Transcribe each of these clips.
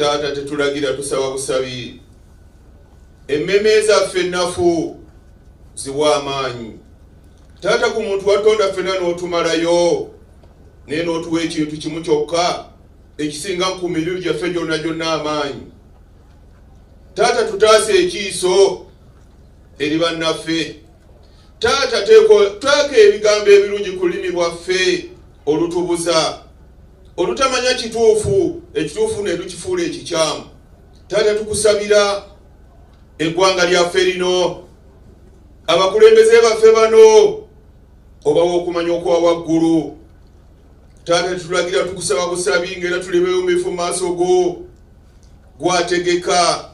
taata tetulagira tusaba busabi emmeme zaffe ennafu ziwa amaanyi taata ku muntu watonda ffenna n'otumalayo naye n'otuwa ekintu kimu kyokka ekisinga ku mibiri gyaffe gyonna amaanyi taata tutaase ekiiso eri bannaffe taata twaka ebigambo ebirungi ku lulimi lwaffe olutubuza olutamanya kituufu ekituufu ne tukifuula ekikyamu taata tukusabira eggwanga lyaffe lino abakulembeze baffe bano obawa okumanya okwa waggulu taata tutulagira tukusaba busabi ng'era tulibeyumifu mu maaso go gwategeka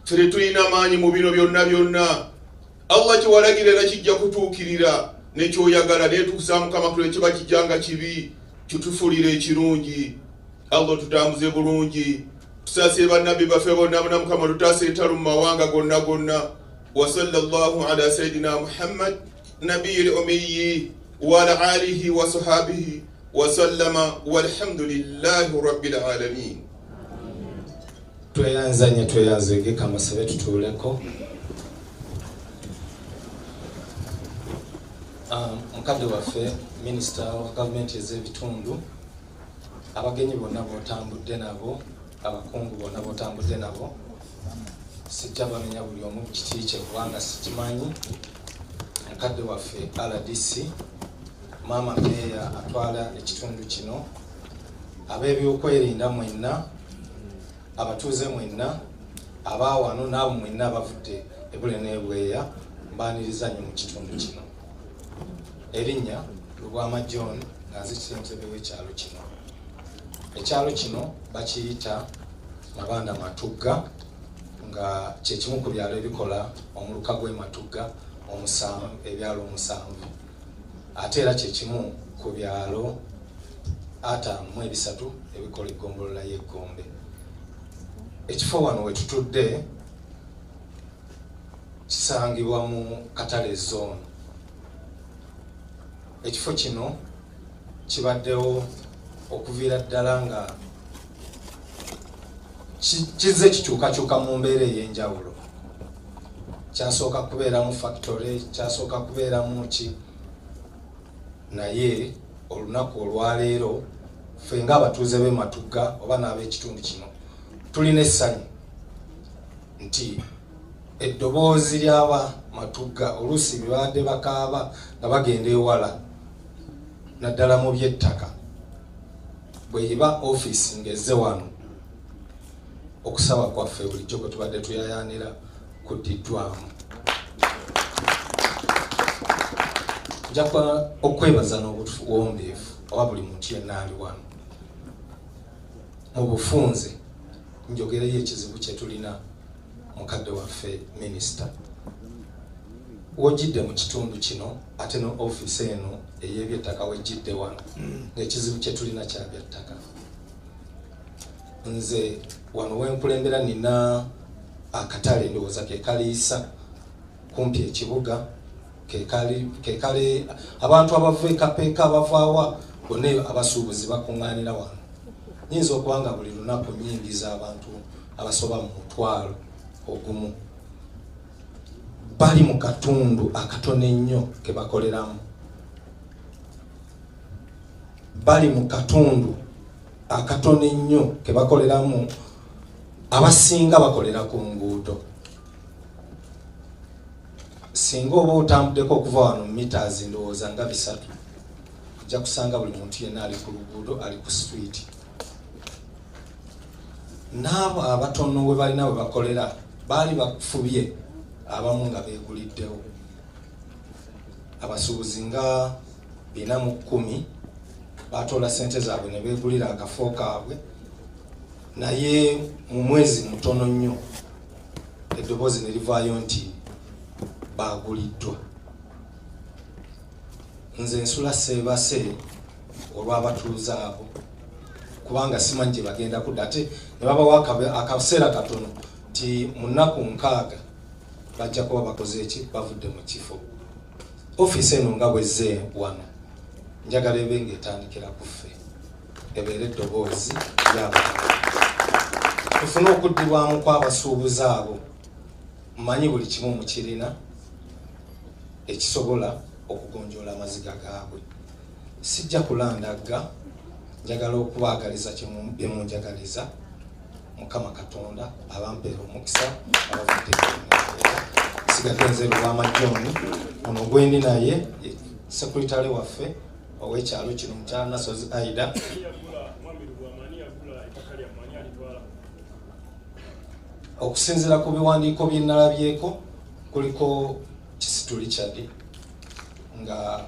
fere tulina amaanyi mu bino byonna Allah kiwalagira era kijja kutuukirira nekyoyagala naye tukusaba Mukama tule kiba kijjanga kibi kitufulire ekirungi Allah tutambuze bulungi tusase bannabbi baffe bonna Mukama tutaase entalo mu mawanga gonna wa sallallahu ala sayidina Muhammad nabiyil ummiyi wa ala alihi wa sahbihi wa sallama walhamdulillahi rabbil alamin. tweyanzege kamasebe tutuleko mukadde waffe minisita wa gavumenti ez'ebitundu abagenyi bonna botambudde nabo abakungu bonna botambudde nabo sijja bamenya buli omu kiti kye kubanga sikimanyi mukadde waffe RDC mama meya atwala ekitundu kino ab'ebyokwerinda mwenna abatuuze mwenna abawano n'abo mwenna abavudde ebule n'ebweya mbaniriza nnyo mu kitundu kino erinnya Lubwama John ng'azikirentebe w'ekyalo kino ekyalo kino bakiyita Mabanda Matugga nga kyekimu ku byalo ebikola omuluka gw'ematugga ebyalo 7 ate era kyekimu ku byalo 53 ebikola eggombolola y'eggombe. Ekifo wano we tutudde kisangibwa mu Katale zone. Ekifo kino kibaddewo okuviira ddala nga kizze kikyukakyuka mu mbeera ey'enjawulo. Kyasooka kubeera mu factory, kyasooka kubeera mu ki, naye olunaku olwaleero ffe ng'abatuuze b'e Matugga oba n'ab'ekitundu kino tulina essanyu nti eddoboozi ly'aba Matugga oluusi bibadde bakaaba nga bagenda ewala naddala mu by'ettaka bwe yiba ofiisi ng'ezze wano okusaba kwaffe bulijjo kwe tubadde tuyayaanira kuddiddwamu. Nja okwebaza n'obuwombeefu oba buli muntu yenna ali wano mu bufunze njogereyo ekizibu kye tulina mukadde waffe minisita wojjidde mu kitundu kino ate no ofiisi eno ey'ebyettaka wejjidde wano ng'ekizibu kye tulina kya byettaka. Nze wano wenkulembera nina akatale ndowooza ke kaliisa kumpi ekibuga kekale abantu abava ekapeeka abavaawa bonna abasuubuzi bakuŋŋaanira wano. Nyinza okubanga buli lunaku nnyingiza abantu abasoba mu 1,000 ogumu bali mu katundu akatono ennyo ke bakoleramu, bali mu katundu akatono ennyo ke bakoleramu, abasinga bakolera ku nguudo. Singa oba otambuddeko okuva wano meters ndowooza nga 3 ojja kusanga buli muntu yenna ali ku luguudo ali ku street. N'abo abatono we balina we bakolera baali bafubye abamu nga beeguliddewo. Abasuubuzi nga 410 batoola ssente zaabwe ne beegulira akafo kaabwe, naye mu mwezi mutono nnyo eddoboozi ne livaayo nti baguliddwa. Nze nsula seebase olw'abatuuze abo kubanga simanyi gye bagenda kudda, ate ne babawo akaseera katono nti mu nnaku 6 bajja kuba bakoze eki, bavudde mu kifo. Ofiisi eno nga bwezze wano njagala ebe ng'etandikira ku ffe ebeera eddoboozi ly'abantu. tufune okuddibwamu kw'abasuubuzi abo mmanyi buli kimu mu kirina ekisobola okugonjoola amaziga gaabwe. Sijja kulandagga, njagala okubaagaliza byemunjagaliza. Mukama Katonda abampeera omukisa abavudde sigadde nze Lwamajjooni ono gwendi naye sekuritale waffe ow'ekyalo kino mukyala Nasozi Aida. Okusinziira ku biwandiiko bye nalabyeko kuliko Kisitu Richard nga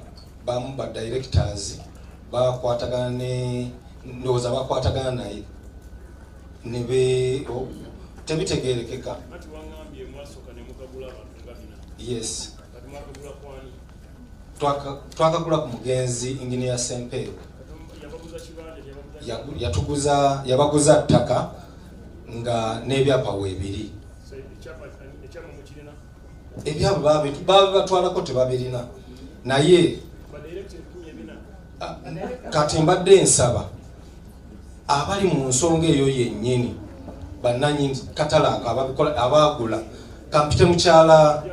bamu ba directors bakwatagana ne ndowooza bakwatagana naye nebe tebitegeerekeka. Yes, twakagula ku mugenzi Engineer Sempeero yabaguza ttaka nga n'ebyapa weebiri. Ebyapa batwalako tebabirina naye kati mbadde nsaba abali mu nsonga eyo yennyini bannannyini katala abaagula kampite mukyala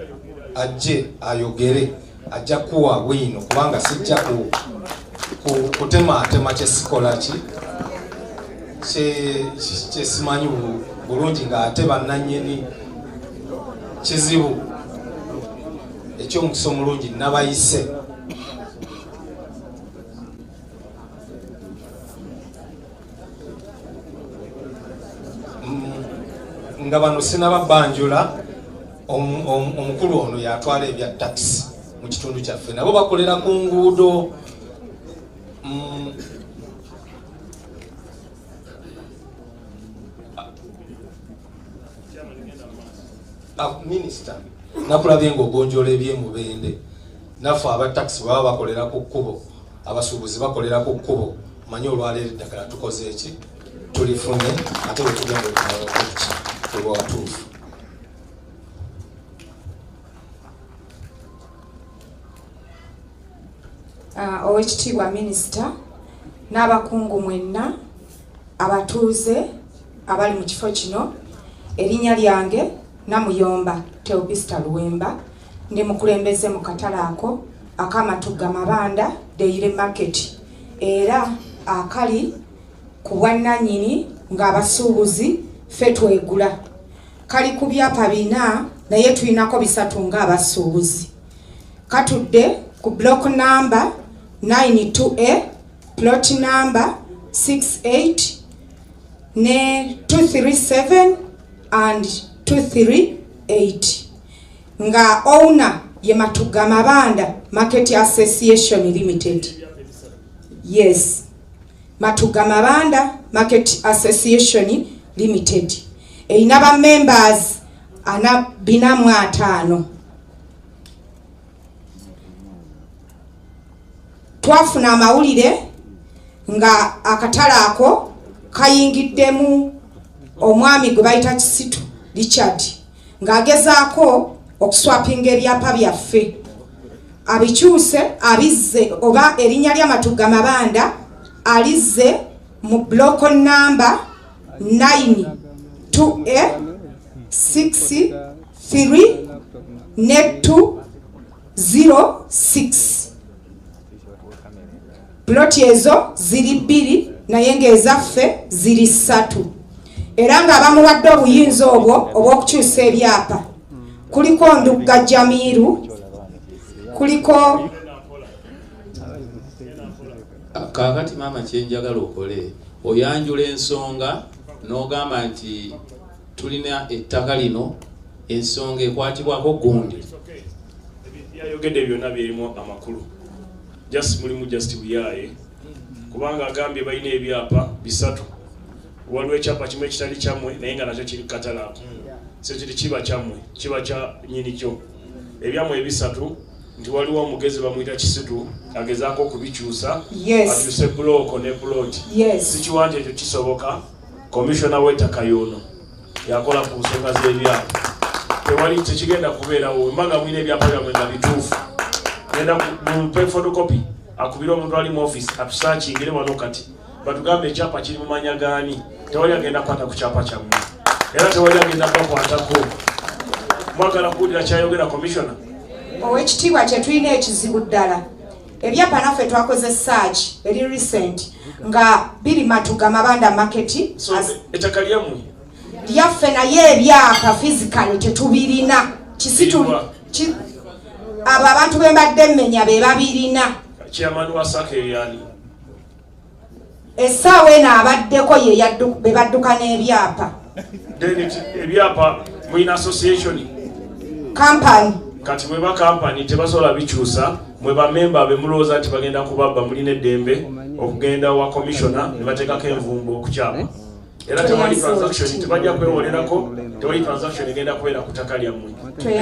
ajje ayogere ajja kuwa bwino kubanga sijja kutemaatema kyesikola ki kyesimanyi bulungi ng'ate bannannyini kizibu eky'omukisa omulungi nabayise. Nga bano sinababbanjula omukulu ono yatwala ebya taxi mu kitundu kyaffe nabo bakolera ku nguudo. Minisita nakulabye ng'ogonjoola ebyemubende naffe aba taxi baba bakolera ku kkubo, abasuubuzi bakolera ku kkubo. Manyi olwaleero eddagala tukoze eki tulifunye ate bwe tugenda okuki tuba watuufu. Oweekitiibwa Minisita n'abakungu mwenna abatuuze abali mu kifo kino, erinnya lyange Namuyomba Teobista Luwemba, ndi mukulembeze mu katale ako ak'amatugga Mabanda Dairy Market era akali ku bwannannyini ng'abasuubuzi ffe twegula. Kali ku byapa 4 naye tulinako 3 ng'abasuubuzi. Katudde ku block number 92A, plot number 68 ne 237 and 238 nga owner ye Matugga Mabanda Market Association Limited. Yes, Matugga Mabanda Market Association Limited. Eyina ba members 405. Twafuna amawulire nga akatale ako kayingiddemu omwami gwe bayita Kisitu Richard ng'agezaako okuswapinga ebyapa byaffe abikyuse abizze oba erinnya lya Matugga Mabanda alizze mu block number 92A 63 ne 206. Plot ezo ziri 2 naye ng'ezaffe ziri 3 era nga bamuwadde obuyinza obwo obw'okukyusa ebyapa. Kuliko Ndugga Jamiru, kuliko kakati mama kyenjagala okole oyanjula ensonga n'ogamba nti tulina ettaka lino ensonga ekwatibwako gundi. Yayogedde byonna byerimu amakulu. Mulimu just buyaye kubanga agambye balina ebyapa 3. Waliwo ekyapa kimu ekitali kyammwe naye nga nakyo kiri katale ako. So kiri kiba kyammwe, kiba kya nnyini kyo. Ebyammwe 3 nti waliwo omugezi bamuyita Kisitu agezaako okubikyusa. Akyuse buloko ne plot. Sikiwanja ekyo kisoboka. Commissioner w'ettaka y'ono yakola ku nsonga z'ebyapa. Tewali tekigenda kubeerawo mbaga mwine ebyapa byammwe nga bituufu. Nenda mu photocopy akubira omuntu ali mu office atusaachingire wano kati batugambe ekyapa kiri mu manya gaani tewali agenda kwata ku kyapa kyammwe. era tewali agenda bakwatako. Mwagala kuwulira kyayogera commissioner? Owekitiibwa kye tulina ekizibu ddala. Ebyapa naffe twakoze search eri recent nga biri Matuga Mabanda market. So ettaka lyammwe lyaffe naye ebyapa physical tetubirina. Abo abantu bembadde mmenya be babirina. Chairman wa Sake yani. Essaawa eno abaddeko ye be badduka n'ebyapa. Ebyapa mwina association company. Kati mweba company tebasobola bikyusa, mweba member be mulowooza nti bagenda kubabba mulina eddembe okugenda wa commissioner ne bateekako envumbo okukyapa. Era tewali transaction tebajja kwewolerako, tewali transaction egenda kubeera ku ttaka lyammwe.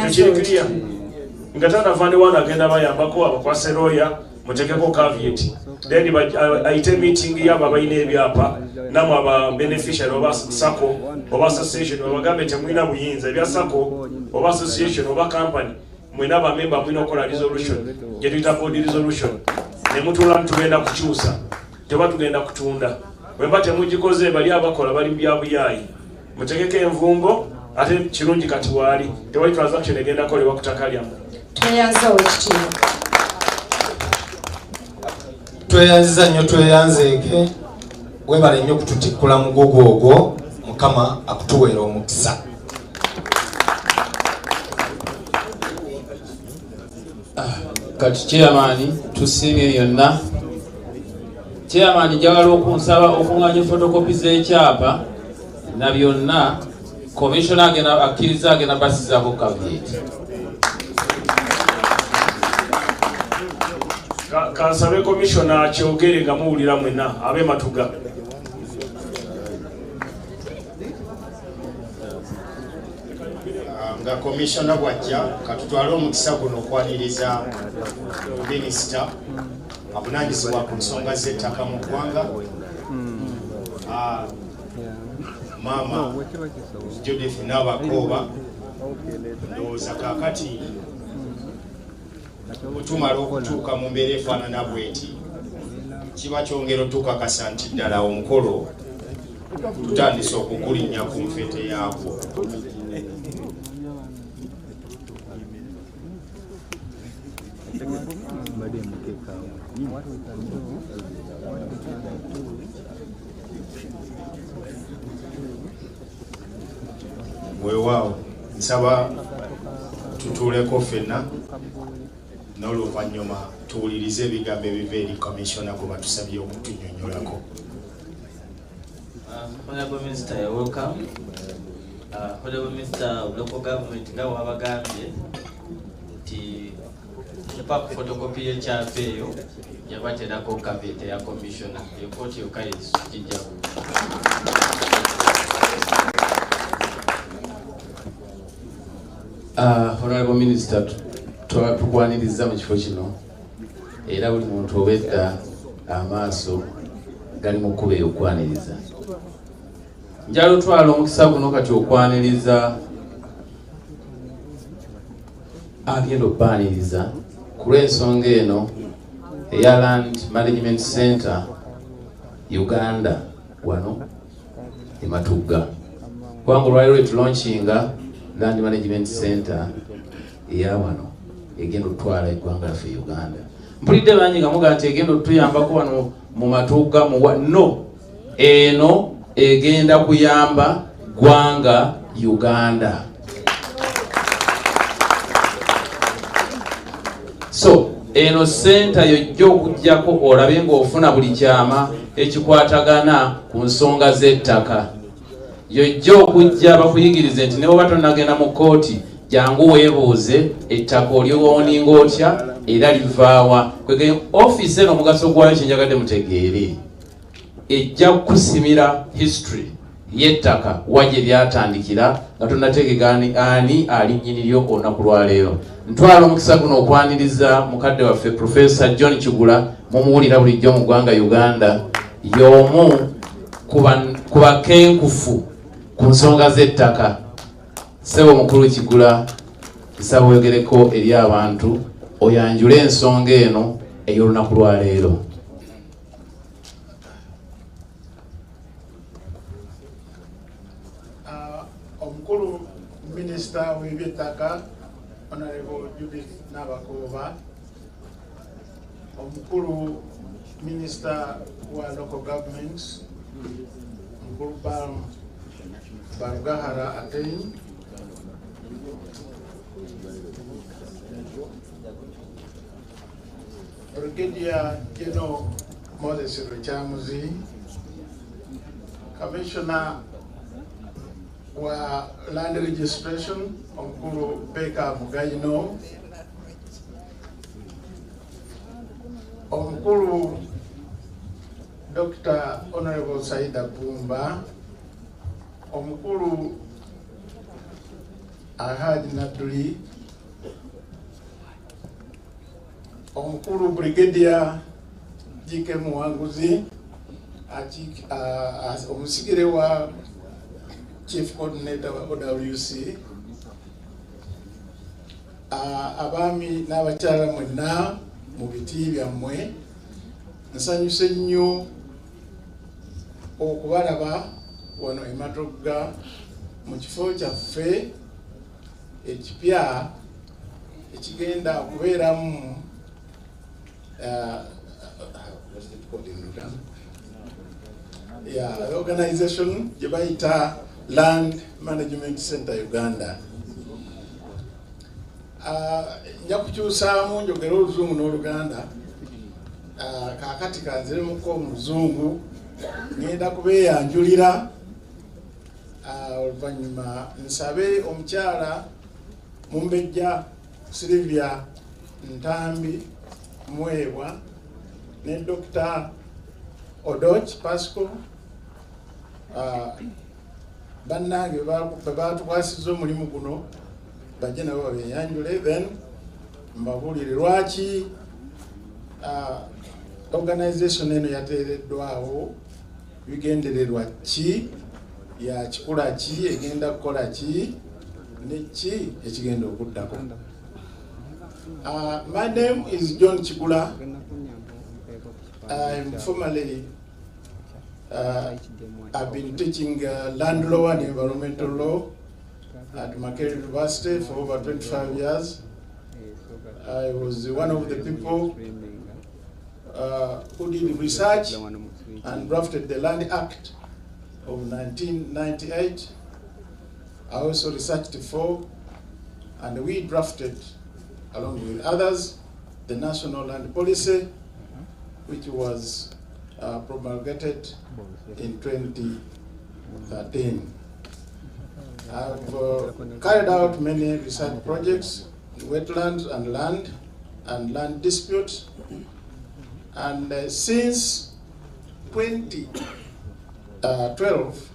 Ekirikiriya nga tanavande wana agenda bayambako abakwase lawyer mutekeko caveat. Then ayite meeting yabo abalina ebyapa namwe aba beneficiary oba sako oba association obagambe temwina buyinza ebya sako oba association oba company mwina bamemba mwina okola resolution gye tuyita board resolution ne mutula ntugenda kukyusa teba tugenda kutunda bwemba temugikoze bali abakola bali byabuyayi mutegeke envumbo ate kirungi kati wali tewali transaction egenda kolebwa ku ttaka lyammwe. Tweyanziza nnyo tweyanzeeke webale nnyo kututikkula mugogo ogwo Mukama akutuweera omukisa. Kati chairman tusiimye yonna. Chairman njagala okunsaba okuŋŋaanya fotokopi z'ekyapa na byonna commissioner agenda akkiriza agenda basizaako caveat. Kansabe commissioner kyogere nga muwulira mwenna abe Matuga. Nga commissioner bwajja katutwale omukisa guno okwaniriza minisita avunaanyizibwa ku nsonga z'ettaka mu ggwanga maama Judith Nabakooba. Ndowooza kaakati otumala okutuuka mu mbeera efaanana bweti kiba kyongero tukakasa nti ddala omukolo tutandise okugulinnya ku nfeete yaagwo. Weewaawo nsaba tutuuleko ffenna n'oluvannyuma tuwulirize ebigambo ebiva eri commissioner gwe batusabye okutunnyonnyolako. Honorable Minister, you're welcome. Honorable Minister of Local Government, nga wabagambye nti epa ku photocopy y'ekyapa eyo yabaterako caveat ya commissioner ekkooti yokka yekijjaku. Honorable Minister, tukwaniriza mu kifo kino era buli muntu obedda amaaso gali mu kkuba ey'okwaniriza. Njala otwala omukisa guno kati okwaniriza agenda obbaaniriza ku lw'ensonga eno eya Land Management Center Uganda wano e Matuga. Kubanga olwaliro lwetulaunchinga Land Management Center eya wano egenda otwala eggwanga laffe Uganda. Mpulidde bangi nga mugaa nti egenda otuyambako wano mu Matuga no eno egenda kuyamba ggwanga Uganda. So eno center yojja okujjako olabe ng'ofuna buli kyama ekikwatagana ku nsonga z'ettaka. Yojja okujja bakuyigirize nti ne bwe tonagenda mu kkooti jangu weebuuze ettaka oliwoninga otya era livaawa. Kwegeye office eno omugaso gwayo kyenjagadde mutegeere ejja kukusimira history y'ettaka wagye lyatandikira nga tonnategegaani ani ali nnyiniryo olunaku lwaleero. Ntwala omukisa guno okwaniriza mukadde waffe Professor John Kigula mumuwulira bulijjo mu ggwanga Uganda, y'omu ku bakenkufu ku nsonga z'ettaka. Ssebo mukulu Kigula, nsaba oyogereko eri abantu oyanjule ensonga eno ey'olunaku lwaleero. omukulu minisita w'ebyettaka Honorable Judith Nabakooba, omukulu minisita wa local governments omukulu Barugahara Atein, Brigadier General Moses Ruchamuzi, Commissioner wa Land Registration omukulu Beka Mugayino, omukulu Dr. Honorable Saida Bumba, omukulu Ahadi Naduli, omukulu Brigadier Jike Muwanguzi, omusigire wa Chief Coordinator wa OWC, abaami n'abakyala mwenna mu biti byammwe, nsanyuse nnyo okubalaba wano e Matogga mu kifo kyaffe ekipya ekigenda okubeeramu organization gye bayita Land Management Center Uganda. Nja kukyusaamu njogera oluzungu n'oluganda, kaakati kanziremuko omuzungu ngenda kubeeyanjulira, oluvannyuma nsabe omukyala Mumbejja Sylvia Ntambi Mwebwa ne Dr. Odoch Pasco bannange batukwasizza omulimu guno bajje nabo babeeyanjule, then mbabuulire lwaki organization eno yateereddwawo, bigendererwa ki, ya kikula ki egenda kukola ki, ne ki ekigenda okuddako. My name is John Chigula. I'm formerly I've been teaching land law and environmental law at Makerere University for over 25 years. I was one of the people who did research and drafted the Land Act of 1998. I also researched for, and we drafted, along with others, the National Land Policy, which was promulgated in 2013. I've carried out many research projects in wetlands and land disputes, and since 2012,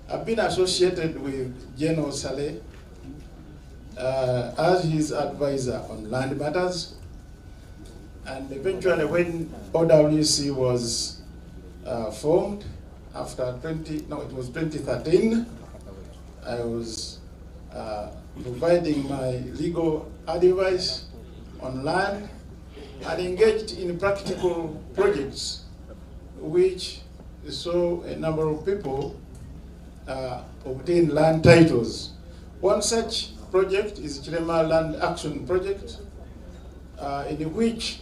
I've been associated with General Saleh as his advisor on land matters. And eventually when OWC was formed after 2013, I was providing my legal advice on land and engaged in practical projects which saw a number of people obtain land titles. One such project is Chilema Land Action Project, in which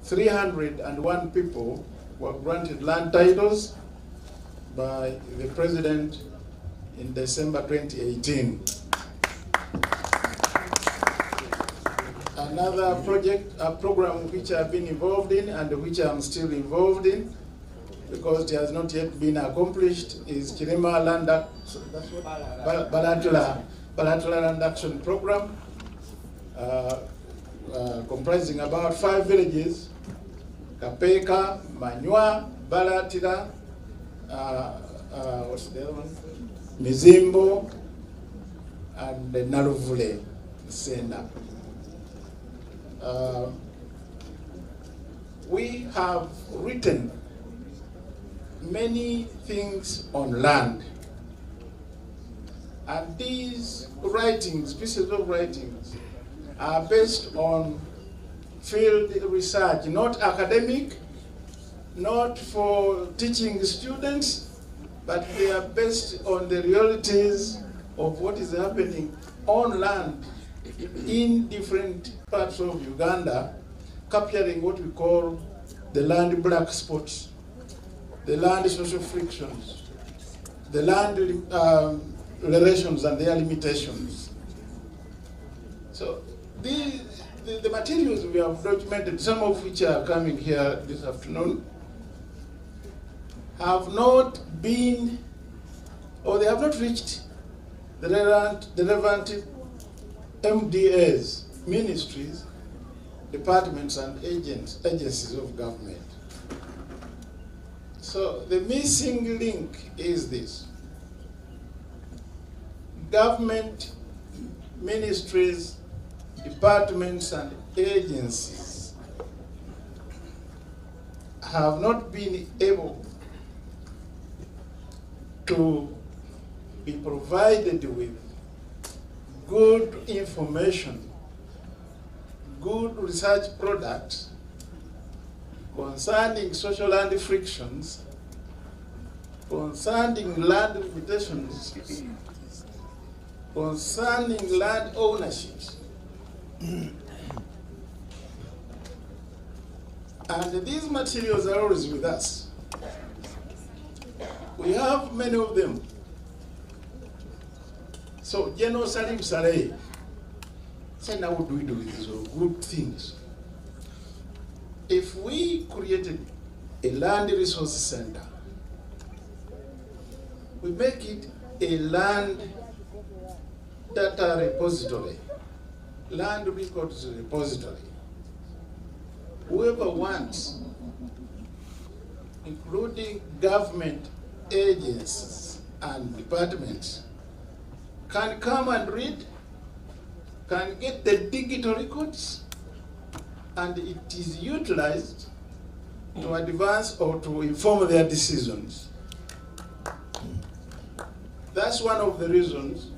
301 people were granted land titles by the President in December 2018. Another project, a program which I've been involved in and which I'm still involved in, because it has not yet been accomplished, is Chilema Land Bilateral Land Action Program, comprising about 5 villages: Kapeka, Manywa, Balatira, what's the other one? Mizimbo, and Naruvule, Senda. We have written many things on land, and these writings, pieces of writings, are based on field research, not academic, not for teaching students, but they are based on the realities of what is happening on land in different parts of Uganda, capturing what we call the land black spots, the land social frictions, the land relations and their limitations. So the materials we have documented, some of which are coming here this afternoon, have not been, or they have not reached the relevant MDAs, ministries, departments and agencies of government. So the missing link is this. Government, ministries, departments and agencies have not been able to be provided with good information, good research products concerning social land frictions, concerning land limitations, concerning land ownerships. And these materials are always with us. We have many of them. So, General Salim Saleh said, now what do we do with these good things? If we created a land resource center, we make it a land data repository, land records repository. Whoever wants, including government agencies and departments, can come and read, can get the digital records, and it is utilized to advance or to inform their decisions. That's one of the reasons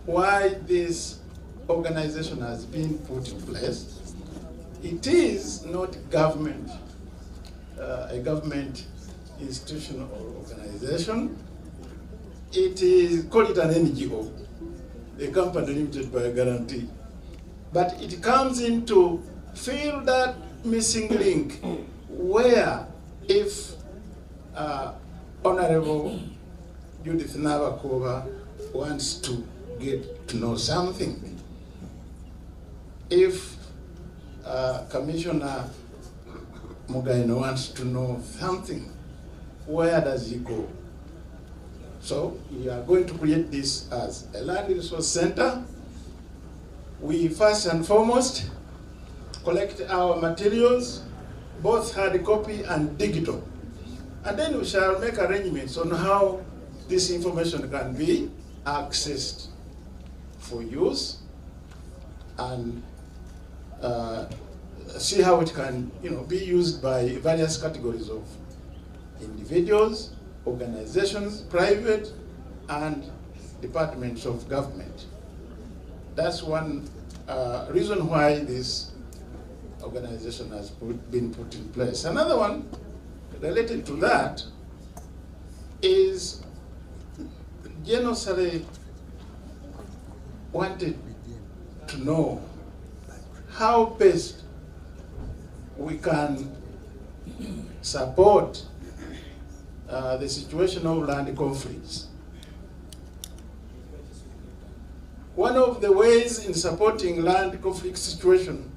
why this organization has been put in place. It is not government, a government institution or organization. It is, call it an NGO, a company limited by a guarantee. But it comes in to fill that missing link where if Honorable Judith Nabakova wants to get to know something, if Commissioner Mugaino wants to know something, where does he go? So we are going to create this as a land resource center. We first and foremost collect our materials, both hard copy and digital. And then we shall make arrangements on how this information can be accessed for use and see how it can, be used by various categories of individuals, organizations, private, and departments of government. That's one reason why this organization has been put in place. Another one related to that is General Saleh wanted to know how best we can support the situation of land conflicts. One of the ways in supporting land conflict situation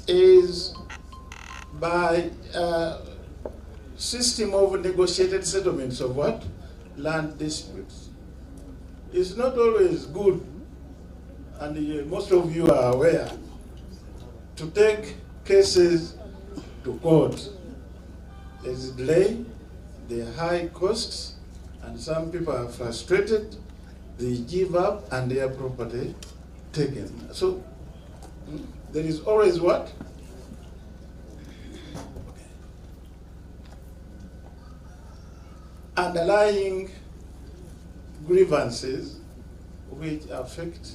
is by a system of negotiated settlements of what? Land disputes. It's not always good, and most of you are aware, to take cases to court. There's a delay, there are high costs, and some people are frustrated, they give up and their property taken. So there is always what? Underlying grievances which affect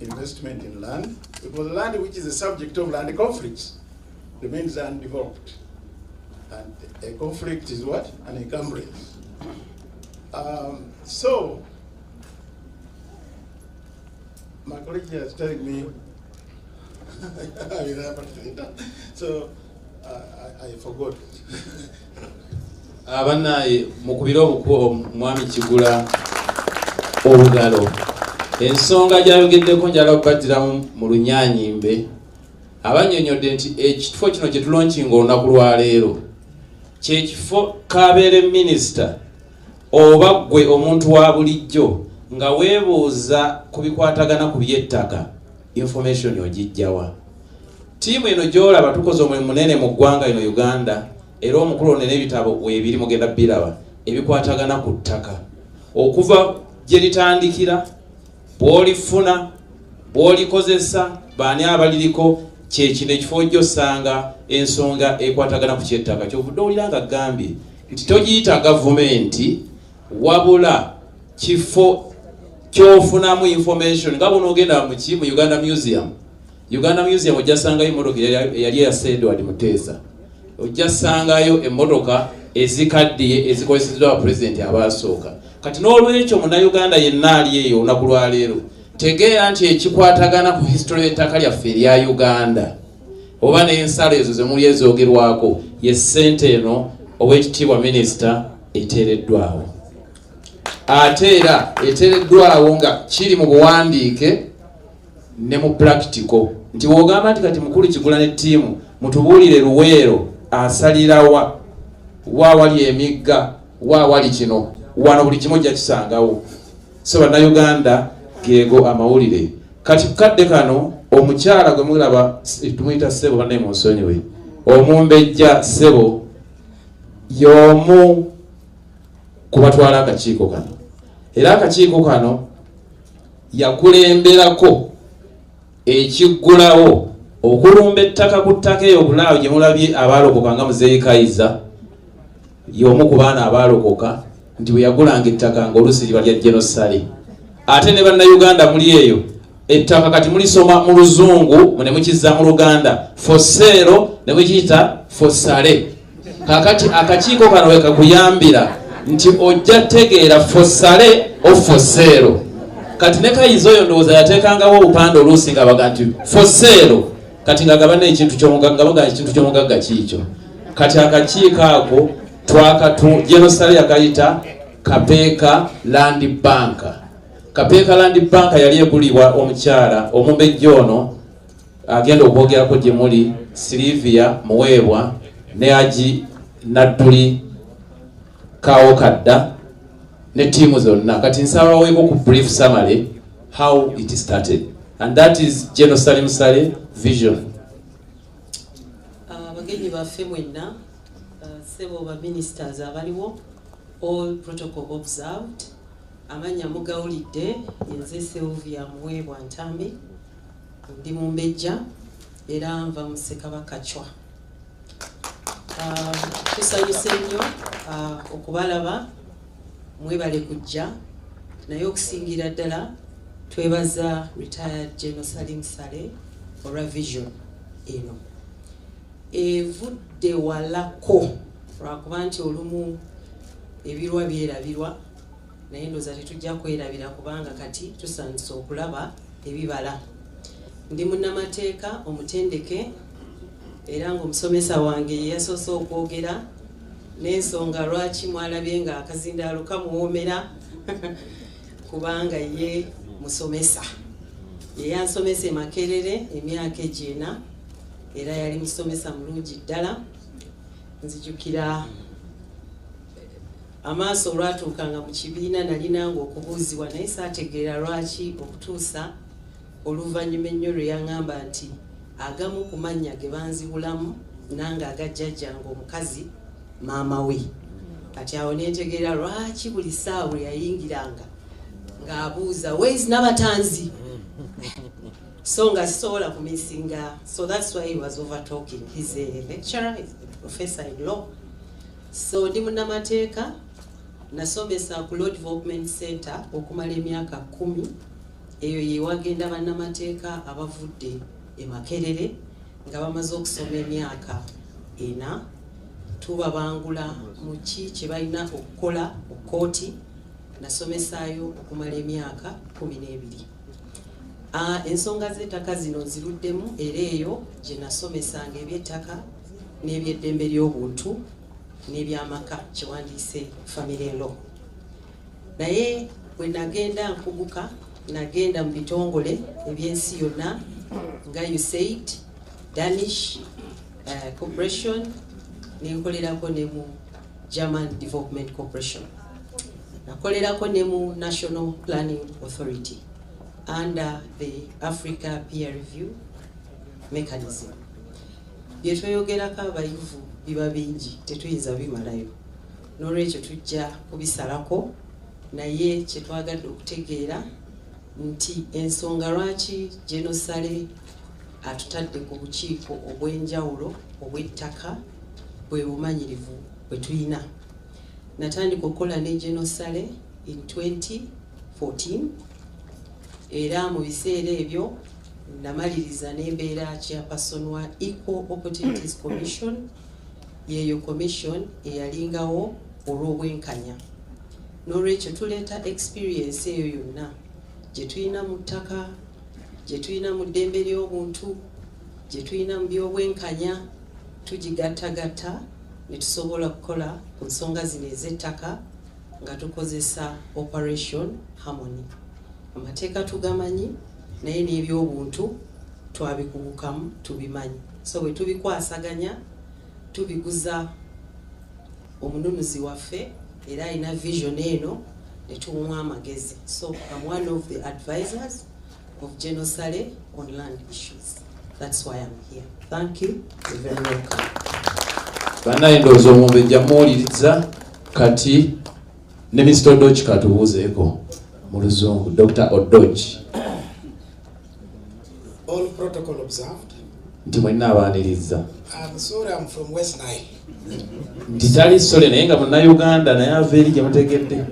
investment in land, because land which is the subject of land conflicts remains undeveloped. And a conflict is what? An encumbrance. So, my colleague here is telling me, so I forgot. Abanaye mukubira omwami Kigula olugalo ensonga gyayogeddeko njala okubaddira mu Lunyanyimbe abanyonyodde nti ekifo kino kye tulonkinga olunaku lwaleero kyekifo kabeere minisita oba gwe omuntu wa bulijjo nga weebuuza ku bikwatagana ku by'ettaka information ogijjawa. Tiimu eno gy'olaba tukoze omulimu munene mu ggwanga ino Uganda era omukulu ono n'ebitabo weebiri mugenda biraba ebikwatagana ku ttaka okuva gye litandikira bw'olifuna bw'olikozesa baani abaliriko kyekino ekifo gy'osanga ensonga ekwatagana ku ky'ettaka kyovudde owulira nga gambye nti togiyita gavumenti wabula kifo kyofunamu information nga buno ogenda mu Uganda Museum. Uganda Museum ojja sangayo emmotoka yali ya Edward Muteesa, ojja sangayo emmotoka ezikaddiye ezikoleseddwa abapulezidenti abasooka. Kati n'olwekyo munnayuganda yenna ali eyo olunaku lwaleero tegeera nti ekikwatagana ku history y'ettaka lyaffe erya Uganda oba n'ensalo ezo zemuli ezoogerwako ye ssente eno Oweekitiibwa Minisita eteereddwawo. Ate era eteereddwawo nga kiri mu buwandiike ne mu practical nti wogamba nti kati mukulu Kigula ne ttiimu mutubuulire Luweero asalirawa wawali emigga wawali kino wano buli kimu ojja kisangawo. So bannayuganda geego amawulire. Kati kukadde kano omukyala gwe mulaba tumuyita Ssebo bannaye munsonyiwe Omumbejja Ssebo y'omu kubatwala akakiiko kano era akakiiko kano yakulemberako ekiggulawo okulumba ettaka ku ttaka eyo bulaawo gye mulabye abaalokoka nga Muzeeyi Kayiza y'omu ku baana abaalokoka nti bwe yagulanga ettaka ng'oluusi liba lya genocide. Ate ne bannayuganda muli eyo ettaka kati mulisoma mu Luzungu ne mukizza mu Luganda for sale ne mukiyita for sale. Kakati akakiiko kano we kakuyambira nti ojja tegeera for sale o for sale. Kati ne Kayiza oyo ndowooza yateekangawo obupande oluusi nga baga nti for sale kati nga gabana ekintu ky'omugagga baga ekintu ky'omugagga kiikyo. Kati akakiiko ako genocide yakayita Kapeeka Land Bank. Kapeeka Land Bank yali egulibwa omukyala Omumbejja ono agenda okwogerako gye muli Silivia Muweebwa ne Haji Nadduli Kaokadda ne tiimu zonna. Kati nsaba weeko ku brief summary how it started and that is Genocide Musale vision. Abagenyi baffe mwenna Ssebo ba ministers abaliwo all protocol observed. Amanya mugawulidde yenze Sylvia Muweebwa Ntambi ndi Mumbejja era nva mu Ssekabaka Chwa. Tusanyuse nnyo okubalaba mwebale kujja naye okusingira ddala twebaza retired Genocide Musale olwa vision eno evudde walako lwakuba nti olumu ebirwa byerabirwa naye ndooza tetujja kwerabira kubanga kati tusanyusa okulaba ebibala. Ndi munnamateeka omutendeke era ng'omusomesa wange ye yasoose okwogera n'ensonga lwaki mwalabye nga akazindaalo kamuwoomera kubanga ye musomesa ye yansomesa e Makerere emyaka egyena era yali musomesa mulungi ddala. Nzijukira amaaso olwatuukanga mu kibiina nalinanga okubuuzibwa naye saategeera lwaki okutuusa oluvannyuma ennyo lwe yaŋŋamba nti agamu ku mannya ge banzibulamu nange agajjajjange omukazi maama we. Kati awo nentegeera lwaki buli ssaawa bwe yayingiranga ng'abuuza where's Nabatanzi so nga sisobola kumisinga. So that's why he was over talking. He's a lecturer, he's a professor in law. So ndi munnamateeka nasomesa ku Law Development Center okumala emyaka 10. Eyo ye wagenda bannamateeka abavudde e Makerere nga bamaze okusoma emyaka 4. tubabangula mu ki kye balina okukola mu kkooti. Nasomesaayo okumala emyaka 12. Ensonga z'ettaka zino ziruddemu era eyo gye nasomesanga eby'ettaka n'ebyeddembe ly'obuntu n'ebyamaka kyewandiise family law. Naye bwe nagenda nkuguka nagenda mu bitongole ebyensi yonna nga USAID, Danish Corporation, nenkolerako ne mu German Development Corporation. Nakolerako ne mu National Planning Authority under the Africa Peer Review Mechanism. Byetweyogerako abayivu biba bingi tetuyinza bimalayo. N'olwekyo tujja kubisalako naye kyetwagadde okutegeera nti ensonga lwaki Genosale atutadde ku bukiiko obw'enjawulo obw'ettaka bwe bumanyirivu bwe tuyina. Natandika okukola ne Genosale in 2014 era mu biseera ebyo namaliriza n'embeera chairperson wa Equal Opportunities Commission, yeyo commission eyalingawo olw'obwenkanya. N'olwekyo tuleeta experience eyo yonna gye tulina mu ttaka, gye tulina mu ddembe ly'obuntu, gye tulina mu by'obwenkanya, tugigattagatta ne tusobola kukola ku nsonga zino ez'ettaka nga tukozesa Operation Harmony. Amateeka tugamanyi naye n'ebyobuntu twabikugukamu tubimanyi. So bwe tubikwasaganya tubiguza omununuzi waffe era alina vision eno ne tumuwa amagezi. So I'm one of the advisors of Genosale on land issues. That's why I'm here. Thank you. You're very welcome. Banaye ndowooza omwumbe ejja muwuliriza kati ne Mr. Odochi katubuuzeeko mu luzungu. Dr. Odochi. All protocol observed. Nti mwenna abaaniriza. I'm sorry, I'm from West Nile. Nti tali sole naye nga Munnayuganda naye ava eri gye mutegedde. I'm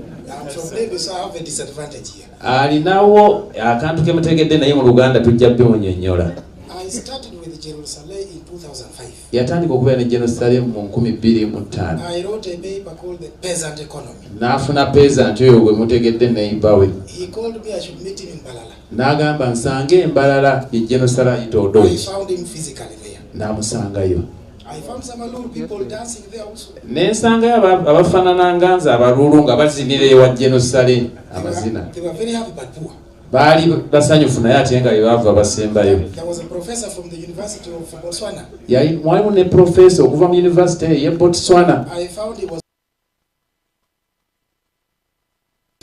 from Lagos, so I have a disadvantage here. Alinawo akantu ke mutegedde naye mu Luganda tujja bimunyonnyola. I started with Genosale in 2005. Yatandika okubeera ne Genosale mu 2005. I wrote a paper called The Peasant Economy. N'afuna peasant oyo gwe mutegedde neighbor we. He called me, I should meet him in Balala. N'agamba nsange Embalala ye Genosale ayita Odochi. I found him physically there. N'amusangayo. I found some Alulu people dancing there also. N'ensangayo abafaanana nga nze Abalulu nga bazinira ewa Genosale amazina. They were very happy but poor. Baali basanyufu naye ate nga bebaava abasembayo. There was a professor from the University of Botswana. Yali mwalimu ne professor okuva mu University ye Botswana. I found he was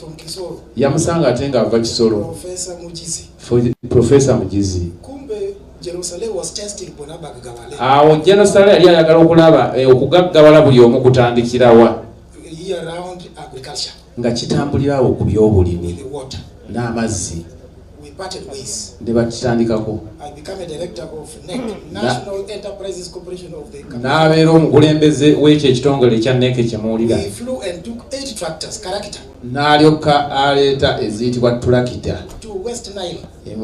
from Kisoro. Yamusanga ate nga ava Kisoro. Professor Mujizi. Professor Mujizi. Kumbe Genosale was testing Bonabag Gawale. Awo Genosale yali ayagala okulaba okugaggawala buli omu kutandikirawa. Year round agriculture. Nga kitambulirawo ku by'obulimi. With the water. N'amazzi. We parted ways. Ne bakitandikako. I became a director of NEC, National Enterprises Corporation of the country. N'abeera omukulembeze w'ekyo ekitongole ekya NEC kye muwulira. We flew and took 8 tractors, Karakita. N'alyoka aleeta eziyitibwa tulakita. To West Nile.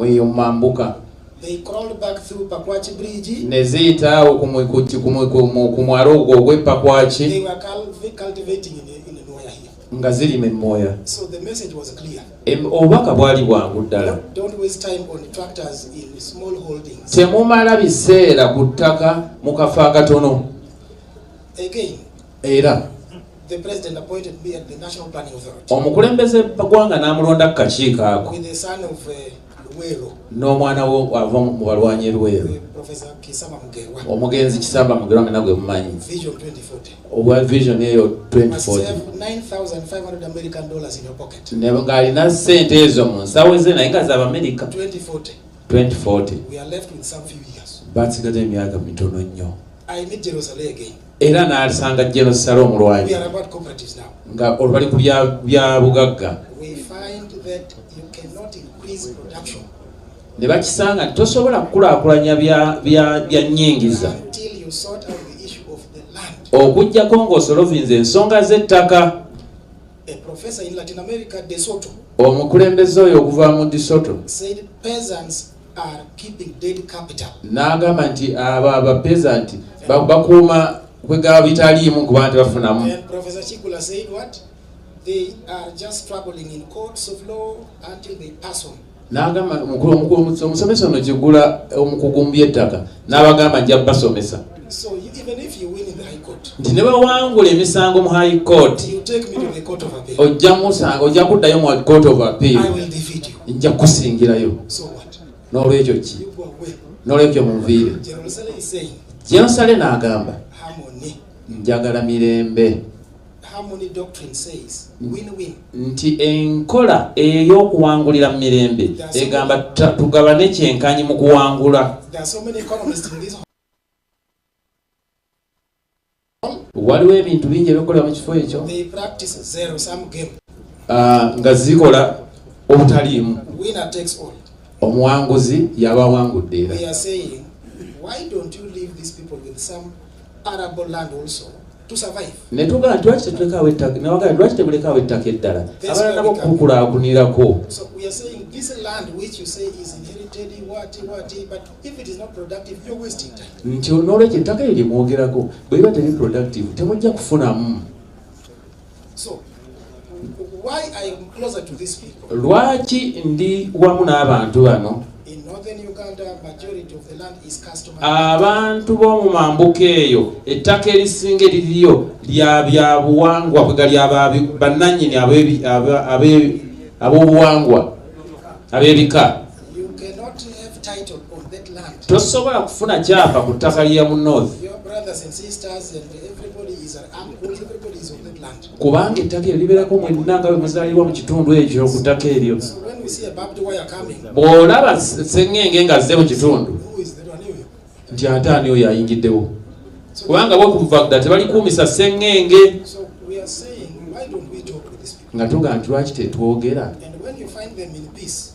Eyo mambuka. They crawled back through Pakwachi Bridge. Ne ziyitaawo ku mwalo ogwo ogw'Epakwachi. They were cultivating in Noya here. Nga zirima emmoya. So the message was clear. Obubaka bwali bwangu ddala. Don't waste time on tractors in small holdings. Temumala biseera ku ttaka mu kafo akatono. Again. Era the president appointed me at the National Planning Authority. Omukulembeze gwanga n'amulonda ku kakiiko ako. With the son of Luwero. N'omwana wo ava mu balwanyi Luwero. Professor Kisama Mugerwa. Omugenzi Kisamba Mugerwa mena gwe mumanyi. Vision 2040. Obwa vision eyo 2040. $9,500 American in your pocket. Ne ng'alina ssente ezo mu nsawo ze naye nga z'Amerika. 2040. We are left with some few years. Basigaza emyaka mitono nnyo. I meet Jerusalem again. Era n'alisanga Genosale omulwanyi. We are about cooperatives now. Nga olubali ku bya bugagga. We find that you cannot increase production. Ne bakisanga tosobola kukulaakulanya bya nnyingiza. Until you sort out the issue of the land. Okujjako ng'osolovinze ensonga z'ettaka. A professor in Latin America, De Soto, omukulembeze oyo okuva mu Disoto said peasants are keeping dead capital. N'agamba nti aba peasant bakuuma kwegaba bitaliimu kuba nti bafunamu. And Professor Chikula said what? They are just traveling in courts of law until they pass on. N'agamba omusomesa ono Kigula omukugumbya ettaka n'abagamba nja basomesa. So even if you win in the High Court, nti ne bawangula emisango mu High Court, you take me to the Court of Appeal, ojja kuddayo mu Court of Appeal, I will defeat you. nja kusingirayo. So what? N'olwekyo ki? You go away. N'olwekyo munviire. General Saleh is saying, Jenosale n'agamba harmony. njagala mirembe. Harmony doctrine says win-win. Nti enkola ey'okuwangulira mirembe egamba tugabane kyenkanyi mu kuwangula. There are so many economists in this. Waliwo ebintu bingi ebikolewa mu kifo ekyo They practice zero sum game. nga zikola obutaliimu. Winner takes all. Omuwanguzi yaba awangudde era. We are saying, why don't you leave these people with some arable land also to survive? Ne tugamba nti lwaki tetulekaawo ettaka, ne bagamba lwaki tebulekaawo ettaka eddala abalala nabo kukulaakunirako. So we are saying this land which you say is inherited, what, but if it is not productive, you're wasting time. Nti n'olwekyo ettaka eryo mwogerako bweba teri productive temujja kufunamu. So why I am closer to these people? Lwaki ndi wamu n'abantu bano? In northern Uganda, majority of the land is customary. Abantu b'omu mambuka eyo ettaka erisinga eririyo lya byabuwangwa kwe gali bannannyini ab'obuwangwa ab'ebika. You cannot have title on that land. Tosobola kufuna kyapa ku ttaka lya mu north. Your brothers and sisters and everybody is an uncle, everybody is on that land. Kubanga ettaka eryo libeerako mwenna nga bwe muzaalirwa mu kitundu ekyo ku ttaka eryo. So when we see a barbed wire coming, bw'olaba sseŋŋenge ng'azze mu kitundu who is the one here? nti ate ani oyo ayingiddewo. Kubanga bwekuva dda tebalikuumisa sseŋŋenge. So we are saying, why don't we talk with these people? Nga tugamba nti lwaki tetwogera And when you find them in peace,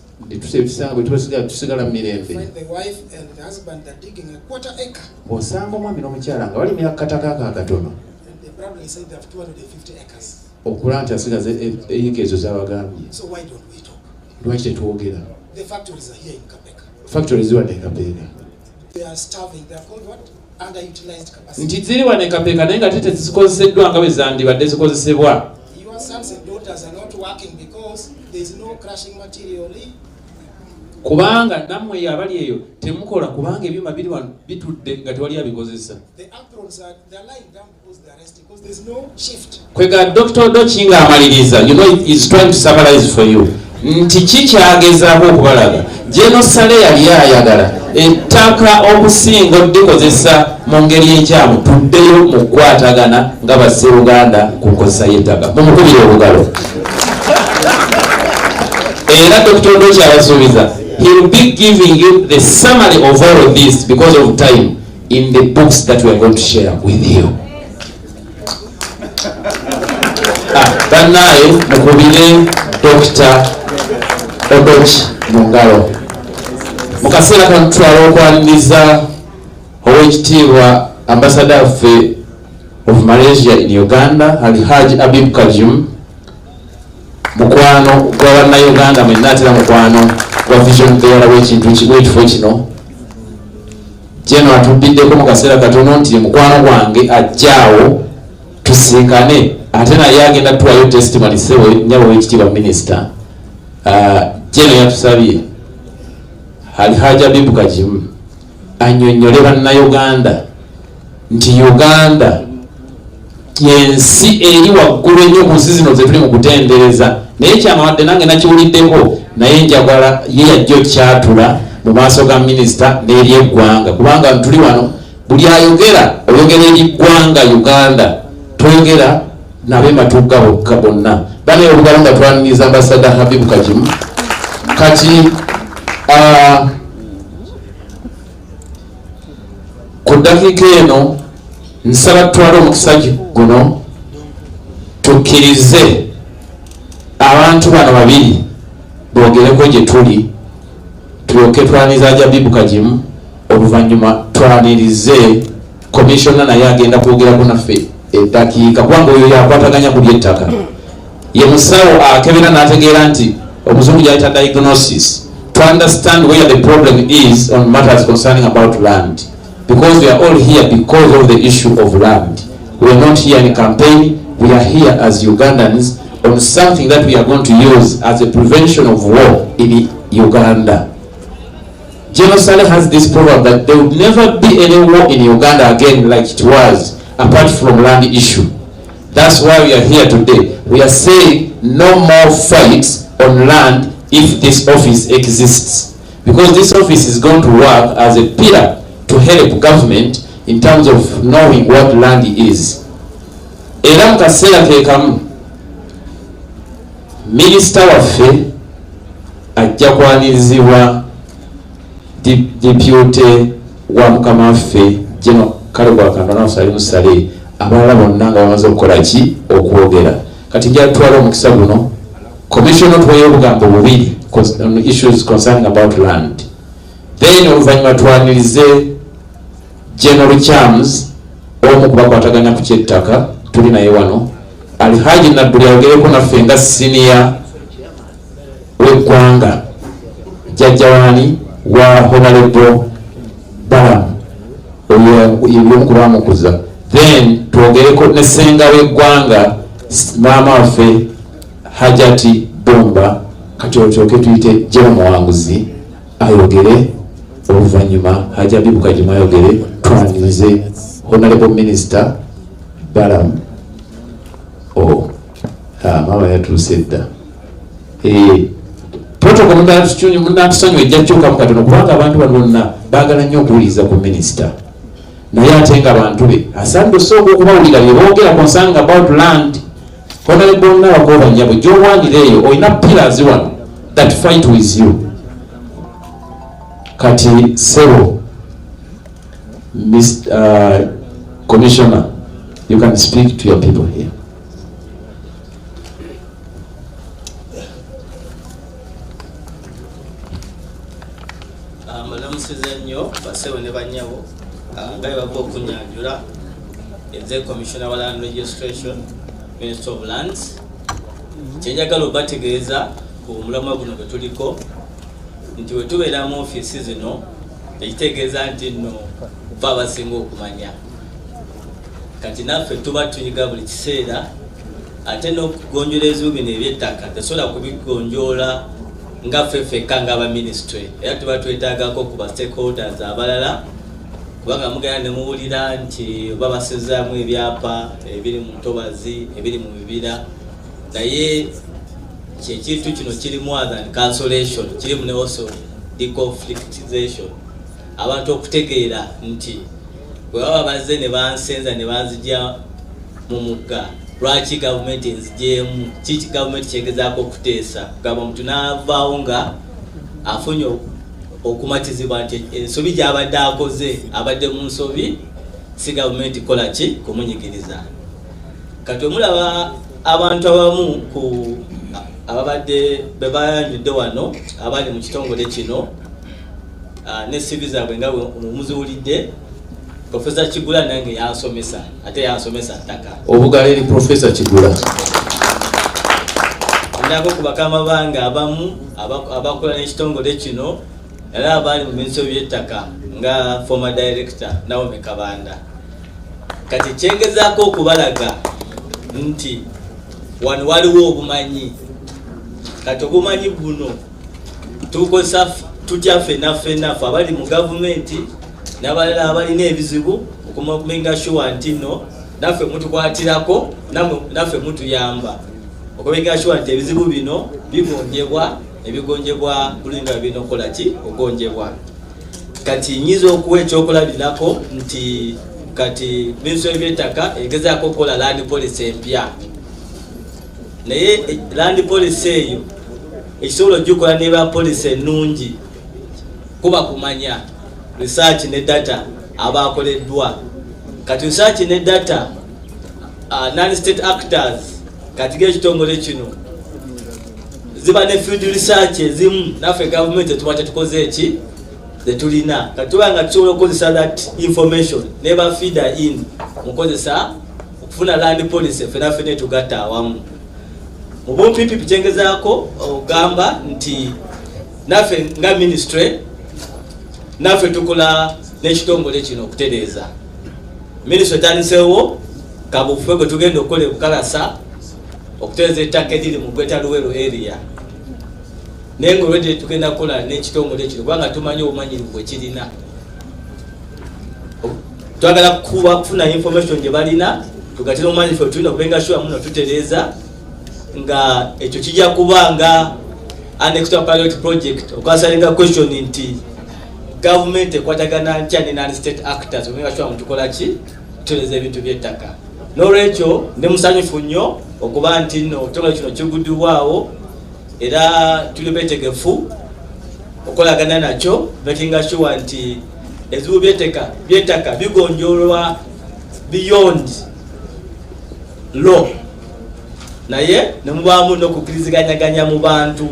tusigala mu mirembe. find the wife and the husband that digging a quarter acre, Bw'osanga omwami n'omukyala nga balimira ku kataka ako akatono and they probably say they have 250 acres. okulaba nti asigaza eyiga ezo z'abagambye. So why don't we talk? Lwaki tetwogera? The factories are here in Kabeka. Factory ziwadde e Kapeeka. They are starving. They are called what? Underutilized capacity. Nti ziri wadde e Kapeeka naye nga tezikozeseddwa nga bwe zandibadde zikozesebwa. Your sons and daughters are not working because there is no crushing material. Kubanga nammwe abali eyo temukola kubanga ebyuma biri wano bitudde nga tewali abikozesa. The aprons are lying down because they are resting because there is no shift. Kwega Dr. Dochi nga amaliriza, you know he's trying to summarize for you. Nti kikyagezaako okubalaga Jenosale yali ayagala ettaka okusinga oddikozesa mu ngeri enkyamu tuddeyo mu kukwatagana nga basse Uganda ku nkozesa y'ettaka. Mumukubire obugalo. Era Dr. Dochi abasuubiza he will be giving you the summary of all of this because of time in the books that we are going to share with you. Banaye mukubire Dr. Odochi Mungalo. Mukaseera kano tutwala okwaniriza Oweekitiibwa Ambassador of Malaysia in Uganda, Alhaji Habib Kajim. Mukwano gwa bannayuganda mwenna atera mukwano gwa vision there wekifo kino jeno atubiddeko mu kaseera katono nti mukwano gwange ajjaawo tusinkane ate naye agenda tuwayo testimony sewe nyabo w'ekitiibwa minisita jeno yatusabye Alhaji Habib Kajim annyonnyole bannayuganda nti Uganda yensi eri waggulu ennyo ku nsi zino ze tuli mu kutendereza naye kyamawadde nange nakiwuliddeko naye njagala ye yajja okyatula mu maaso ga minisita n'eri eggwanga kubanga tuli wano buli ayogera oyogera eri ggwanga Uganda toyogera n'ab'ematugga bokka bonna banaye obugalo nga twaniriza Ambassador Habib Kajim kati ku ddakiika eno nsaba tutwale omukisa guno tukkirize abantu bano babiri bogereko gye tuli tulyoke twaniriza Habib Kajim oluvannyuma twanirize komishona naye agenda kwogerako naffe eddakiika kubanga oyo yakwataganya ku lyettaka ye musawo akebera n'ategeera nti omuzungu gyayita diagnosis to understand where the problem is on matters concerning about land because we are all here because of the issue of land. We are not here in campaign. We are here as Ugandans on something that we are going to use as a prevention of war in Uganda. General Saleh has this proverb that there would never be any war in Uganda again like it was, apart from land issue. That's why we are here today. We are saying no more fights on land if this office exists. Because this office is going to work as a pillar to help government in terms of knowing what land is. Era mu kaseera ke kamu minisita waffe ajja kwanirizibwa deputy wa mukama waffe General Kalogwa Kandona Sali Musale, abalala bonna nga bamaze okukola ki okwogera. Kati nja twala omukisa guno commission otwayo obugambo bubiri on issues concerning about land. Then oluvannyuma twanirize General Chams omu kubakwataganya ku kyettaka tuli naye wano Alhaji Nadduli ayogereko naffe nga senior w'eggwanga jjajja wani wa Honorable Balam oyo kubamukuza. Then twogereko ne ssenga w'eggwanga maama waffe Hajati Bomba kati otyoke tuyite Jero Muwanguzi ayogere oluvannyuma Hajja Bibu Kajima ayogere twanirize Honorable Minister Balam. Mama yatuuse dda. Protocol munatusonyiwa ejja kyukamu katono kubanga abantu bonna baagala nnyo okuwuliriza ku minisita. Naye ate nga abantu be asaana osooka okubawulira bye boogera concerning about land. Honorable Nawagoba Nyabo gy'owanira eyo olina pillars wano that fight with you. Kati Sebo, Commissioner, you can speak to your people here. Nnyo basewo ne banyabo nga bava okunyanjula eze Commissioner wa Land Registration, Minister of Lands. Kyenjagala obategeeza ku mulamwa guno gwe tuliko nti we tubeera mu ofiisi zino ekitegeeza nti nno va abasinga okumanya. Kati naffe tuba tunyiga buli kiseera ate n'okugonjola ebizibu bino eby'ettaka tesobola kubigonjoola nga ffekka ng'aba ministry. Era tuba twetaagako ku ba stakeholders abalala kubanga mugenda ne muwulira nti oba basezaamu ebyapa ebiri mu ntobazi ebiri mu bibira, naye kyekintu kino kiri more than cancellation, kirimu ne also deconflictization. Abantu okutegeera nti bwe baba bazze ne bansenza ne banzija mu mugga, lwaki gavumenti enzijeemu, kiki gavumenti kyegezaako okuteesa, gamba omuntu n'avaawo nga afunye okumatizibwa nti ensobi gy'abadde akoze abadde mu nsobi, si gavumenti kola ki kumunyigiriza. Kati omulaba abantu abamu ku ababadde bebayanjudde wano abali mu kitongole kino ne sivi zaabwe nga muziwulidde, Professor Kigula nange yansomesa, ate yansomesa ttaka. Obugala eri Professor Kigula. Ndako ku bakama bange abamu abakola n'ekitongole kino era abali mu minsi by'ettaka nga former director Naomi Kabanda. Kati kyengezaako okubalaga nti wano waliwo obumanyi. Kati obumanyi buno tukozesa tutya ffenna abali mu gavumenti n'abalala abalina ebizibu okumenga sure nti nno naffe mutukwatirako naffe mutuyamba okumenga sure nti ebizibu bino bigonjebwa, ebigonjebwa bulinga bino kola ki ogonjebwa. Kati nyiza okuwa ekyokulabirako nti kati ministry y'eby'ettaka egezaako okukola land policy empya, naye land policy eyo ekisobola ogikola neba policy ennungi kuba kumanya research ne data abakoleddwa. Kati research ne data non-state actors kati gekitongole kino ziba ne field research ezimu naffe government tuba tetukoze eki zetulina. Kati tuba nga tusobola okukozesa that information neba feeder in mukozesa okufuna land policy ffenaffe ne tugatta awamu. Mu bumpipi kyengezaako ogamba nti naffe nga ministry naffe tukola n'ekitongole kino okutereeza. Minisitule etandiseewo kabufuwe gwe tugenda okukola e Bukalasa okutereeza ettaka eriri mu Greater Luweero area. Naye ng'olwedde tugenda kukola n'ekitongole kino kubanga tumanyi obumanyirivu bwe kirina. Twagala kufuna information gye balina tugatera omumanyirivu tulina okubenga sure muno tutereeza nga ekyo kijja kuba nga an extra pilot project okwasalinga question nti government ekwatagana ntya ne non-state actors obenga sure mutukola ki tutereeza ebintu by'ettaka. N'olwekyo ndi musanyufu nnyo okuba nti nno ekitongole kino kiguddibwawo era tuli beetegefu okolagana nakyo making sure nti ebizibu by'ettaka bigonjoolwa beyond law naye ne mubaamu n'okukkiriziganyaganya mu bantu.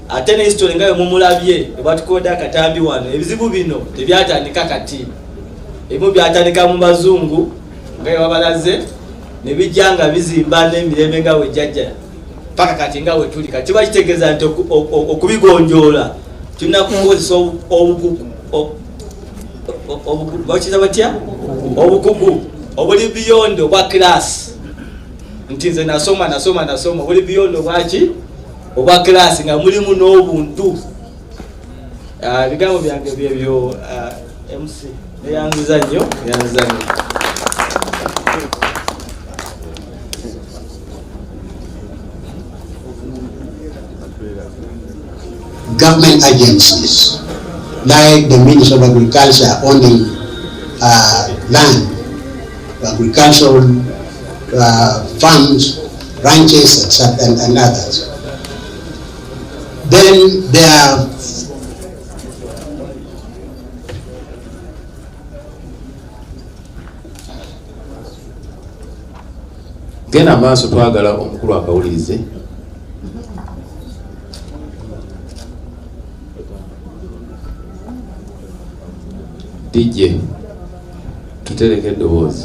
Ate ne history nga bwe mumulabye ebatukodde akatambi wano ebizibu bino tebyatandika kati, ebimu byatandika mu bazungu nga bwe babalaze ne bijja nga bizimba n'emirembe nga bwe jjajja paka kati nga bwe tuli kati bakitegeeza nti okubigonjoola tulina kukozesa bakiza batya obukugu obuli beyond obwa class nti nze nasoma obuli beyond obwaki obwa class nga mulimu n'obuntu. Bigambo byange byebyo MC neyanziza nnyo. Government agencies like the Ministry of Agriculture owning land, agricultural farms, ranches, etc., and others. Then there are genda maaso twagala omukulu akawulirize. DJ tutereke eddoboozi.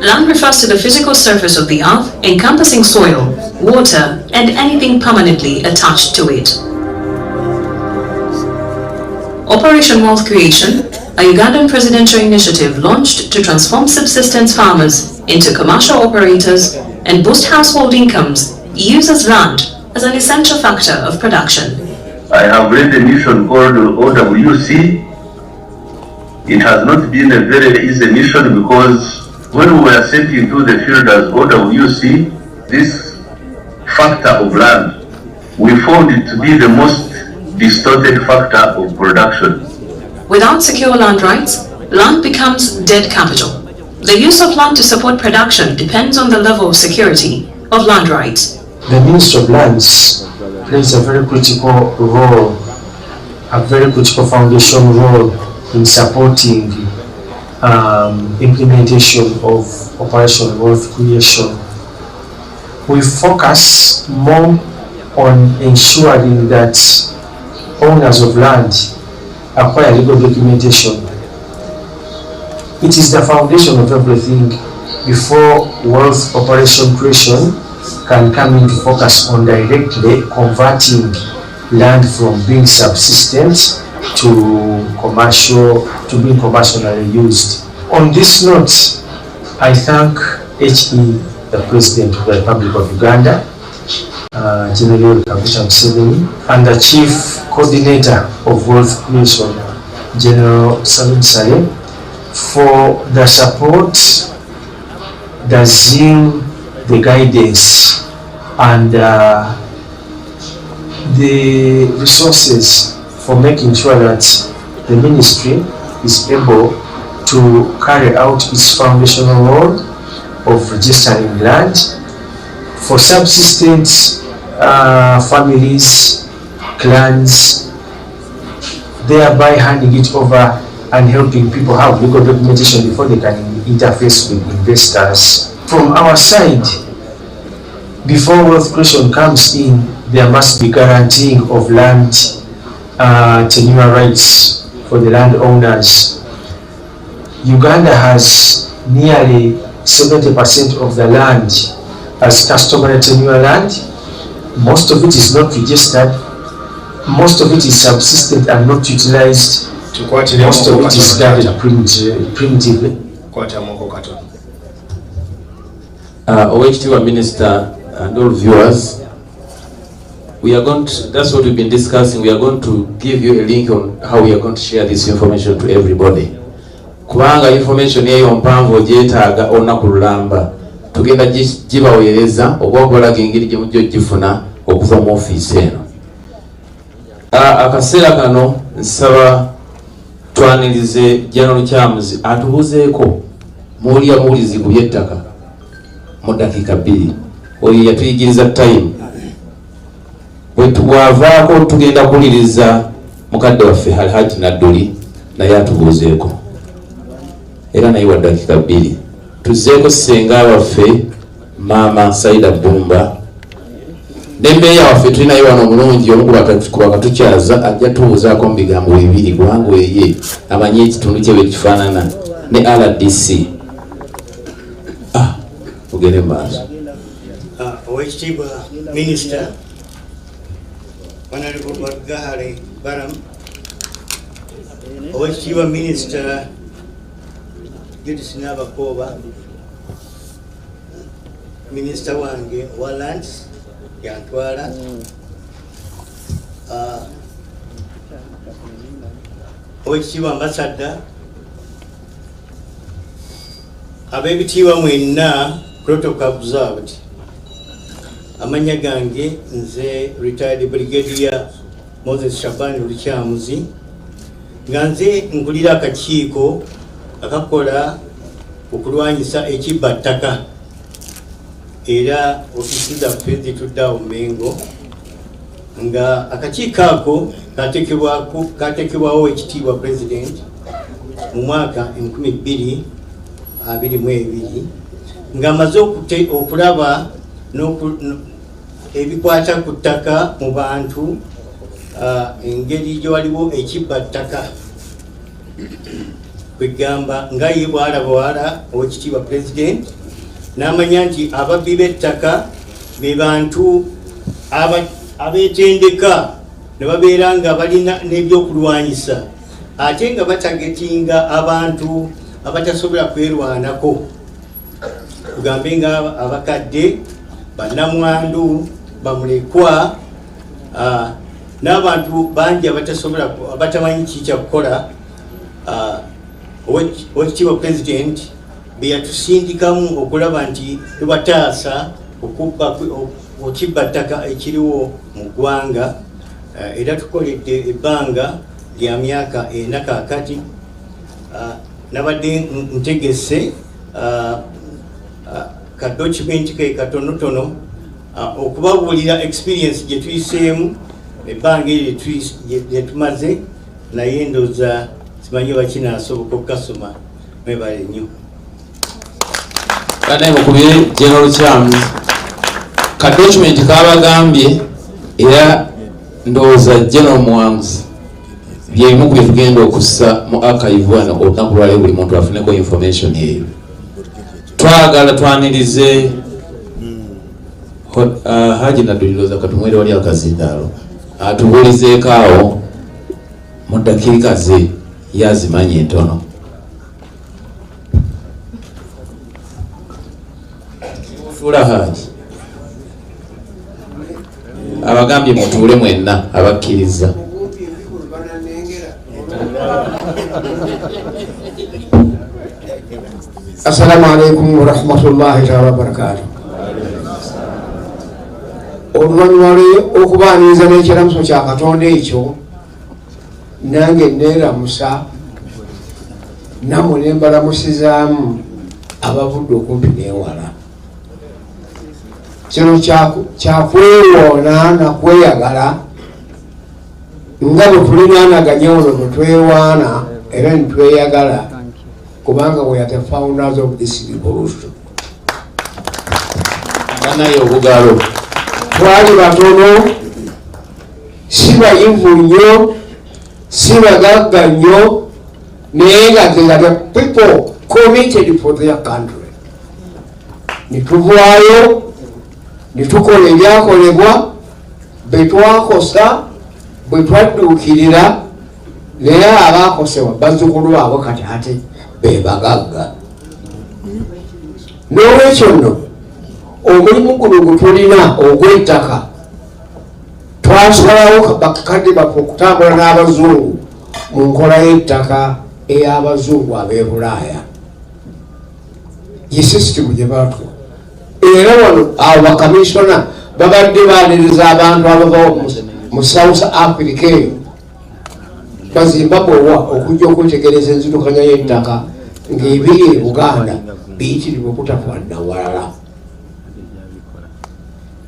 Land refers to the physical surface of the earth, encompassing soil, water, and anything permanently attached to it. Operation Wealth Creation, a Ugandan presidential initiative launched to transform subsistence farmers into commercial operators and boost household incomes, uses land as an essential factor of production. I have read a mission called OWC. It has not been a very easy mission because when we were sent into the field as OWC, this factor of land, we found it to be the most distorted factor of production. Without secure land rights, land becomes dead capital. The use of land to support production depends on the level of security of land rights. The Ministry of Lands plays a very critical role, a very critical foundation role in supporting implementation of Operation Wealth Creation. We focus more on ensuring that owners of land acquire legal documentation. It is the foundation of everything before wealth operation creation can come into focus on directly converting land from being subsistence to being commercially used. On this note, I thank HE, the President of the Republic of Uganda, General Kaguta Museveni, and the Chief Coordinator of Wealth Creation, General Salim Saleh, for the support, the zeal, the guidance, and the resources for making sure that the ministry is able to carry out its foundational role of registering land for subsistence families, clans, thereby handing it over and helping people have legal documentation before they can interface with investors. From our side, before wealth creation comes in, there must be guaranteeing of land tenure rights for the landowners. Uganda has nearly 70% of the land as customary tenure land. Most of it is not registered. Most of it is subsistent and not utilized. Most of it is guarded primitively. OHTV Minister and all viewers, we are going to, that's what we've been discussing. We are going to give you a link on how we are going to share this information to everybody. Kubanga information yeyo mpanvu gyetaaga olunaku lulamba tugenda gibaweereza okwakolaga engeri gye mujja ogifuna okuva mu ofiisi eno. Akaseera kano nsaba twanirize General Kyamuzi atubuzeeko muwulira muwulizi ku by'ettaka mu dakiika 2. Oyo yatuyigiriza time. Bwe twavaako tugenda kuwuliriza mukadde waffe Alhaji Nadduli naye atubuzeeko. Era naye wa dakiika 2. Tuzzeeko ssenga waffe Maama Saida Bumba. Nembeeya waffe tulinayo wano omulungi omu ku bakatukyaza ajja tubuuzaako mu bigambo 2 kubanga eye amanyi ekitundu kye bwe kifaanana ne RDC. Ugende maaso. Oweekitiibwa Minisita Honorable Bargahare Baram, Oweekitiibwa Minisita Judith Nabakoba, Minisita wange wa Lands yantwala, Oweekitiibwa Ambassador, ab'ebitiibwa mwenna protocol observed. Amanya gange nze retired brigadier Moses Shabani Luchamuzi nga nze nkulira akakiiko akakola okulwanyisa ekibbattaka era ofisi zaffe zituddawo Mengo nga akakiiko ako kateekebwawo ekitiibwa president mu mwaka 2022 nga amaze okulaba ebikwata ku ttaka mu bantu engeri gye waliwo ekibbattaka kwegamba nga ye bwalabawala Oweekitiibwa president n'amanya nti ababbi b'ettaka be bantu abeetendeka ne babeera nga balina n'ebyokulwanyisa ate nga batagetinga abantu abatasobola kwerwanako kugambe nga abakadde bannamwandu bamulekwa n'abantu bangi abatamanyi kikyakukola. Oweekitiibwa president be yatusindikamu okulaba nti tubataasa okubba ekibbattaka ekiriwo mu ggwanga era tukoledde ebbanga lya myaka 4 kaakati. Nabadde ntegese ka document ke katonotono okubabuulira experience gye tuyiseemu ebbanga eryo lye tumaze naye ndowooza simanyi oba kinaasoboka okukasoma. Mwebale nnyo. Kanaye mukubire General Kyamuzi ka document kabagambye era ndowooza General Muwanguzi byebimu ku bye tugenda okussa mu archive wano olunaku lwaleero buli muntu afuneko information eyo. Twagala twanirize Haji Nadduli ndowooza katumwere wali akazindaalo atubuulizeeko awo mu ddakiika ze yazimanyi entono. Fuula Haji abagambye mutuule mwenna abakkiriza. Assalamu alaikum wa rahmatullahi wa barakatuh. Oluvannyuma okubaaniriza n'ekiramuso kya Katonda ekyo nange neeramusa nammwe ne mbalamusizaamu abavudde okumpi n'ewala. Kino kyakwewoona nakweyagala nga bwe tulinanaganya ono bwe twewaana era nitweyagala kubanga we are the founders of this revolution. Banaye obugalo twali batono, si bayivu nnyo, si bagagga nnyo, naye nga the people committed for their country. Nituvaayo nitukola ebyakolebwa, bwe twakosa bwe twadduukirira, naye abaakosebwa bazzukulu baabwe kati ate be bagagga. N'olwekyo nno omulimu guno gwe tulina ogw'ettaka twasalawo bakadde baffe okutambula n'abazungu mu nkola y'ettaka ey'abazungu ab'e Bulaaya. Ye sisitimu gye baatwa. Era wano abo bakamisona babadde baaniriza abantu abava mu South Africa eyo bazimbabwe wa okujja okwetegereza enzirukanya y'ettaka ng'ebiri e Buganda biyitirirwa okutafaanana walala.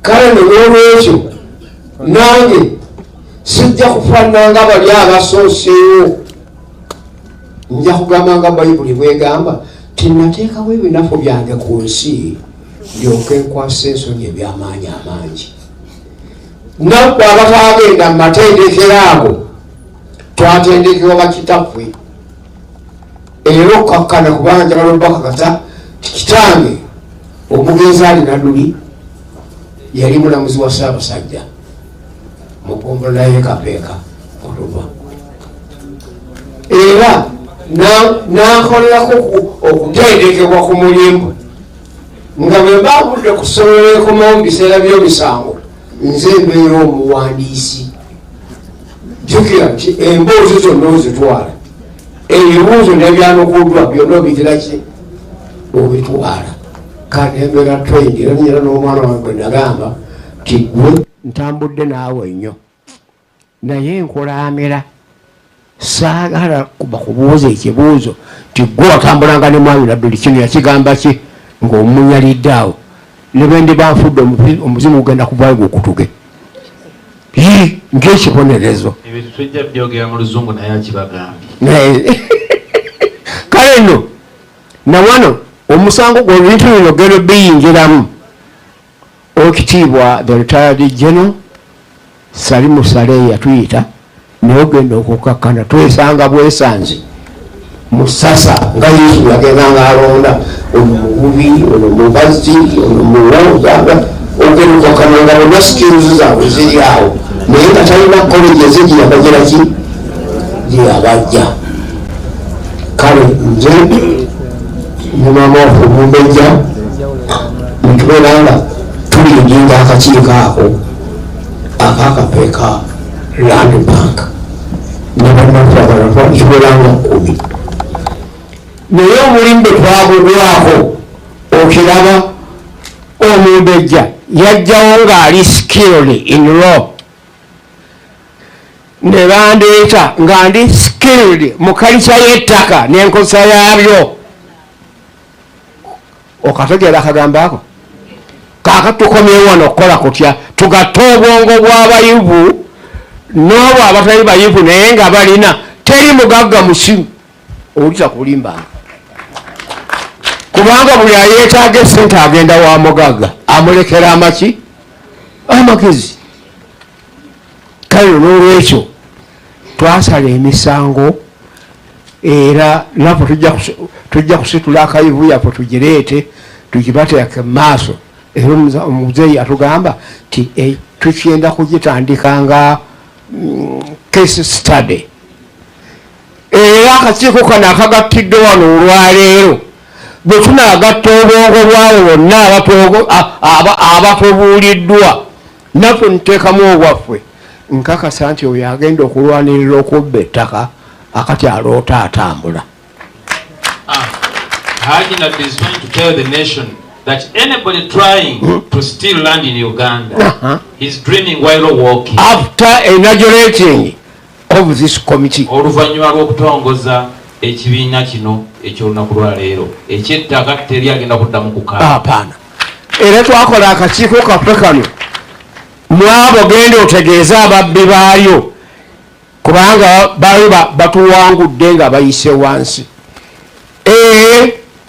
Kale n'olwekyo nange sijja kufaanana nga bali abasooseewo. Nja kugamba nga Bayibuli bwegamba tinnateekawo ebinafu byange ku nsi ndyoke nkwasa ensonyi eby'amaanyi amangi. Nabwe abataagenda mu matendekero ago twatendekebwa bakitaffe era okkakkana kubanga njagala obbakakasa kitange omugenzi alina luli yali mulamuzi wa Ssaabasajja mu ggombolola y'e Kapeeka Oluba, era n'ankolerako okutendekebwa ku mulimu nga bwe mbaavudde ku ssomero ekomawo mu biseera by'omisango nze mbeera omuwandiisi. Jjukira nti emboozi zonna ozitwala, ebibuuzo n'ebyanukuddwa byonna obigira ki obitwala. Kale embeera twendi era nyera n'omwana wange gwe nagamba ti gwe ntambudde naawe nnyo naye nkola amera saagala bakubuuza ekibuuzo ti gwe watambulanga ne mwami Nadduli kino yakigamba ki ng'omunyalidde awo ne bwe ndiba nfudde omuzimu gugenda kuvaayo gw'okutuge ng'ekibonerezo. Ebintu tujja byogera mu Luzungu naye akibagambye. Kale nno na wano omusango gwe ebintu bino gero biyingiramu okitiibwa the retired general Salimu Salehe yatuyita naye ogenda okukkakkana twesanga bwesanzi musasa nga Yesu yagenda alonda ono mububi ono mubazi ono muwoza ogenda okukkakkana nga bonna skills zaabwe ziri awo naye nga talina college ezigiyabajira ki gyeyabajja. Kale nze ne maama waffe Mumbejja nitubeera nga tulindinga akakiiko ako akakapeeka Land Bank ne bannaffe kibeera nga 10. Naye omulimu bwe twagugwako okiraba Omumbejja yajjawo ng'ali skilled in law ne bandeeta nga ndi skilled mu kalica y'ettaka n'enkozesa yaabyo. Okategeera akagambo ako kaakati tukomyewo wano okukola kutya tugatta obwongo bw'abayivu n'obwo abatali bayivu naye nga balina teri mugagga musimu owulira kulimbanga kubanga buli ayeetaaga essente agenda wa mugagga amulekera amaki amagezi. Kale n'olwekyo twasala emisango era naffe tujja kusitula akayivu yaffe tugireete tugibateeke mu maaso. Era omuzeeyi atugamba ti tukyenda kugitandika nga case study. Era akakiiko kano akagattiddwe wano olwaleero bwe tunaagatta obwongo bwabo bonna abatubuuliddwa naffe nteekamu obwaffe nkakasa nti oyo agenda okulwanirira okubba ettaka akati aloota atambula. Haji Nadduli is trying to tell the nation that anybody trying to steal land in Uganda is dreaming while walking. After inaugurating of this committee. Oluvannyuma lw'okutongoza ekibiina kino eky'olunaku lwa leero ekyettaka teri agenda kuddamu kukaaba. Hapana. Era twakola akakiiko kaffe kano mwabo genda otegeeza ababbi baayo kubanga batuwangudde nga bayise wansi.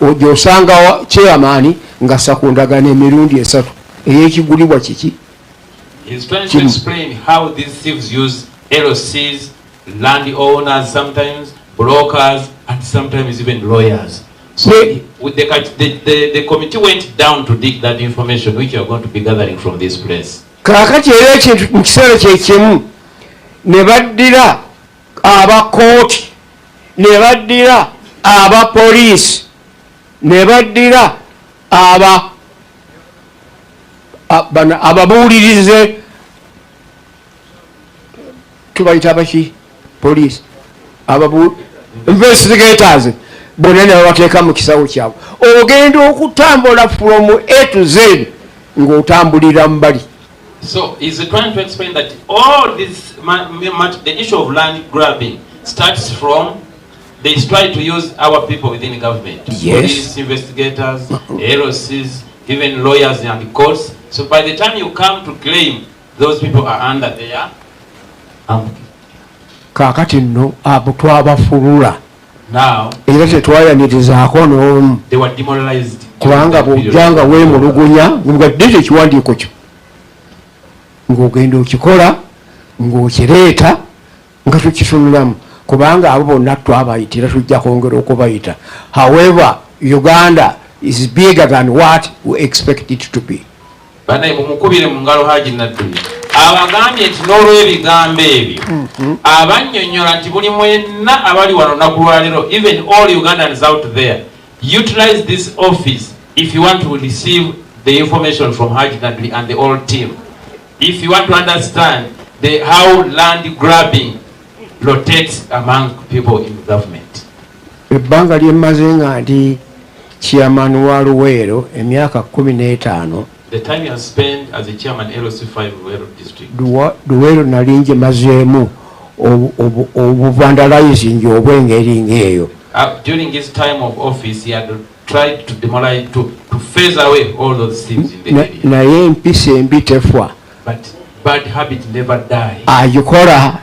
Ojo osanga chairman nga sakundagana emirundi 3 eyekigulibwa kiki. He's trying to explain how these thieves use LOCs, landowners, sometimes brokers, and sometimes even lawyers. So with the committee went down to dig that information, which you are going to be gathering from this place. Kakati era ekintu mu kiseera kyekimu ne baddira abakooti, ne baddira abapoliisi, ne baddira ababuulirize tubayita abaki poliisi investigators bonna ne babateeka mu kisawo kyabwe. Ogenda okutambula from A to Z ng'otambulira mu bali. So he's trying to explain that all this, the issue of land grabbing starts from, they try to use our people within the government. Yes. Police, investigators, LOCs, even lawyers and the courts. So by the time you come to claim, those people are under their Kakati no abo twabafulula. Now era tetwayanirizaako n'omu. They were demoralized. Kubanga bw'ojjanga weemulugunya ng'obadde ekiwandiiko kyo ng'ogenda okikola ng'okireeta nga tukitunulamu, kubanga abo bonna twabayitira tujja kwongera okubayita. However, Uganda is bigger than what we expect it to be. Banaye mumukubire mu ngalo Haji Nadduli abagambye nti n'olw'ebigambo ebyo abannyonnyola nti buli mwenna abali wano nakulwaliro, even all Ugandans out there, utilize this office if you want to receive the information from Haji Nadduli and the whole team. If you want to understand how land grabbing rotates among people in government. Ebbanga lyemmaze nga ndi chairman wa Luweero emyaka 15. The time you have spent as a chairman LOC5 Luweero district. Luweero nali njemazeemu obuvandalizing obw'engeri ng'eyo. During his time of office, he had tried to demolish, to phase away all those things in the area. Naye empisa embi tefwa. But bad habit never die. Agikola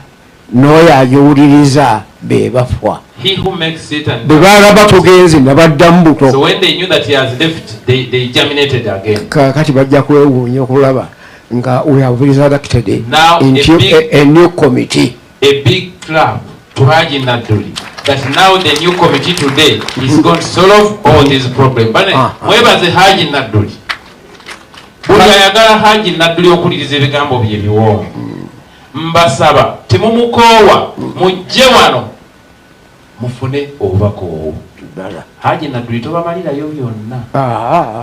n'oyo agiwuliriza be bafwa. He who makes it and bwe balaba tugenze ne baddamu buto. So when they knew that he has left, they germinated again. Kakati bajja kwewuunya okulaba nga we have resurrected now into a new committee. A big club to Haji Nadduli. That now the new committee today is going to solve all these problems. But mwebaze Haji Nadduli. Buli ayagala Haji Nadduli okuliriza ebigambo bye biwoomu. Mbasaba temumukoowa mujje wano mufune obubaka obwo. Haji Nadduli tobamalirayo byonna.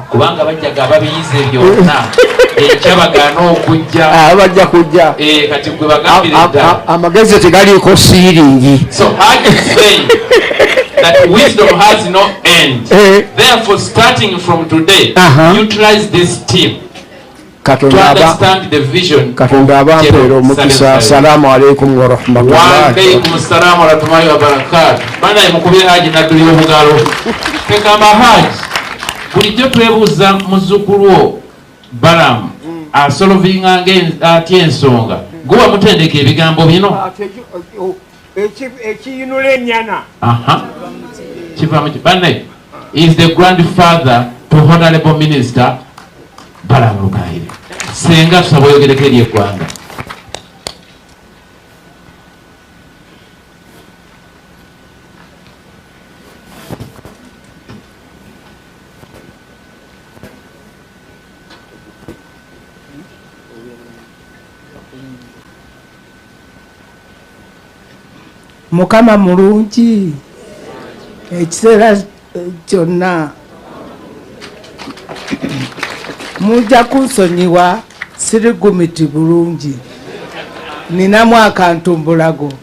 Kubanga bajjaga ababiyize byonna ekyabagaana okujja. Bajja kujja. Kati gwe bagambire ddala. Amagezi tegaliiko siiringi. So Haji is saying that wisdom has no end. Therefore, starting from today, utilize this team to understand the vision. Katonda abampeera omukisa. Assalamu alaikum wa rahmatullahi. Wa alaikum assalamu wa rahmatullahi wa barakatuh. Banaye mukubire Haji Nadduli obugalo. Tegamba Haji, bulijjo twebuuza muzzukulu Balamu asolovinga atya ensonga. Gwe wamutendeka ebigambo bino. Ekiyinula ennyana. Banaye is the grandfather to Honorable Minister Balamu Lukaire. Senga tusaba oyogereko eri eggwanga. Mukama mulungi ekiseera kyonna mujja kunsonyiwa sirigumiti bulungi ninamu akantumbulago.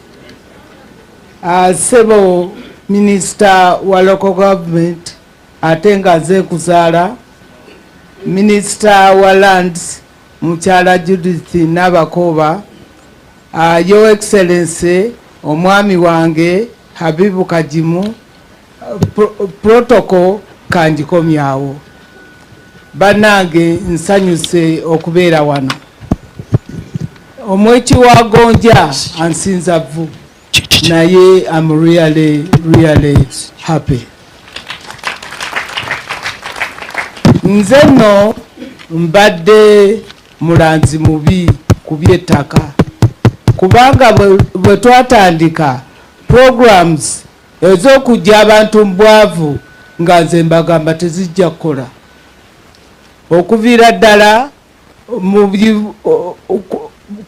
Sebo minisita wa local government ate nga nze kuzaala minisita wa lands mukyala Judith Nabakoba, Your Excellency omwami wange Habibu Kajimu, protocol kanjikomyawo. Banange nsanyuse okubeera wano. Omweki wa Gonja ansinza vvu. naye I'm really happy. Nze no mbadde mulanzi mubi ku by'ettaka kubanga bwe twatandika programs ez'okujja abantu mu bwavu nga nze mbagamba tezijja kukola okuviira ddala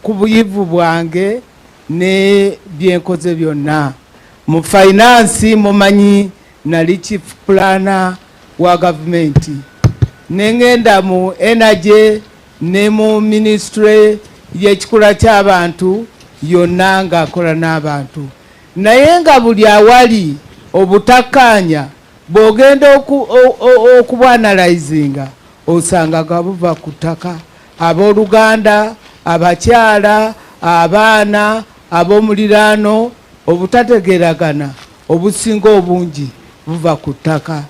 ku buyivu bwange ne byenkoze byonna mu finance mumanyi nali chief planner wa gavumenti nengenda mu energy ne mu ministry y'ekikula ky'abantu yonna ng'akola n'abantu naye nga buli awali obutakkaanya bw'ogenda okubwanalizinga osanga nga buva ku ttaka abooluganda abakyala abaana ab'omuliraano obutategeeragana obusinga obungi buva ku ttaka.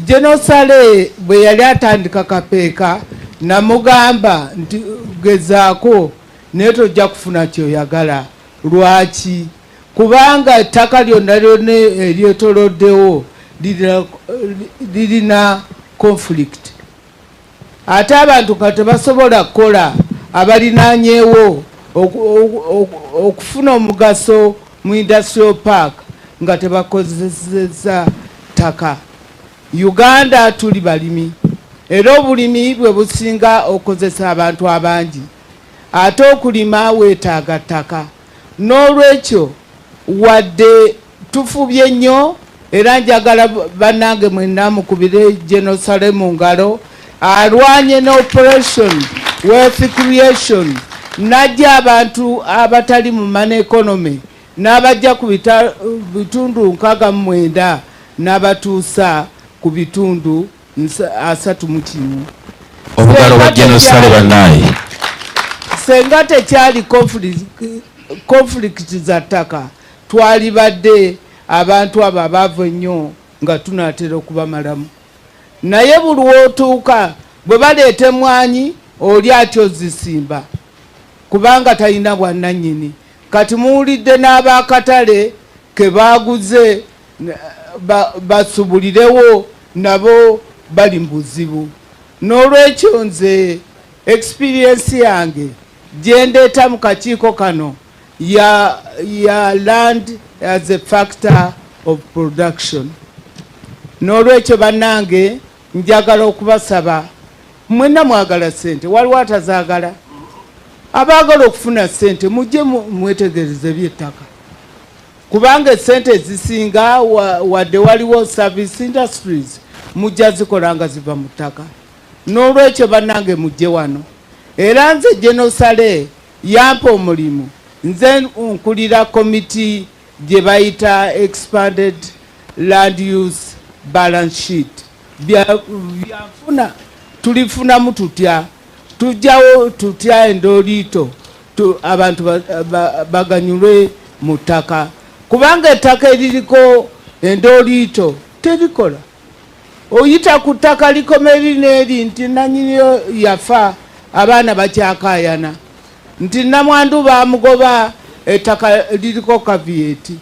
Genosale bwe yali atandika kapeeka namugamba nti gezaako naye tojja kufuna kyoyagala. Lwaki? Kubanga ettaka lyonna lyonna eryetoloddewo lirina conflict. Ate abantu nga tebasobola kukola abalinaanyeewo okufuna omugaso mu industrial park nga tebakozesa ttaka. Uganda tuli balimi era obulimi bwe businga okozesa abantu abangi ate okulima weetaaga ttaka. N'olwekyo wadde tufubye nnyo era njagala bannange mwenna mukubire Genosale mu ngalo alwanye n'operation wealth creation najja abantu abatali mu man economy n'abajja ku bitundu 69 n'abatuusa ku bitundu 31. Obugalo bwa Genosale bannaye senga tekyali conflict za ttaka twali badde abantu abo abaavu ennyo nga tunaatera okubamalamu naye buli wootuuka bwe baleeta emmwanyi oli atyo zisimba kubanga talina bwannannyini. Kati muwulidde n'abaakatale ke baaguze basubulirewo nabo bali mu buzibu. N'olwekyo nze experience yange gye ndeeta mu kakiiko kano ya land as a factor of production. N'olwekyo bannange njagala okubasaba mwenna mwagala ssente waliwo atazaagala abaagala okufuna ssente mujje mwetegereze by'ettaka kubanga essente ezisinga wadde waliwo service industries mujja zikola nga ziva mu ttaka. N'olwekyo bannange mujje wano era nze Genosale yampa omulimu nze nkulira komiti gye bayita expanded land use balance sheet. Byafuna tulifunamu tutya tujjawo tutya endooliito abantu baganyulwe mu ttaka kubanga ettaka eririko endooliito terikola. Oyita ku ttaka likoma eri n'eri nti nannyiniyo yafa abaana bakyakaayana nti namwandu baamugoba ettaka liriko kaviyeeti.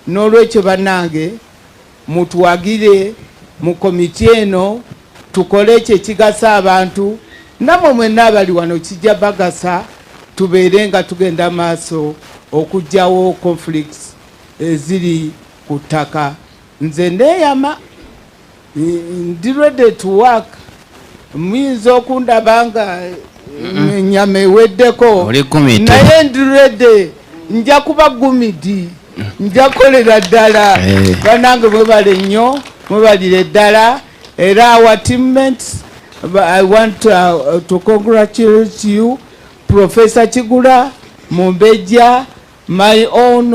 N'olwekyo bannange mutuwagire mu komiti eno tukole ekyo ekigasa abantu namwe mwenna abali wano kijja bagasa tubeere nga tugenda maaso okugjawo conflicts eziri ku ttaka. Nze neeyama ndi ready to work. Muyinza okundaba nga ennyama eweddeko naye ndi ready nja kuba gumidi nja kukolera ddala. Bannange mwebale nnyo mwebalire ddala era our teammates I want to congratulate you Professor Kigula Mumbeja, my own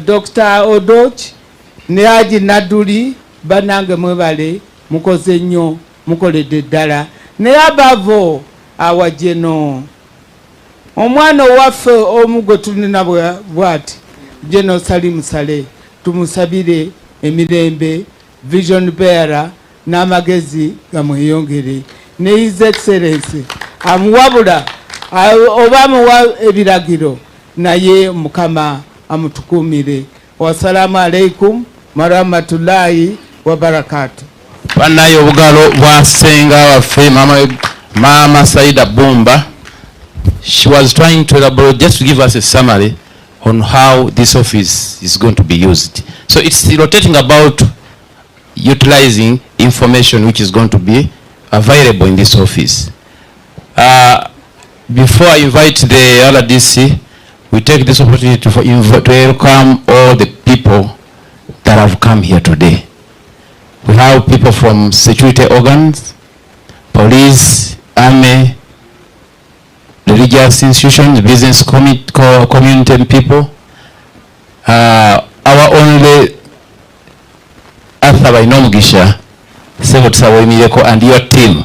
Dr. Odoch ne Haji Naduli. Bannange mwebale mukoze nnyo mukoledde ddala naye abavo awajeno omwana owaffe omu gwe tulina bwati Genosale Musale tumusabire emirembe vision bearer n'amagezi gamweyongere ne his excellence amuwabula oba amuwa ebiragiro naye Mukama amutukuumire Wassalamu alaikum warahmatullahi wabarakatuh. Banayo obugalo bwasenga waffe Mama Saida Bumba. She was trying to elaborate, just to give us a summary on how this office is going to be used. So it's rotating about utilizing information which is going to be available in this office. Before I invite the LDC, we take this opportunity to welcome all the people that have come here today. We have people from security organs, police, army, religious institutions, business community and people. Our only Arthur Bainomugisha, and your team,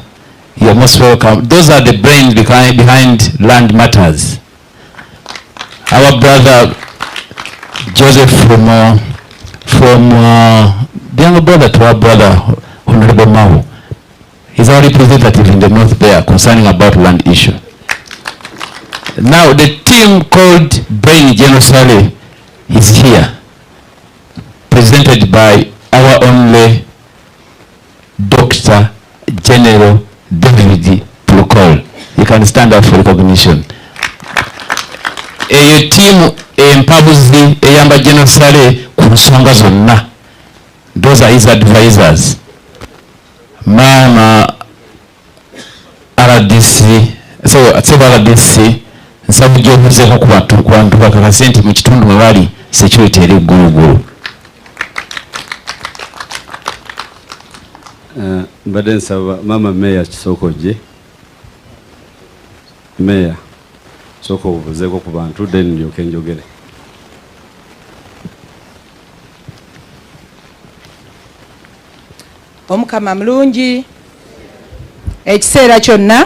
you're most welcome. Those are the brains behind Land Matters. Our brother Joseph from the younger brother to our brother Honorable Mau. He's our representative in the north there concerning about land issue. Now the team called Brain Genocide is here, presented by our only Dr. General David Plukol. You can stand up for recognition. A team empabuzi eyamba Genocide kunsonga zonna. Those are his advisors. Mama RDC, so RDC, nsabu gyobuzeeko ku bantu bakakase nti mu kitundu mwe bali security eri ggulugulu. Mbadde nsaba Mama Mayor Kisokojje. Mayor, sooka obuzeeko ku bantu then ndyoke njogere. Omukama mulungi ekiseera kyonna.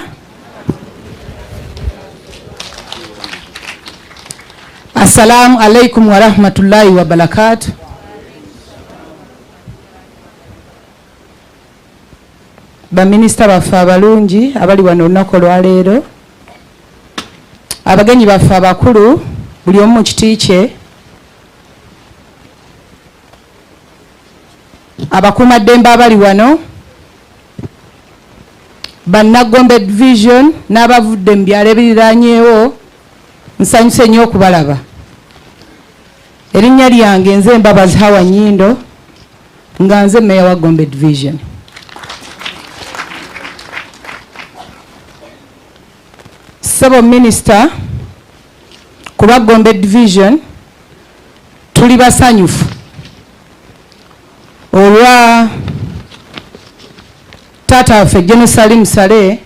Assalamu alaikum wa rahmatullahi wa barakatuh. Baminisita baffe abalungi abali wano olunaku olwaleero, abagenyi baffe abakulu, buli omu mu kiti kye, abakuumaddembe abali wano, Bannagombe division n'abavudde mu byalo ebiriraanyeewo, nsanyuse nnyo okubalaba. Erinnya lyange nze Mbabazi Hawa Nyindo, nga nze Meya wa Gombe division. Ssebo Minisita, kuba Gombe division tuli basanyufu olwa taata waffe Genocide Musale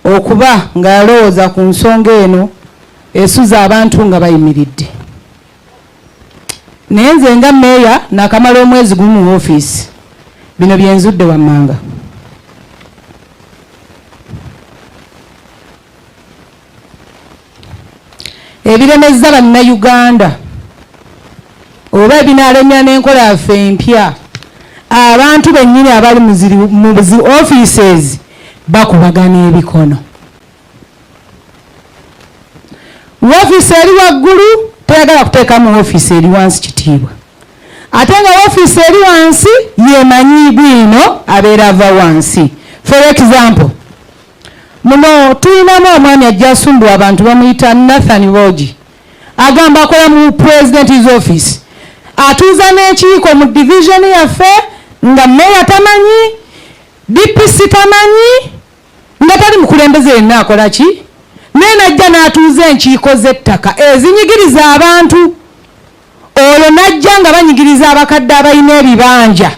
okuba ng'alowooza ku nsonga eno esuza abantu nga bayimiridde. Naye nze nga Meeya nakamala omwezi gumu mu ofiisi, bino byenzudde wammanga. Ebiremezza bannayuganda oba ebinaalemya n'enkola yaffe empya, abantu bennyini abali mu zi offices bakubagana ebikono. Woofiisi eri waggulu teyagala kuteeka mu woofiisi eri wansi kitiibwa, ate nga woofiisi eri wansi yemanyi bwino abeera ava wansi. For example, muno tulinamu omwami ajja asumbuwa abantu bamuyita Nathan Bogi, agamba akola mu president's office, atuuza n'ekiiko mu division yaffe nga Meeya tamanyi, DPC tamanyi, nga tali mukulembeze yenna akola ki? Naye najja n'atuuza enkiiko z'ettaka ezinyigiriza abantu. Olwo najja nga banyigiriza abakadde abalina ebibanja,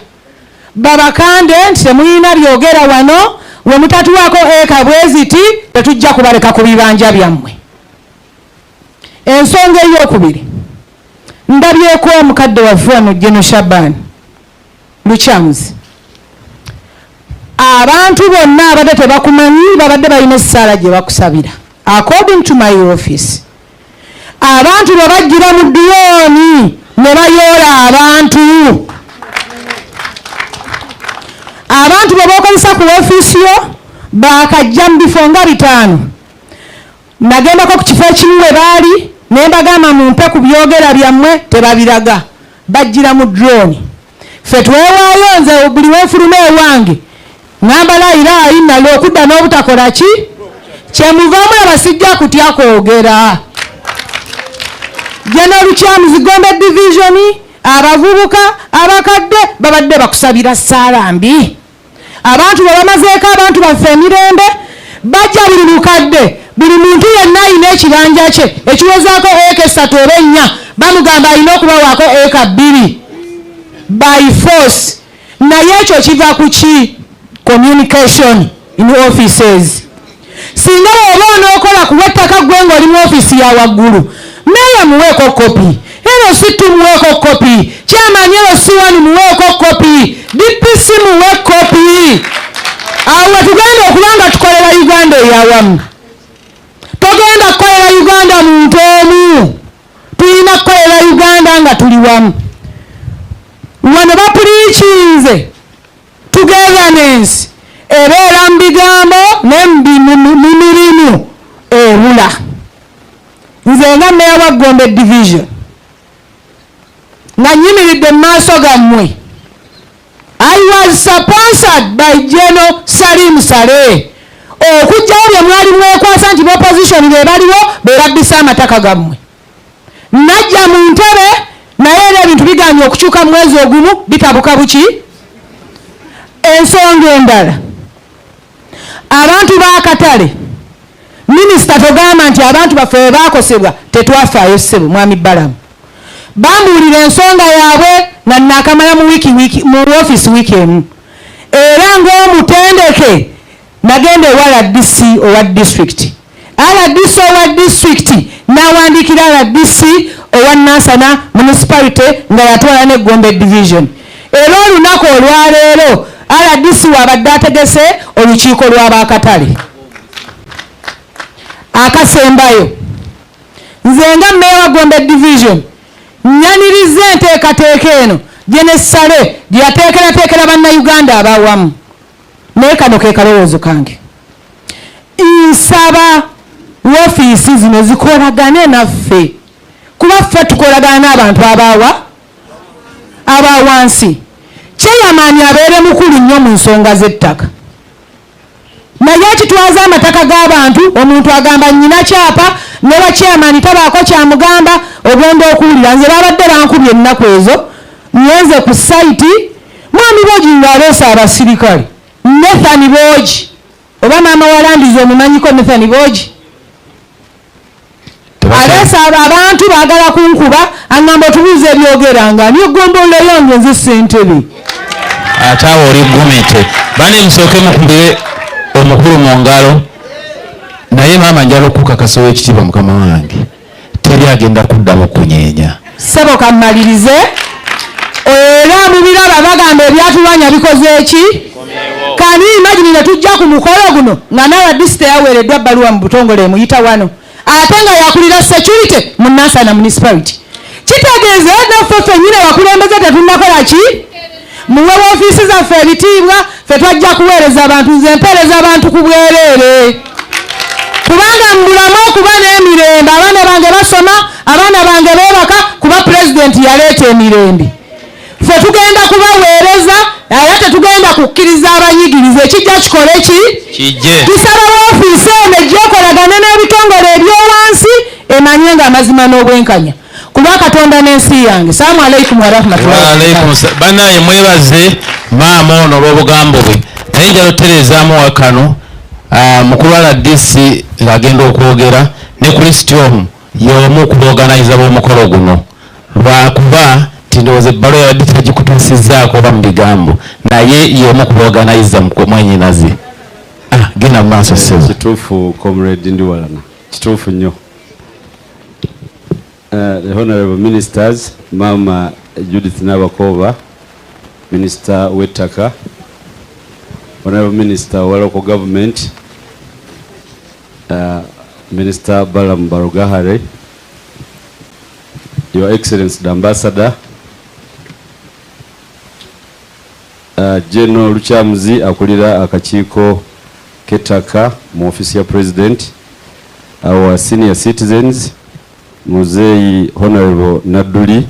babakande nti temulina byogera wano, we mutatuwako eka bweziti tetujja kubaleka ku bibanja byammwe. Ensonga ey'okubiri, ndabyeko omukadde waffe wano Jeno Shaban Luchamzi, abantu bonna abadde tebakumanyi babadde balina essaala gye bakusabira. According to my office, abantu bwe bajjira mu diyooni ne bayoola abantu. Abantu bwe bookozesa ku ofiisi yo bakajja mu bifo nga 5. Nagendako ku kifo ekimu we baali ne mbagamba mumpe ku byogera byammwe, tebabiraga. bajjira mu drone ffe twewaayo nze buli wenfuluma ewange ngamba la ilaha illallah okudda n'obutakola ki kyemuvaamu abasijja kutya kwogera General Lukyamzi Gombe Division abavubuka abakadde babadde bakusabira ssaala mbi abantu babamazeeko abantu baffe emirembe bajja buli mukadde buli muntu yenna alina ekibanja kye ekiwezaako eka 3 oba 4 bamugamba alina okubawaako eka 2 by force naye ekyo kiva ku ki communication in offices singa oba onookola kuwa ettaka gwe ng'oli mu ofisi ya waggulu meeya muweeko kopi eno si tumuweeko kopi kyamanyi eno si wani muweeko kopi DPC muwe kopi awo tugenda okubanga tukolera Uganda eyawamu togenda kukolera Uganda muntu omu tulina kukolera Uganda nga tuli wamu wano bapuliikinze togetherness ebeera mu bigambo ne mu mirimu ebula nze nga meya wa Gombe Division nga nyimiridde mu maaso gammwe I was sponsored by General Salim Saleh okujjawo bye mwali mwekwasa nti opposition be baliwo beerabbisa amataka gammwe najja mu ntebe naye era ebintu biganye okukyuka mwezi ogumu bitabuka buki ensonga endala abantu b'akatale minisita togamba nti abantu baffe bwe baakosebwa tetwafaayo ssebo mwami Balamu bambuulira ensonga yaabwe nga nakamala mu office wiiki emu era ng'omutendeke nagenda ewa RDC owa district RDC owa district n'awandiikira RDC owa Nansana municipality nga yatwala ne Gombe Division era olunaku olwaleero RDC wabadde ategese olukiiko lw'abakatale akasembayo nze nga meya wa Gombe Division nyaniriza enteekateeka eno General Saleh gye yateekerateekera bannayuganda abawamu naye kano ke kalowoozo kange nsaba woofiisi zino zikolagane naffe kuba ffe tukolagana n'abantu abawansi kyeyamaanyi abeere mukulu nnyo mu nsonga z'ettaka naye akitwaza amataka g'abantu omuntu agamba nnyina kyapa ne bakyamaani tabaako kyamugamba ogenda okuwulira nze babadde bankubye ennaku ezo nyenze ku sayiti mwami Boogi ng'aleese abasirikale Nathan Boogi oba maama walandiza omumanyiko Nathan Boogi aleese abantu baagala kunkuba aŋŋamba otubuuza ebyogeranga ani eggombolola yange nze ssentebe ate awo oli gumite bane musooke mukubire omukulu mu ngalo naye maama njala okukakasa ow'ekitiibwa mukama wange teri agenda kuddamu kunyeenya ssebo kammalirize era mubiraba bagamba ebyatulwanya bikoze eki kani imagine ne tujja ku mukolo guno nga nawe disite yaweereddwa bbaluwa mu butongole emuyita wano ate nga yakulira security mu Nansana municipality kitegeeza naffe ffennyini abakulembeze tetunnakola ki muwe woofiisi zaffe ebitiibwa ffe twajja kuweereza abantu nze mpeereza abantu ku bwereere kubanga mbulamu okuba n'emirembe abaana bange basoma abaana bange beebaka kuba pulezidenti yaleeta emirembe ffe tugenda kubaweereza era tetugenda kukkiriza abanyigiriza ekijja kikole ki tusaba woofiisi eno ejja ekolagane n'ebitongole ebyowansi emanye nga amazima n'obwenkanya kuba Katonda n'ensi yange. Salaamu alaikum wa rahmatullahi. Banaye mwebaze maama ono olw'obugambo bwe naye njala otereezaamu wakano mukulu wa RDC ng'agenda okwogera ne Kristiom y'omu ku booganayiza b'omukolo guno lwakuba ndowooza ebbaluwa yabadde tagikutuusizzaako oba mu bigambo naye y'omu ku booganayiza mwenyinaze. Genda mu maaso ssebo. Kituufu comrade Ndiwalana, kituufu nnyo. The Honorable Ministers, Mama Judith Nabakova, Minister w'ettaka, Honorable Minister wa Local Government, Minister Balamu Barugahare, Your Excellency the Ambassador, General Lukyamzi akulira akakiiko k'ettaka mu office ya President, our senior citizens, Muzeeyi Honorable Nadduli,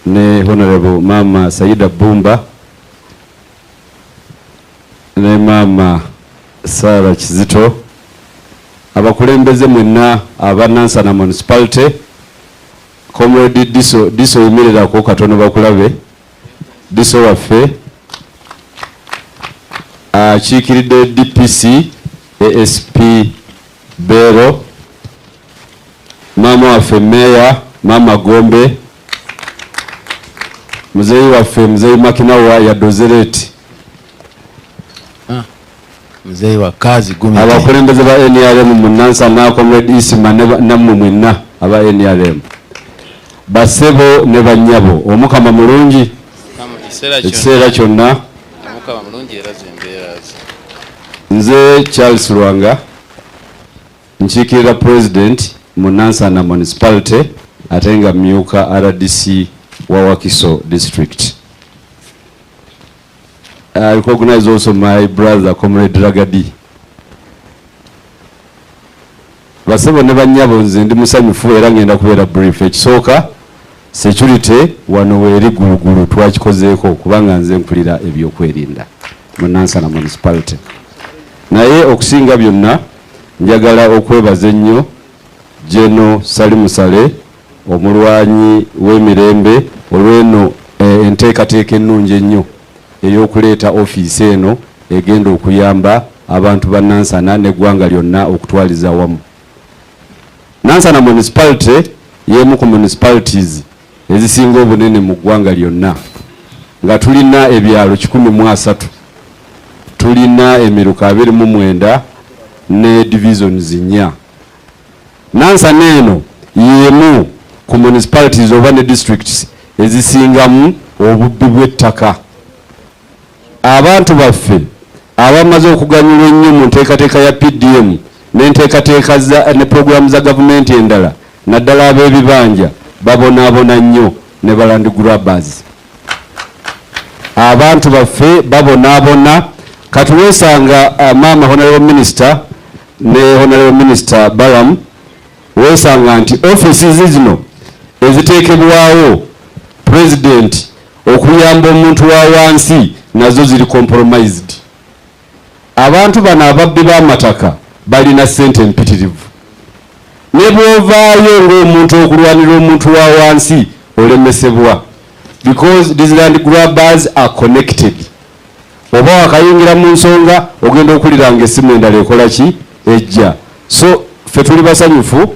ne Honorable Mama Saida Bumba ne Mama Sara Kizito, abakulembeze mwenna aba Nansana Municipality, Comrade Diso yimirira ko katono bakulabe, Diso waffe akiikiridde DPC ASP Bero, mama waffe Meya Mama Gombe, muzeyi waffe muzeyi Makinawa ya Dozereti, muzeyi wa kazi gumi, abakulembeze ba NRM mu Nansana, Comrade Isima namwe mwenna aba NRM, basebo ne banyabo, omukama mulungi ekiseera kyonna. Nze Charles Lwanga nkiikirira President mu Nansana Municipality ate nga myuka RDC wa Wakiso District. I recognize also my brother Comrade Ragadi. Basebo ne banyabo nze ndi musanyufu era ngenda kubeera brief. Ekisooka security wano weeri gulugulu twakikozeeko kubanga nze mpulira ebyokwerinda mu Nansana Municipality. Naye okusinga byonna njagala okwebaza ennyo Jeno Salimusale omulwanyi w'emirembe olw'eno enteekateeka ennungi ennyo ey'okuleeta ofiisi eno egenda okuyamba abantu ba Nansana n'eggwanga lyonna okutwaliza wamu. Nansana Municipality y'emu ku municipalities ezisinga obunene mu ggwanga lyonna nga tulina ebyalo 103, tulina emiruka 29 ne divisions 4. Nansana eno y'emu ku municipalities oba ne districts ezisingamu obubbi bw'ettaka. Abantu baffe abamaze okuganyulwa ennyo mu nteekateeka ya PDM n'enteekateeka ne programu za gavumenti endala naddala ab'ebibanja babonaabona nnyo ne balandi grabbers. Abantu baffe babonaabona kati weesanga Mama Honorable Minister ne Honorable Minister Baram weesanga nti offices zino eziteekebwawo President okuyamba omuntu wa wansi nazo ziri compromised. Abantu bano ababbi b'amataka balina ssente empitirivu. Ne bw'ovaayo ng'omuntu okulwanira omuntu wa wansi olemesebwa because these land grabbers are connected. Oba wakayingira mu nsonga ogenda okulira ng'essimu endala ekola ki ejja. So ffe tuli basanyufu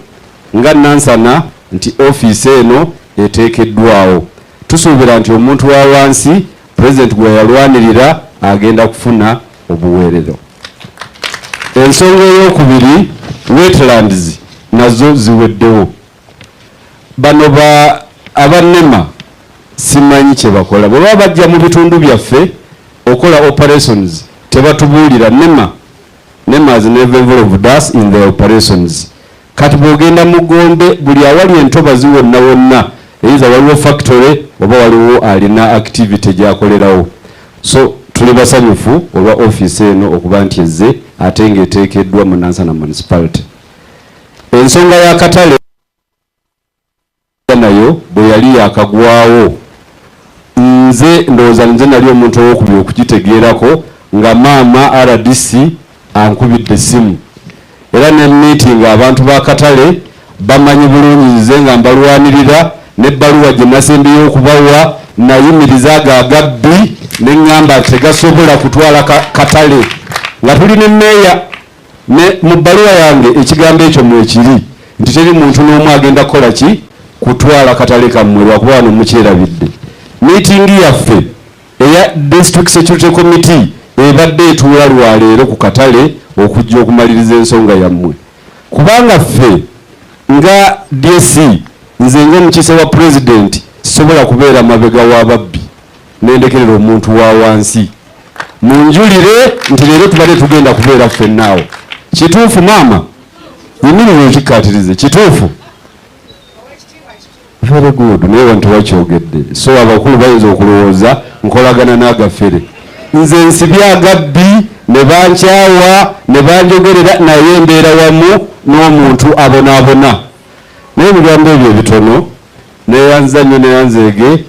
nga Nansana nti ofiisi eno eteekeddwawo. Tusuubira nti omuntu wa wansi President gwe yalwanirira agenda kufuna obuweerero. Ensonga ey'okubiri, wetlands nazo ziweddewo. Bano abannema simanyi kye bakola. Bwe baba bajja mu bitundu byaffe okola operations tebatubuulira. NEMA has never involved us in the operations. Kati bw'ogenda mu Gombe buli awali entobazi wonna wonna eyiza waliwo factory oba waliwo alina activity gy'akolerawo. So tuli basanyufu olwa office eno okuba nti ezze ate ng'eteekeddwa mu Nansana Municipality. Ensonga ya katale nayo bwe yali yakagwawo nze ndowooza nze nali omuntu ow'okubiri okugitegeerako nga maama RDC ankubidde essimu era ne meeting abantu ba katale bamanyi bulungi nze nga mbalwanirira n'ebbaluwa gye nasembeyo okubawa nayimiriza agagabbi ne ŋŋamba tegasobola kutwala katale nga tuli ne meeya mu bbaluwa yange ekigambo ekyo mwekiri nti teri muntu n'omu agenda kukola ki kutwala katale kammwe lwakuba wano mukyerabidde. Meeting yaffe eya District Security Committee ebadde etuula lwaleero ku katale okujja okumaliriza ensonga yammwe kubanga ffe nga DSC nze ng'omukiise wa President sisobola kubeera mabega w'ababbi nendekerera omuntu wa wansi. Munjulire nti leero tubadde tugenda kubeera ffennaawo. Kituufu maama? Yimirire okikkaatirize. Kituufu? Very good. Naye wantu wakyogedde. So abakulu bayinza okulowooza nkolagana n'agaffere. Nze nsibye agabbi ne bankyawa ne banjogerera naye mbeera wamu n'omuntu abonaabona. Naye ebigambo ebyo ebitono neyanza nnyo neyanzeege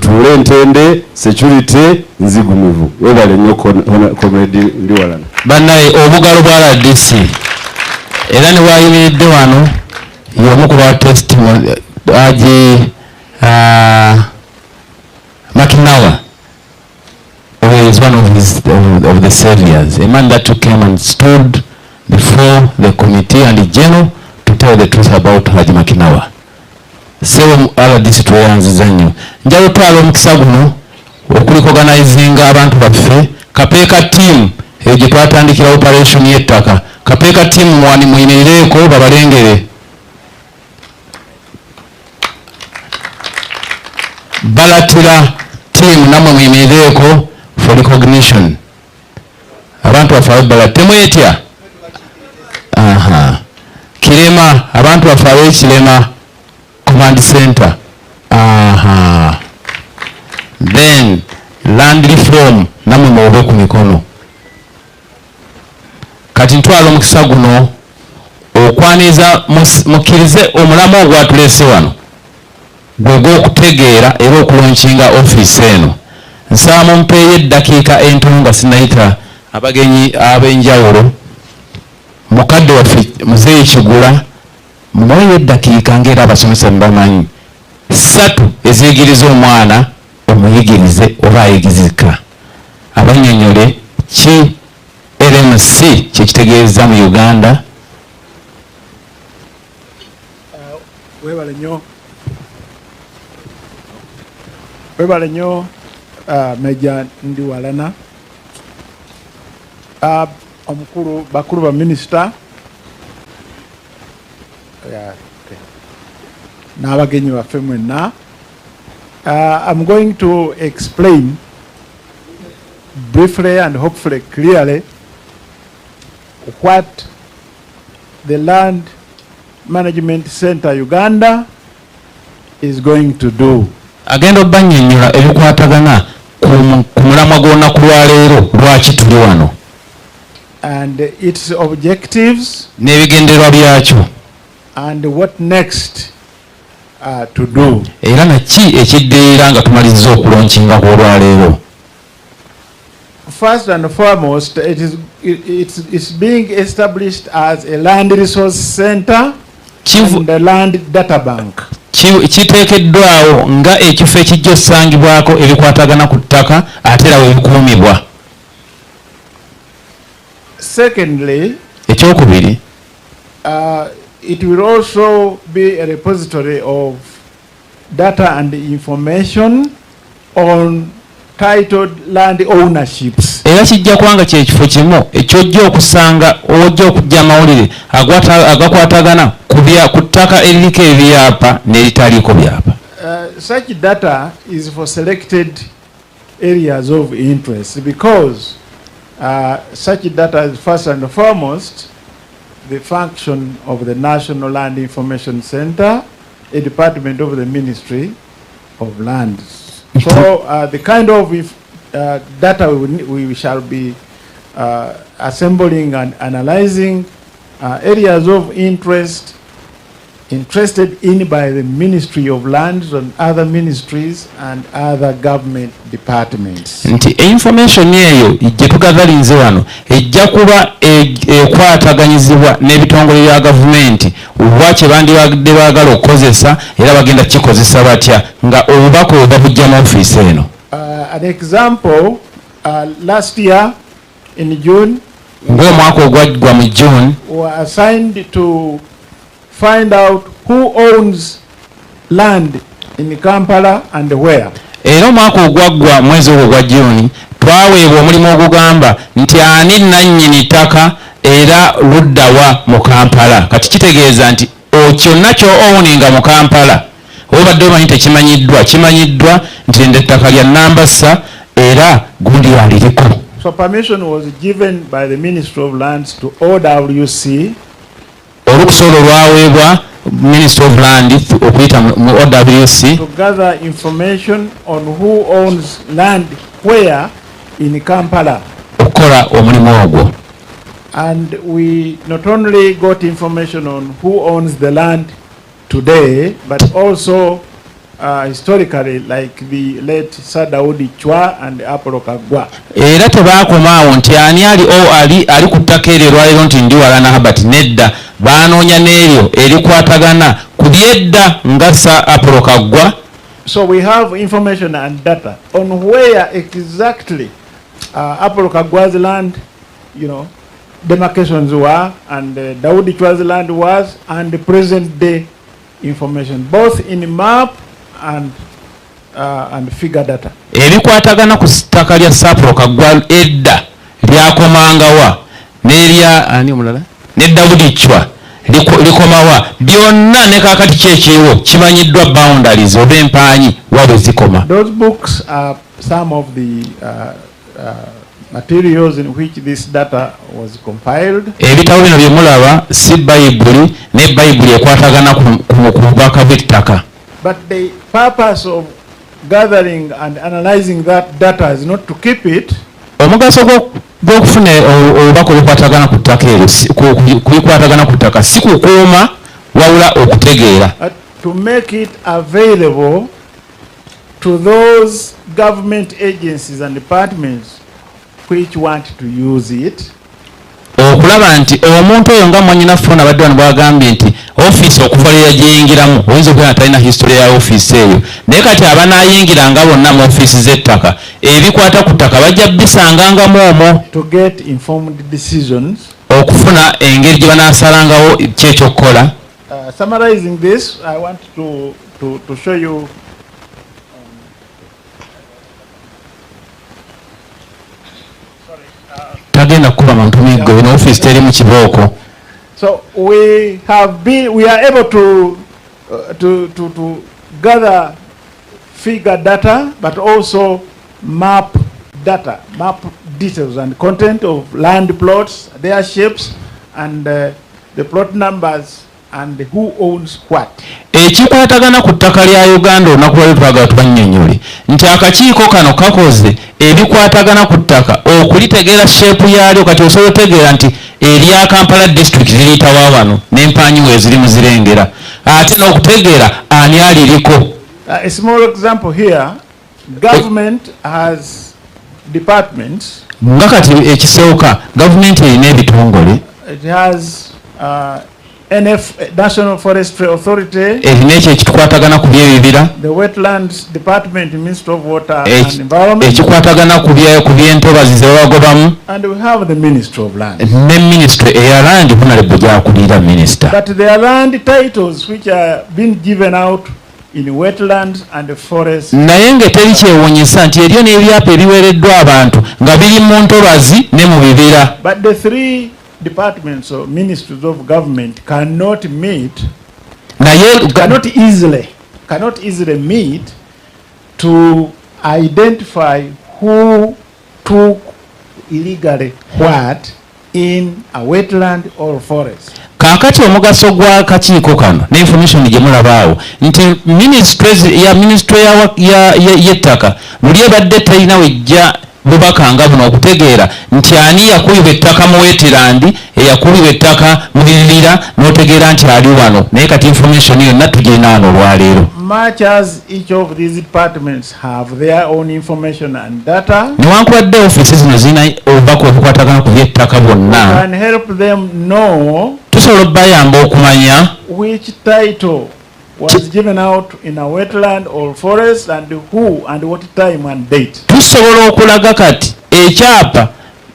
tutuule Ntende, security nzigumivu. Webale nnyo Comrade Ndiwalana. Bannaye obugalo bwa RDC era ne wayimiridde wano y'omu ku ba testimony Haji Makinawa, who is one of the saviors, a man that came and stood before the committee and the general to tell the truth about Haji Makinawa. Sewe RDC tweyanziza nnyo. Njala otwala omukisa guno okuliko organizing abantu baffe kapeeka team gye twatandikira operation y'ettaka. Kapeeka team mwani muyimirireko babalengere. Balatira team namwe muyimirireko for recognition. Abantu baffe balatemu etya? Kirema, abantu baffe ab'Ekirema Command Center. Then land reform namwe mwobe ku mikono. Kati ntwala omukisa guno okwaniza mukkirize omulamu ogwatuleese wano gwe gw'okutegeera era okulonkinga ofiisi eno. Nsaba mumpeeyo eddakiika entono nga sinayita abagenyi ab'enjawulo. Mukadde waffe Muzeeyi Kigula mumuweeyo eddakiika ng'era abasomesa mbamanyi 3 eziyigiriza omwana omuyigirize oba ayigizika. Abannyonnyole ki LMC kyekitegeeza mu Uganda. Webale nnyo Meja Ndiwalana, bakulu ba minisita n'abagenyi baffe mwenna. I'm going to explain briefly and hopefully clearly what the Land Management Center Uganda is going to do. Agenda obbannyonnyola ebikwatagana ku mulamwa gw'olunaku lwa leero lwaki tuli wano. And its objectives. N'ebigendererwa byakyo. And what next to do. Era naki ekiddirira nga tumaliriza okulonkinga kw'olwa leero. First and foremost, it's being established as a land resource center and a land data bank. Kiteekeddwawo nga ekifo ekijja okusangibwako ebikwatagana ku ttaka ate era webikuumibwa. Secondly, ekyokubiri, it will also be a repository of data and information on titled land ownerships. Era kijja kubanga kyekifo kimu ekyojja okusanga ojja okujja amawulire agakwatagana ku ttaka eririko ebyapa n'eritaliiko byapa. Such data is for selected areas of interest because such data is first and foremost the function of the National Land Information Center, a department of the Ministry of Lands. So the kind of data we shall be assembling and analyzing areas of interest interested in by the Ministry of Lands and other ministries and other government departments. Nti information eyo gye tugazalinze wano ejja kuba ekwataganyizibwa n'ebitongole bya gavumenti lwaki bandibadde baagala okukozesa era bagenda kikozesa batya nga obubaka obwo babujja mu ofiisi eno. An example, last year in June, ng'omwaka ogwaggwa mu June, were assigned to find out who owns land in Kampala and where. Era omwaka ogwaggwa mwezi ogwo gwa June twaweebwa omulimu ogugamba nti ani nannyini ttaka era luddawa mu Kampala. Kati kitegeeza nti kyonna ky'owuninga mu Kampala obadde omanyi tekimanyiddwa, kimanyiddwa nti ettaka lya Nambassa era gundi aliriko. So permission was given by the Ministry of Lands to OWC. Olukusoolo lwaweebwa Ministry of Land okuyita mu OWC to gather information on who owns land where in Kampala. Okukola omulimu ogwo. And we not only got information on who owns the land today, but also historically like the late Sir Daudi Chwa and Apollo Kagwa. Era tebakomaawo nti ani ali ku ttaka eryo lwaliro nti ndi walana Herbert nedda baanoonya n'eryo erikwatagana ku lyedda nga Sir Apollo Kagwa. So we have information and data on where exactly Apollo Kagwa's land, you know, demarcations were, and Daudi Chwa's land was, and the present day information, both in map and figure data. Ebikwatagana ku ttaka lya Sir Apollo Kagwa edda lyakomangawa n'erya ani omulala ne Daudi Chwa likomawa byonna ne kakati kyekiriwo kimanyiddwa boundaries oba empanyi wabwe zikoma. Those books are some of the materials in which this data was compiled. Ebitabo bino bye mulaba si Bayibuli ne Bayibuli ekwatagana ku bubaka bw'ettaka. But the purpose of gathering and analyzing that data is not to keep it. Omugaso gw'okufuna obubaka obukwatagana ku ttaka eryo kubikwatagana ku ttaka si kukuuma wabula okutegeera. To make it available to those government agencies and departments which want to use it. Okulaba nti omuntu oyo nga mwanyina fona abadde wano bwagambye nti ofiisi okuvalira gyeyingiramu oyinza okuba nga talina history ya ofiisi eyo naye kati abanaayingira nga bonna mu ofiisi z'ettaka ebikwata ku ttaka bajja bisangangamu omwo. To get informed decisions. Okufuna engeri gye banaasalangawo kyekyokukola. Summarizing this, I want to show you tagenda kuba muntu miggo ino office teri mu kibooko. So we are able to gather figure data, but also map data, map details and content of land plots, their shapes, and the plot numbers, and who owns what. Ekikwatagana ku ttaka lya Uganda olunaku lwali twagala tubanyonnyole nti akakiiko kano kakoze ebikwatagana ku ttaka okulitegeera sheepu yaalyo kati osobola otegeera nti erya Kampala district liyitawa wano n'empanyi we ziri muzirengera ate n'okutegeera ani aliriko. A small example here, government has departments. Nga kati ekisooka gavumenti erina ebitongole. It has National Forestry Authority, the Wetlands Department, Ministry of Water and Environment, and we have the Ministry of Land. But there are land titles which are being given out in wetlands and forests. But the three departments or ministries of government cannot easily meet to identify who took illegally what in a wetland or forest. Kakati omugaso gwa kakiiko kano ne information gye mulabaawo nti ministry y'ettaka buli ebadde talina wejja bubaka nga buno okutegeera nti ani yakubibwa ettaka mu wetirandi eyakubibwa ettaka mu bibira n'otegeera nti ali wano naye kati information yonna tugirina wano olwaleero. Much as each of these departments have their own information and data, newankubadde ofiisi zino zirina obubaka obukwatagana ku by'ettaka bwonna, can help them know tusobola obbayamba okumanya which title was given out in a wetland or forest and who and what time and date. Tusobola okulaga kati ekyapa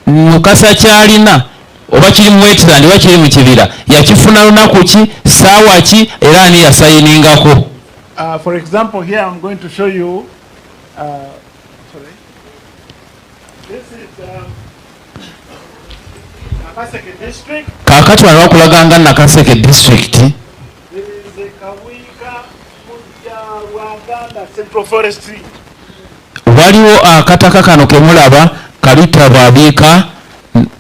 mukasa kyalina oba kiri mu wetland oba kiri mu kibira yakifuna lunaku ki saawa ki era ani yasayiningako. For example, here I'm going to show you this is Nakaseke district. Kakati wano wakulaga nga Nakaseke district. Central Forestry. Waliwo akataka kano kemulaba kalita bwabiika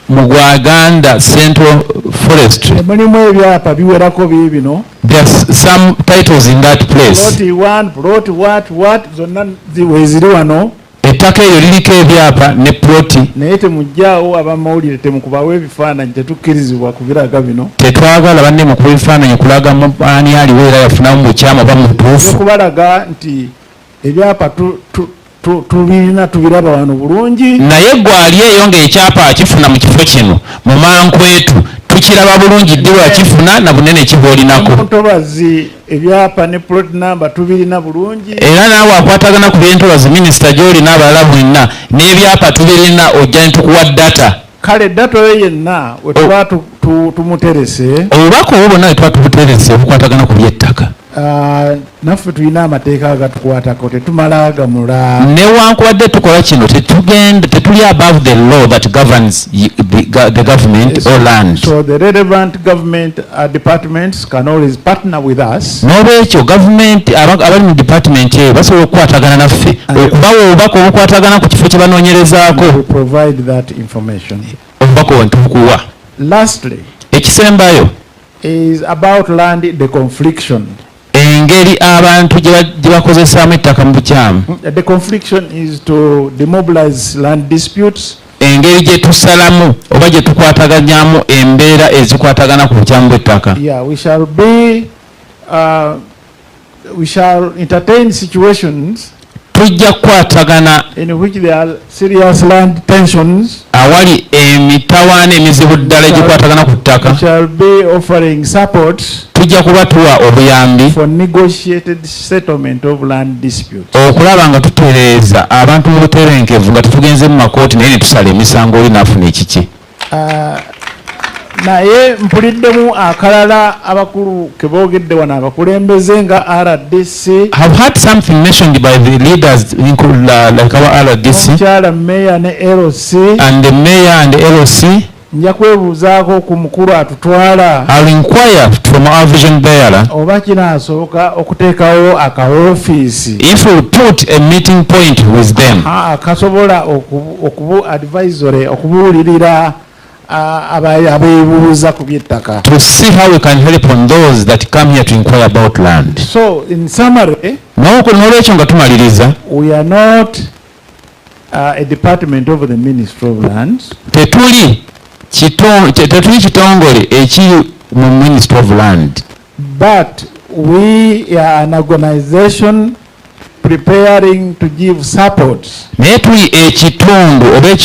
mu Uganda Central Forestry. Mulimu ebyapa biwerako bibino. There's some titles in that place. Plot 1, plot what zonna ziri wano. ettaka eryo liriko ebyapa ne ploti naye temujjaawo abamawulire temukubawo ebifaananyi tetukkirizibwa kubiraga bino tetwagala banne mukuba ebifaananyi kulaga ani aliwo era yafunamu bukyama oba mutuufu okubalaga nti ebyapa tubirina tubiraba wano bulungi naye gwali eyo ng'ekyapa akifuna mu kifo kino mu Mankwetu tukiraba bulungi ddi wakifuna na bunene kiboolinako ntobazi ebyapa ne plot number tubirina bulungi era naawe akwatagana ku byentobazi minisita gy'oli n'abalala bwenna n'ebyapa tubirina ojja ne tukuwa data kale data oyo yenna we tuba tumuterese obubaka obwo bwonna we tuba tubuterese obukwatagana ku by'ettaka naffe tulina amateeka agatukwatako tetumala agamula newankubadde tukola kino tetuli above the law that governs the government or land. So the relevant government departments can always partner with us. N'olwekyo government abali mu department eyo basobola okukwatagana naffe okubawa obubaka obukwatagana ku kifo kye banoonyerezaako. We provide that information. Obubaka wentukuwa. Lastly, ekisembayo is about land deconfliction. Engeri abantu gye bakozesaamu ettaka mu bukyamu. Deconfliction is to demobilize land disputes. Engeri gye tusalamu oba gye tukwataganyaamu embeera ezikwatagana ku bukyamu bw'ettaka. Yeah, we shall entertain situations tujja kukwatagana in which there are serious land tensions. Awali emitawaana emizibu ddala egikwatagana ku ttaka. We shall be offering support tujja kuba tuwa obuyambi for negotiated settlement of land disputes. Okulaba nga tutereeza abantu mu buterenkevu nga tetugenze mu makooti naye ne tusala emisango oli n'afuna ekiki. Naye mpuliddemu akalala abakulu ke boogedde wano abakulembeze nga RDC. Have had something mentioned by the leaders include like our RDC. Omukyala mayor ne LC. And the mayor and the LC. Nja kwebuuzaako ku mukulu atutwala. I'll inquire from our vision bearer. Oba kinaasoboka okuteekawo akawofiisi. If we put a meeting point with them. Akasobola okubu advisory okubuulirira abeebuuza ku by'ettaka. To see how we can help on those that come here to inquire about land. So in summary, n'olwekyo nga tumaliriza, we are not a department of the Ministry of Lands. Tetuli kitongole ekiri mu Ministry of Land. But we are an organization preparing to give support. Naye tuli ekitundu oba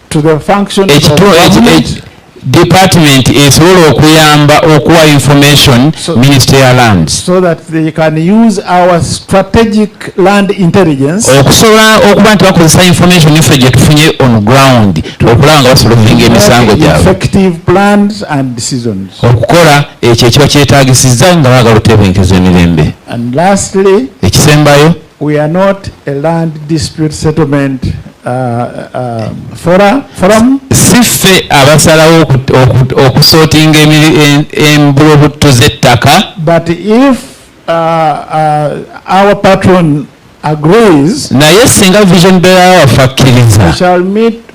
to the function of government. Department esobola okuyamba okuwa information ministerial lands so that they can use our strategic land intelligence okusobola okuba nti bakozesa information ife gye tufunye on ground okulaba nga basobola okuvinga emisango gyabwe effective plans and decisions okukola ekyo ekiba kyetaagisizza nga baagala otebenkeza emirembe. And lastly, ekisembayo, we are not a land dispute settlement forum. Siffe abasalawo okusortinga embulobutto z'ettaka. But if our patron agrees, naye singa vision bearer waffe akkiriza, we shall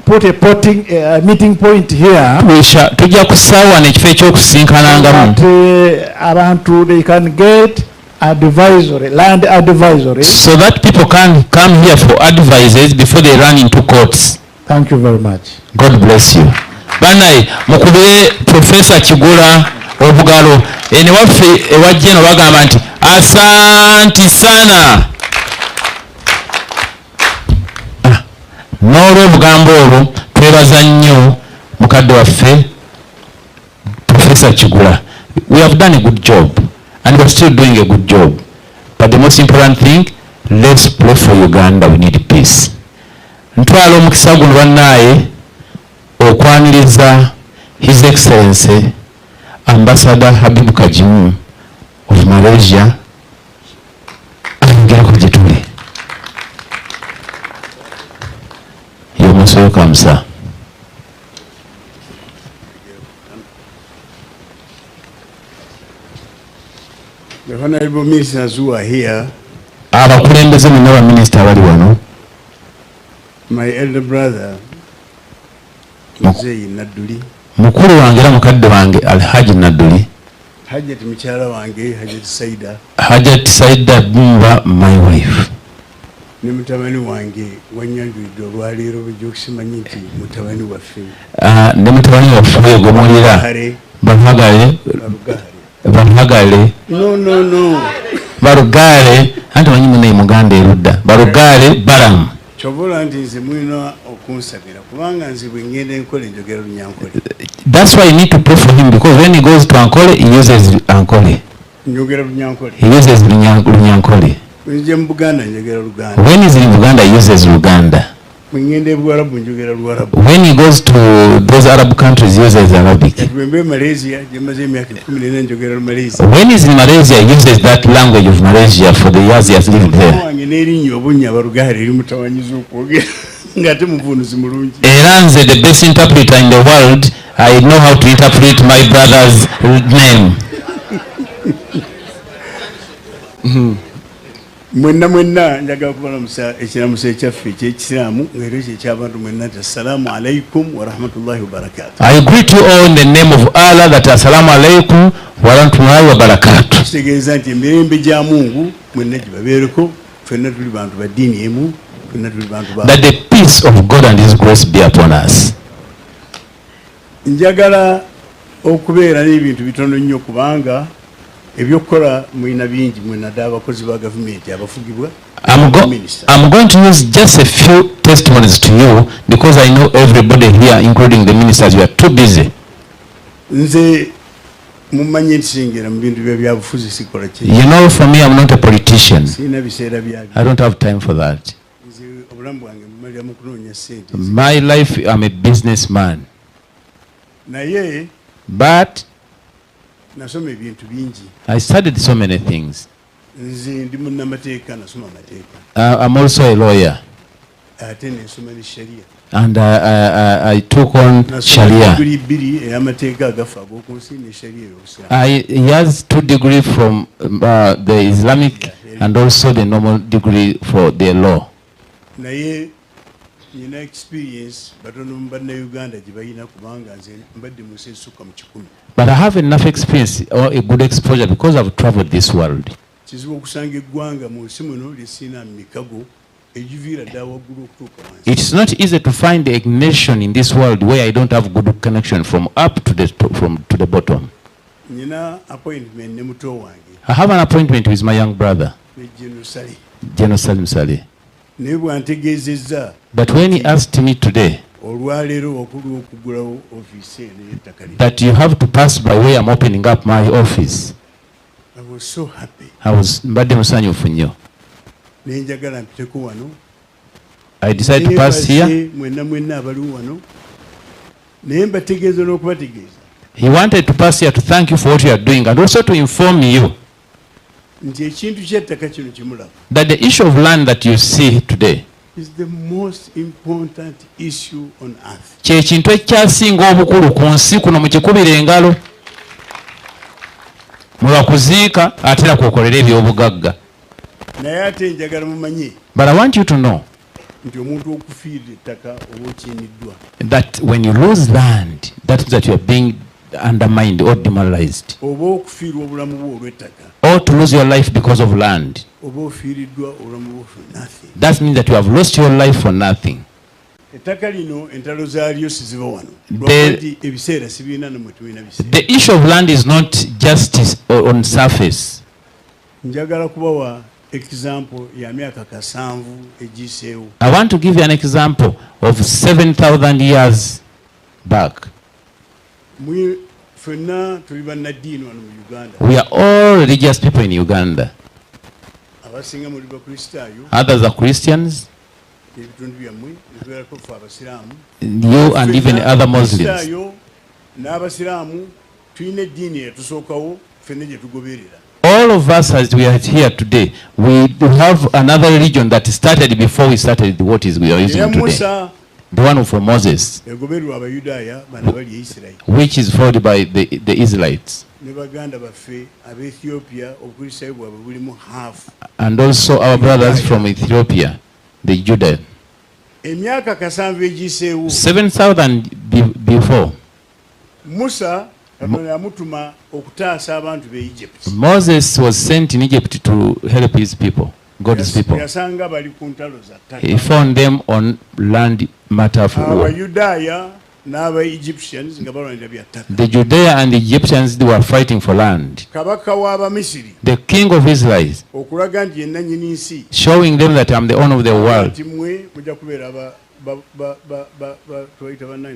put a meeting point here. Tujja kusaawana ekifo ekyokusinkanangamu. Abantu they can get advisory, land advisory. So that people can come here for advices before they run into courts. Thank you very much. God bless you. Banayi mukubire Professor Kigula obugalo ene waffe ewajje no bagamba nti asanti sana. N'olw'obugambo olwo twebaza nnyo mukadde waffe Professor Kigula. We have done a good job. And we're still doing a good job. But the most important thing, let's pray for Uganda. We need peace. Ntwala omukisa guno bannaye okwaniriza His Excellency Ambassador Habib Kajimu of Malaysia ayongera ku gye tuli. You're most welcome, sir. The honorable ministers who are here, abakulembeze mwenna ba minisita abali wano, my elder brother Mzee Nadduli, mukulu wange era mukadde wange Alhaji Nadduli, Hajjat mukyala wange Hajjat Saida, Hajjat Saida Bumba, my wife, ne mutabani wange wanyanjulidde olwaleero bujja okusimanyi nti mutabani waffe ne mutabani waffe gwemulira Barugale Barugale anti manyi munaye muganda erudda Barugale Balamu kyobola nti nze mulina okunsabira kubanga nze bwe ngenda enkola enjogera Lunyankole. That's why you need to pray for him, because when he goes to Ankole he uses Ankole. Njogera Lunyankole. He uses Lunyankole. When he's in Uganda, he uses Uganda. When he goes to those Arab countries, he uses Arabic. When he's in Malaysia, he uses that language of Malaysia for the years he has lived there. Eranze, the best interpreter in the world, I know how to interpret my brother's name. Mwenna njagala kubalamusa ekiramuso ekyaffe ekyekisiraamu ng'era ekyo ekyabantu mwenna nti assalamu alaikum wa rahmatullahi wa barakatuh. I greet you all in the name of Allah, that assalamu alaikum wa rahmatullahi wa barakatuh. Kitegeeza nti emirembe gya Mungu mwenna gibabeereko, ffenna tuli bantu ba ddiini emu, ffenna tuli bantu ba. That the peace of God and his grace be upon us. Njagala okubeera n'ebintu bitono nnyo kubanga ebyokukola mwina bingi mwina ddala abakozi ba gavumenti abafugibwa. I'm going to use just a few testimonies to you because I know everybody here, including the ministers, you are too busy. Nze mumanyi ntisengera mu bintu byabufuzi sikola ki. You know, for me, I'm not a politician. Sina biseera bya. I don't have time for that. Nze obulamu bwange mmalira mu kunoonya ssente. My life, I'm a businessman. Naye. But nasoma ebintu bingi. I studied so many things. Nze ndi munnamateeka nasoma amateeka. I'm also a lawyer. Ate nensoma ne sharia. And I took on Sharia. He has 2 degrees from the Islamic and also the normal degree for the law. But I have enough experience or a good exposure because I've traveled this world. It's not easy to find a nation in this world where I don't have good connection from up to the bottom. I have an appointment with my young brother, General Salim Saleh. But when he asked me today that you have to pass by where I'm opening up my office, I was so happy. I was I decided to pass here. He wanted to pass here to thank you for what you are doing and also to inform you that the issue of land that you see today is the most important issue on earth. But I want you to know that when you lose land, that means that you are being undermined or demoralized, or to lose your life because of land. That means that you have lost your life for nothing. The issue of land is not justice on surface. I want to give you an example of 7,000 years back. We are all religious people in Uganda. Others are Christians. You and even other Muslims. All of us, as we are here today, we have another religion that started before we started what is we are using today. The one from Moses, which is followed by the Israelites. And also our brothers from Ethiopia, the Judah. 7,000 before. Moses was sent in Egypt to help his people. God's people. Yasanga bali ku ntalo za ttaka. He found them on land matter of war. Abayudaaya n'aba Egyptians nga balwanira bya ttaka. The Judea and the Egyptians, they were fighting for land. Kabaka w'Abamisiri. The king of Israel, Okulaga nti yenna nnyini nsi. showing them that I'm the owner of the world. Timwe mujja kubeera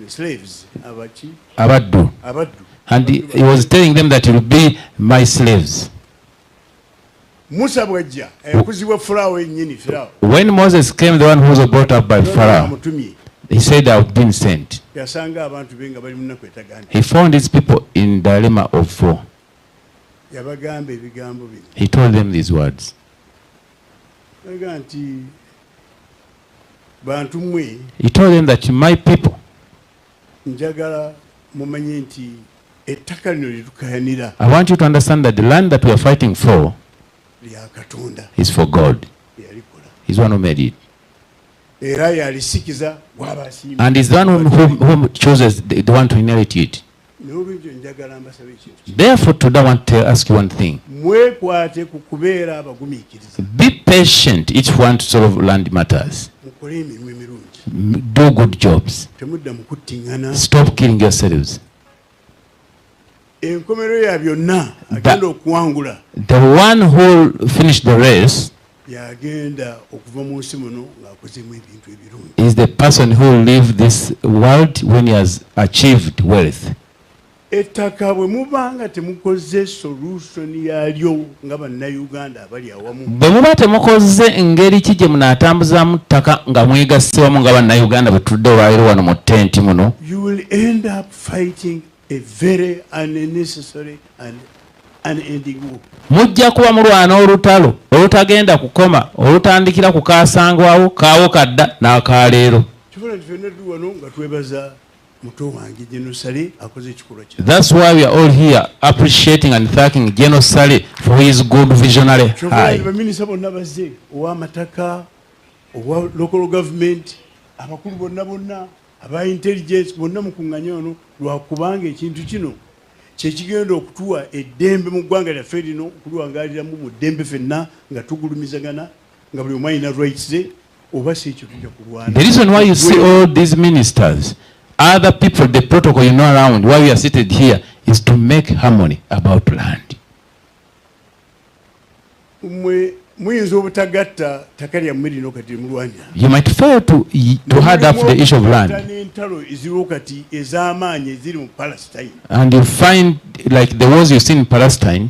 slaves. Abaddu. And he was telling them that he will be my slaves. Musa bwajja ekuzibwa Pharaoh yennyini Pharaoh. When Moses came, the one who was brought up by Pharaoh, he said, I've been sent. Yasanga abantu be nga bali mu nnaku etaganda. He found his people in dilemma of war. Yabagamba ebigambo bino. He told them these words. Yaga nti bantu mmwe. He told them that my people, njagala mumanye nti ettaka lino lye tukayanira. I want you to understand that the land that we are fighting for lya Katonda. is for God. He's one who made it. Era yalisikiza gw'abasiima. And he's the one who chooses the one to inherit it. N'olwekyo njagala mbasaba ekintu. Therefore, today I want to ask you one thing. Mwekwate ku kubeera abagumiikiriza. Be patient, each one to solve land matters. Mukole emirimu emirungi. Do good jobs. Temudda mu kuttiŋŋana. Stop killing yourselves. Enkomerero ya byonna agenda okuwangula. The one who finished the race yagenda okuva mu nsi muno ng'akozeemu ebintu ebirungi. is the person who lived this world when he has achieved wealth. Ettaka bwe muba nga temukoze solution yalyo nga bannayuganda abali awamu. Bwe muba temukoze engeri ki gye munaatambuzaamu ttaka nga mwegasse wamu nga bannayuganda bwe tudde olwaleero wano mu tenti muno. You will end up fighting a very unnecessary and unending war. Mujja kuba mulwana olutalo olutagenda kukoma olutandikira ku kaasangwawo kaawo kadda n'akaleero. Kifuna tifenna tuli wano nga twebaza muto wange Genosale akoze ekikolwa kye. That's why we are all here appreciating and thanking Genosale for his good visionary eye. Baminisita bonna bazze ow'amataka owa local government abakulu bonna aba intelligence bonna mukuŋŋanya ono lwakubanga ekintu kino kyekigenda okutuwa eddembe mu ggwanga lyaffe lino okuliwangaaliramu mu ddembe ffenna nga tugulumizagana nga buli omu alina rights ze oba si ekyo tujja kulwana. The reason why you see all these ministers, other people, the protocol you know around, why we are seated here, is to make harmony about land. Muyinza obutagatta ttaka lyammwe lino kati mulwanya. You might fail to hard up the issue of land. N'entalo eziriwo kati ez'amaanyi eziri mu Palestine. And you find like the wars you see in Palestine.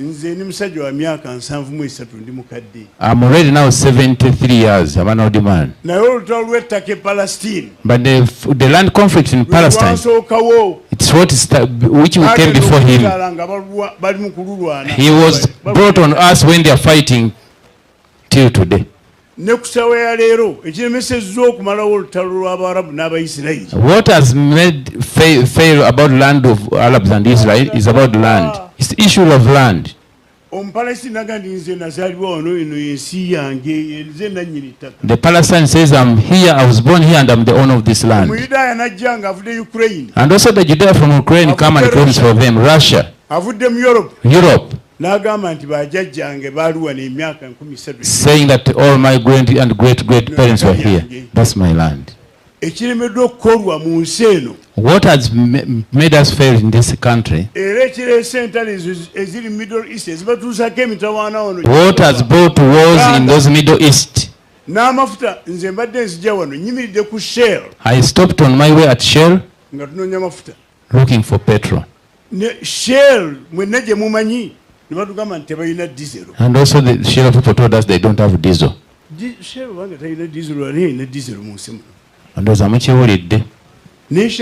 Nze ni musajja wa myaka 73 ndi mukadde. I'm already now 73 years. I'm an old man. Naye olutalo lw'ettaka e Palestine. But the land conflict in Palestine, it's what is which came before him. He was brought on us when they are fighting till today. What has made fail about land of Arabs and Israel is about land. It's the issue of land. The Palestinian says, I'm here, I was born here, and I'm the owner of this land. And also the Judea from Ukraine come and claim for them. Russia, Europe, saying that all my great and great parents were here. That's my land. What has made us fail in this country? What has brought wars in those Middle East? I stopped on my way at Shell looking for petrol. And also the Shell people told us they don't have diesel. And those are much worried. It's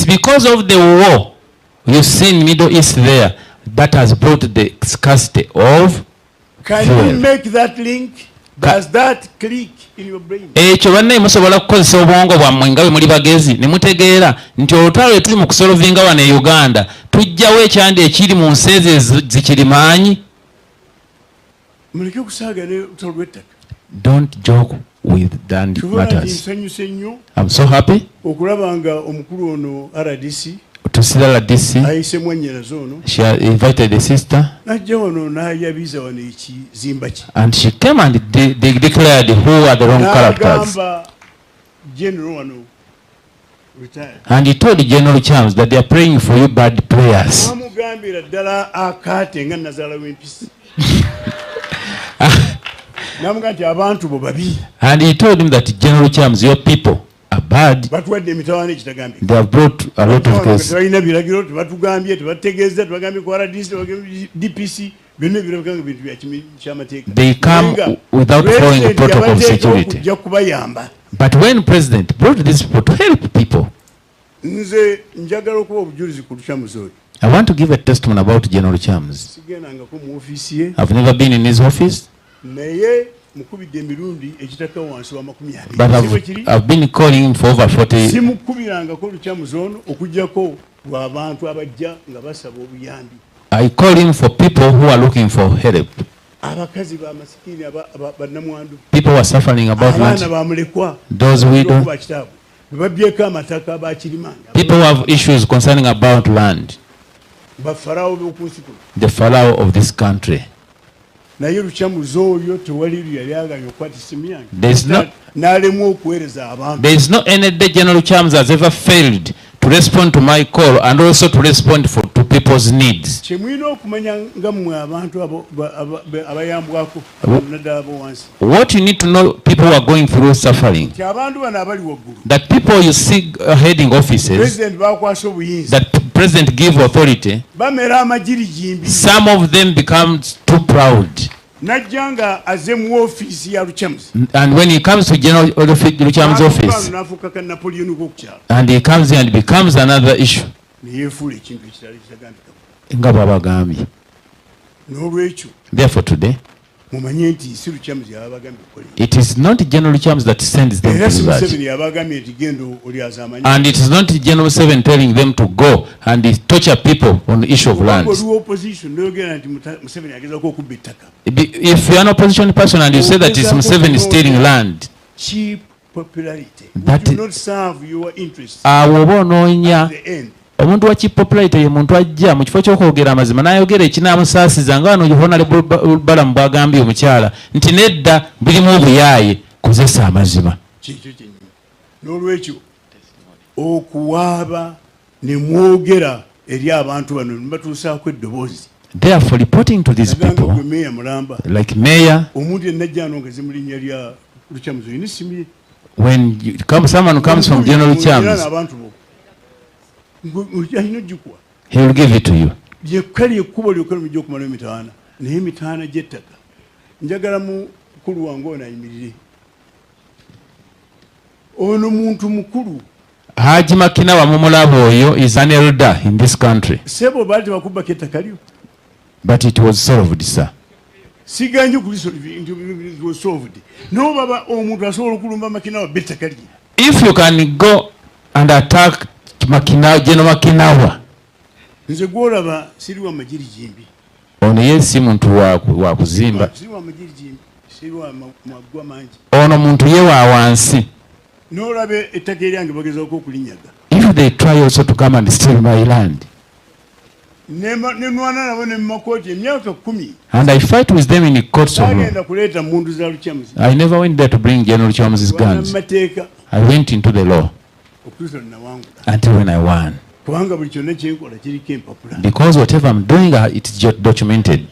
because of the war you see in Middle East there that has brought the scarcity of Can fuel. you make that link? Does that click in your brain? Ekyo banne musobola kukozesa obwongo bwammwe nga bwe muli bagezi ne mutegeera nti olutalo tuli mu kusolovinga wano e Uganda tujjawo ekyandi ekiri mu nsi ezo zikiri maanyi. Muleke kusaaga ne olutalo lw'ettaka. Don't joke with land matters. I'm so happy. Okulabanga omukulu ono RDC to see the DC. She invited the sister. And she came and they declared who are the wrong characters. And he told the General Chams that they are praying for you bad prayers. And he told him that General Chams, your people are bad. They have brought a lot of cases. They come without following protocol of security. But when President brought these people to help people, I want to give a testimony about General Chams. I've never been in his office, but I've been calling him for over 40. I call him for people who are looking for help. People who are suffering about land. Those widows. People who have issues concerning about land. The Pharaoh of this country. There is no any day General Chams has ever failed to respond to my call and also to respond to people's needs. What you need to know, people who are going through suffering, that people you see heading offices, that president give authority, some of them become too proud. And when he comes to General Chams' office, and he comes here and becomes another issue. Therefore today, it is not General Chams that sends them to that. And it is not General 7 telling them to go and torture people on the issue of land. If you are an opposition person and you say that it's Museveni stealing land, cheap popularity that will not serve your interests at the end. Omuntu wa popularity ye muntu ajja mu kifo ky'okwogera amazima n'ayogera ekinaamusaasiza nga wano Honorable Balamu bw'agambye omukyala nti nedda birimu obuyaaye kozesa amazima. N'olwekyo okuwaaba ne mwogera eri abantu bano ne batuusaako eddoboozi. Therefore reporting to these people like Mayor, when someone comes from General Chams, he will give it to you. Haji Makina wa Mumulabo oyo is an elder in this country. But it was solved, sir. If you can go and attack General Makinawa, ono yesi muntu wa kuzimba, ono muntu ye wa wansi. If they try also to come and steal my land, and I fight with them in the courts of law, I never went there to bring General Chams' guns. I went into the law until when I won. Because whatever I'm doing, it's documented.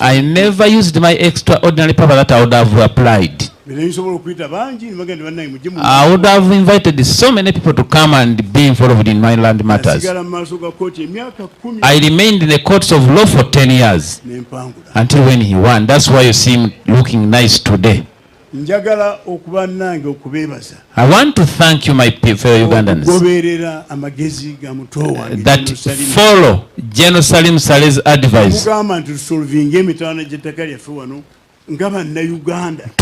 I never used my extraordinary power that I would have applied. I would have invited so many people to come and be involved in my land matters. I remained in the courts of law for 10 years until when he won. That's why you see him looking nice today. I want to thank you, my fellow Ugandans, that follow General Salim Saleh's advice to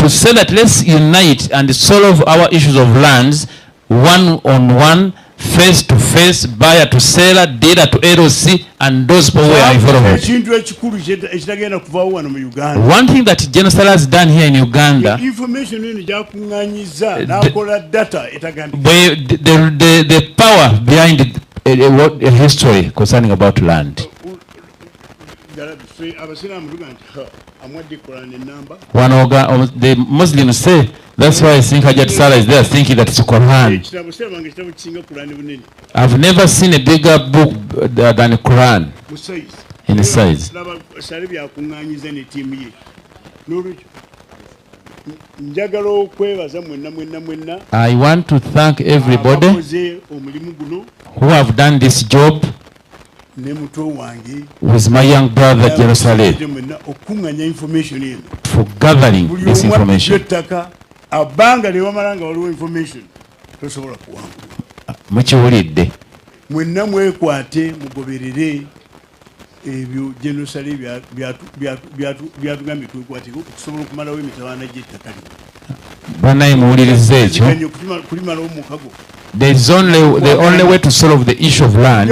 say that let's unite and solve our issues of lands one on one face to face, buyer to seller, dealer to LOC, and those people were involved. One thing that Genocide has done here in Uganda, the power behind a history concerning about land. The Muslims say, that's why I think Hajat Salah is there thinking that it's Quran. I've never seen a bigger book than a Quran in size. I want to thank everybody who have done this job with my young brother Jerusalem for gathering this information. Mukiwulidde mwenna mwekwate mugoberere ebyo Jerusalem byatugambye twekwateko okusobola okumalawo emitawaana gy'ettaka lino. Banaye muwulirize ekyo. The only way to solve the issue of land,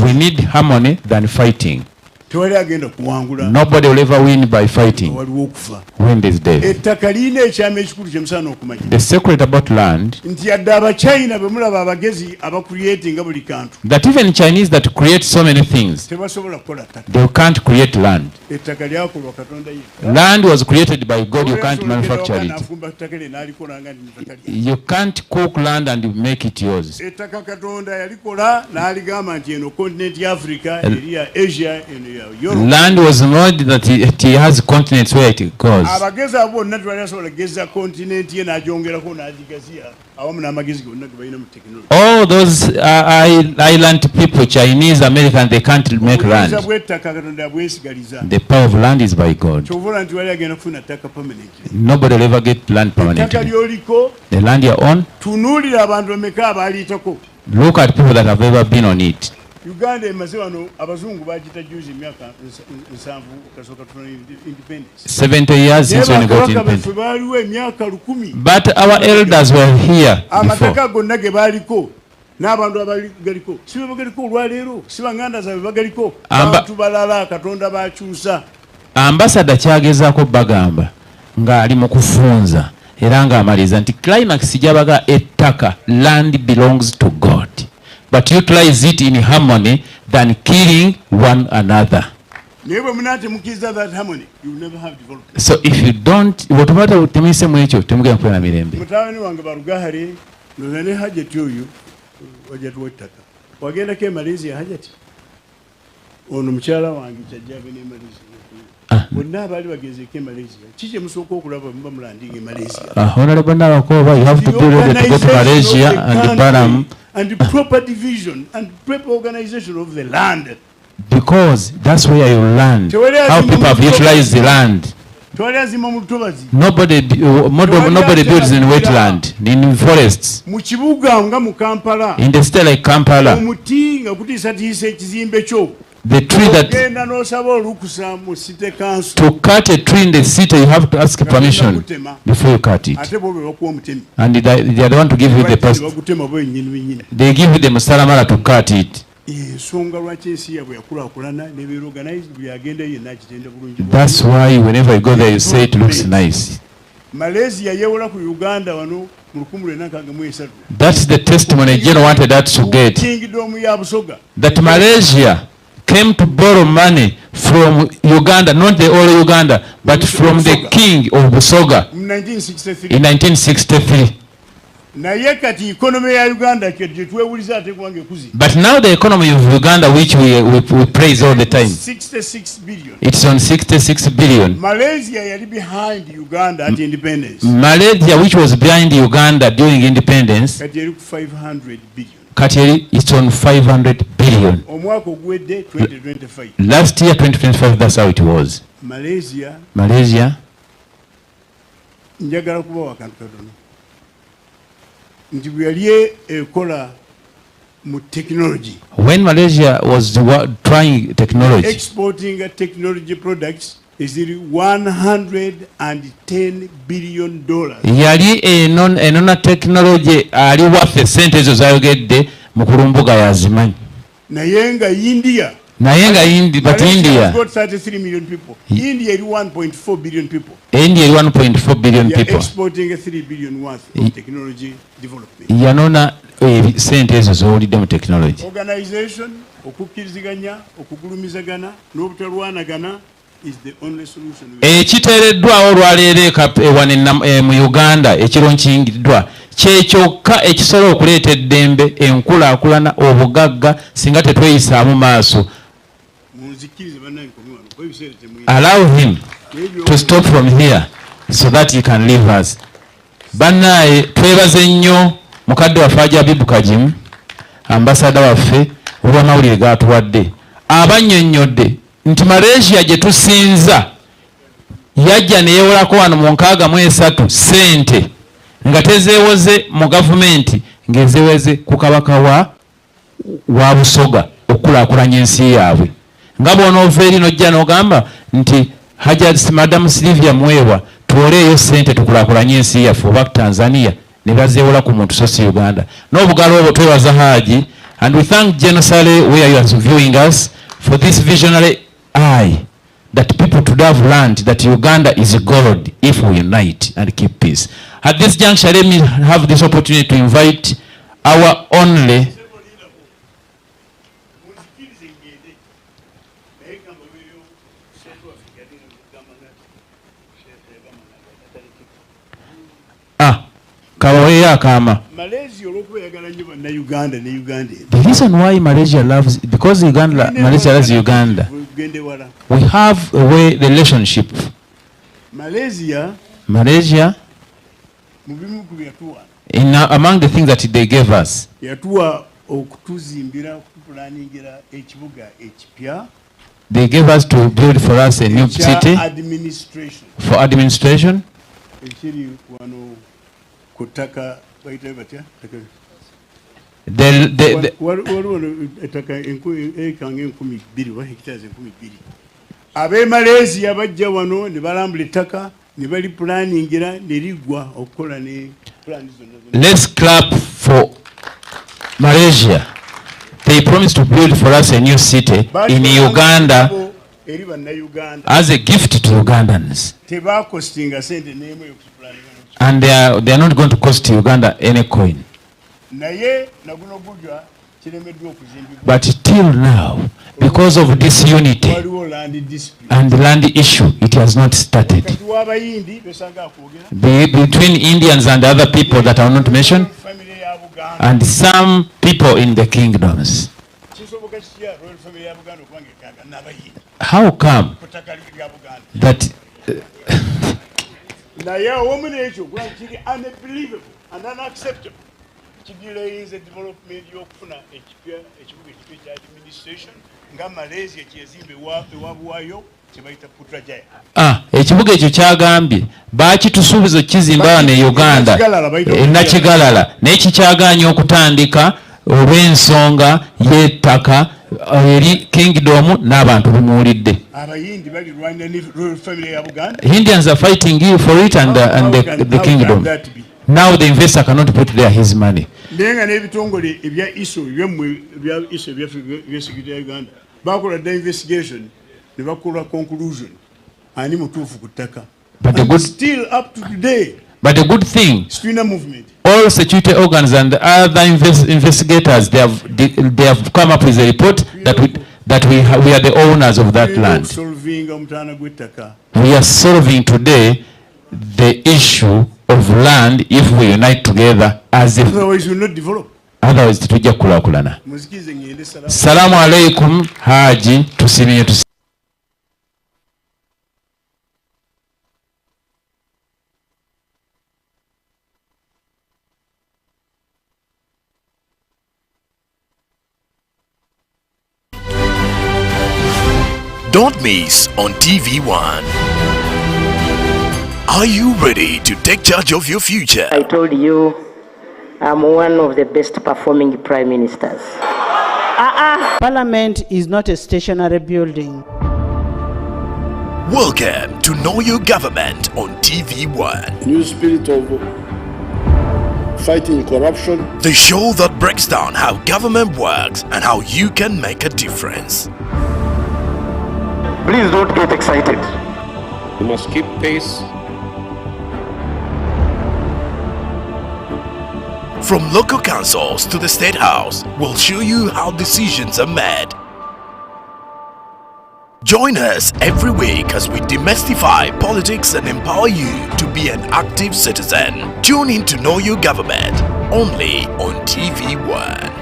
we need harmony than fighting. Nobody will ever win by fighting. Win this day. The secret about land, that even Chinese that create so many things, they can't create land. Land was created by God, you can't manufacture it. You can't cook land and make it yours. Land was not that it has continents where it goes. All those island people, Chinese, American, they can't make land. The power of land is by God. Nobody will ever get land permanently. The land you own, look at people that have ever been on it. Uganda emaze wano abazungu bagita juzi myaka 7 kasoka tuna independence. 70 years since when we got independence. But our elders were here amataka gonna ge baliko n'abantu abagaliko sibe bagaliko olwaleero siba nganda zabe bagaliko abantu balala katonda bakyusa. Ambassador kyagezaako bagamba nga ali mu kufunza era nga amaliza nti climax jabaga ettaka, land belongs to God, but utilize it in harmony than killing one another. That harmony, you will never have development. So if you don't, what about utemise mwecho temugenda kwena mirembe. Mutawani wange barugahari nozane hajati oyo wajatu wetaka. Wagenda ke Malaysia hajati. Ono mchala wange chajabe ne Malaysia. Bonna bali bageze ke Malaysia. Kije musoko okulaba mba mulandinge Malaysia. Honorable Nawakoba, you have to be ready to go to Malaysia and Baram. And the proper division and proper organization of the land. Because that's where you land. How people have utilized the land. Nobody builds in wetland, in forests. In the state like Kampala, the tree that to cut a tree in the city, you have to ask permission before you cut it. And they are the one to give you the person. They give you the Musalamala to cut it. That's why whenever you go there, you say it looks nice. That's the testimony Jane wanted us to get. That Malaysia came to borrow money from Uganda, not the old Uganda, but from the king of Busoga in 1963. But now the economy of Uganda, which we praise all the time, 66 billion. It's on 66 billion. Malaysia is behind Uganda at independence. Malaysia, which was behind Uganda during independence, 500 billion. Kateri, it's on 500 billion. Last year, 2025, that's how it was. Malaysia. When Malaysia was trying technology, exporting technology products, is $110 billion. Yali enona technology ali worth sente ezo zayogedde mu kulumbuga yazimanyi. Naye nga India but India has got 33 million people. India is 1.4 billion people. India is 1.4 billion people. Exporting 3 billion worth of technology development. Yanona sente ezo zowulidde mu technology. Organization, okukkiriziganya, okugulumizagana, n'obutalwanagana is the only solution. Ekiteereddwawo olwaleero mu Uganda ekiro nkiyingiddwa kyekyokka ekisobola okuleeta eddembe, enkulaakulana, obugagga singa tetweyisaamu maaso. Allow him to stop from here so that he can leave us. Bannaye twebaze nnyo mukadde waffe Ajabibu Kajimu, ambasada waffe olw'amawulire g'atuwadde abannyonnyodde nti Malaysia gye tusinza yajja ne yeewolako wano mu 63 sente nga tezeewoze mu gavumenti ng'ezeeweze ku kabaka wa Busoga okukulaakulanya ensi yaabwe. Nga bw'onoova eri n'ojja n'ogamba nti Madam Sylvia Mwewa tuwoleeyo sente tukulaakulanye ensi yaffe oba Tanzania, ne bazeewola ku muntu so si Uganda. N'obugalo obwo twebaza Haji, and we thank generously where you are viewing us for this visionary eye that people today have learned that Uganda is gold if we unite and keep peace. At this juncture, let me have this opportunity to invite our only The reason why Malaysia loves, because Malaysia loves Uganda, we have a way the relationship. Malaysia, in among the things that they gave us, they gave us to build for us a new city for administration. Abe Malaysia bajja wano ne balambula ettaka ne bali planningira ne ligwa okukola ne plans zonna. Let's clap for Malaysia. They promised to build for us a new city in Uganda as a gift to Ugandans. And they are not going to cost Uganda any coin. But till now, because of disunity and the land issue, it has not started. Between Indians and other people that are not mentioned, and some people in the kingdoms. How come that unbelievable and unacceptable. Delays the development yokufuna ekibuga administration nga Malaysia kyezimbe wabuwayo kyebayita Putrajaya. Ekibuga ekyo kyagambye bakitusuubiza kizimba wano e Uganda nakigalala naye kikyagaanya okutandika olw'ensonga y'ettaka eri kingdom n'abantu bimuwulidde. Indians are fighting you for it and the kingdom. Now the investor cannot put there his money. Nenga n'ebitongole ebya ISO ebya security ya Uganda bakola the investigation ne bakola conclusion ani mutuufu ku ttaka. But still up to today. But the good thing, movement. All security organs and other investigators, they have come up with a report that we are the owners of that land. We are solving today the issue of land if we unite together as if otherwise we will not develop. Otherwise tujja kulakulana. Salamu alaikum Haji tusimye Don't miss on TV1. Are you ready to take charge of your future? I told you I'm one of the best performing prime ministers. Parliament is not a stationary building. Welcome to Know Your Government on TV1. New spirit of fighting corruption. The show that breaks down how government works and how you can make a difference. Please don't get excited. You must keep pace. From local councils to the State House, we'll show you how decisions are made. Join us every week as we demystify politics and empower you to be an active citizen. Tune in to Know Your Government, only on TV1.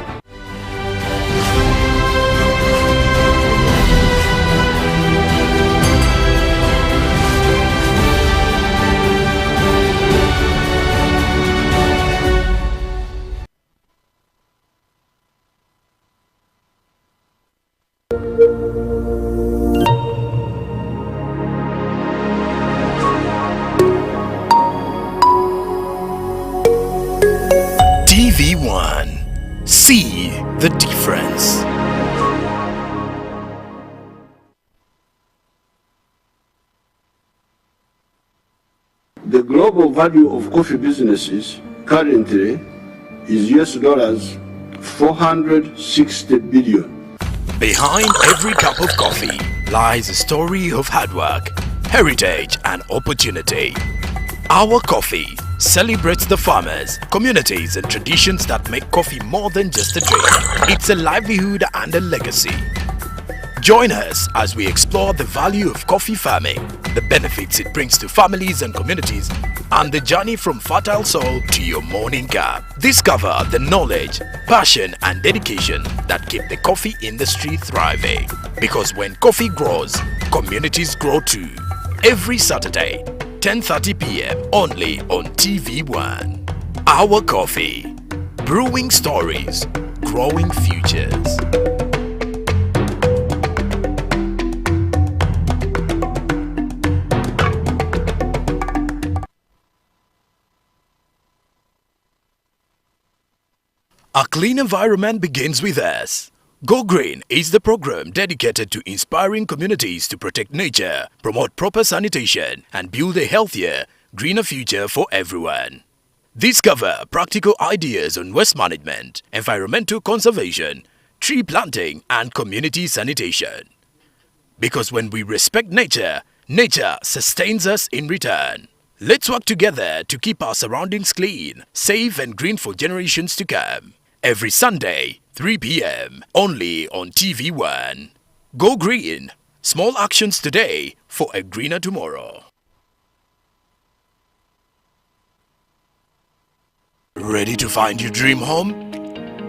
TV1. See the difference. The global value of coffee businesses currently is US$ 460 billion. Behind every cup of coffee lies a story of hard work, heritage and opportunity. Our coffee celebrates the farmers, communities and traditions that make coffee more than just a drink. It's a livelihood and a legacy. Join us as we explore the value of coffee farming, the benefits it brings to families and communities, and the journey from fertile soil to your morning cup. Discover the knowledge, passion and dedication that keep the coffee industry thriving. Because when coffee grows, communities grow too. Every Saturday, 10:30 p.m. only on TV1. Our coffee, brewing stories, growing futures. A clean environment begins with us. Go Green is the program dedicated to inspiring communities to protect nature, promote proper sanitation, and build a healthier, greener future for everyone. Discover practical ideas on waste management, environmental conservation, tree planting, and community sanitation. Because when we respect nature, nature sustains us in return. Let's work together to keep our surroundings clean, safe, and green for generations to come. Every Sunday, 3 p.m. only on TV1. Go Green. Small actions today for a greener tomorrow. Ready to find your dream home?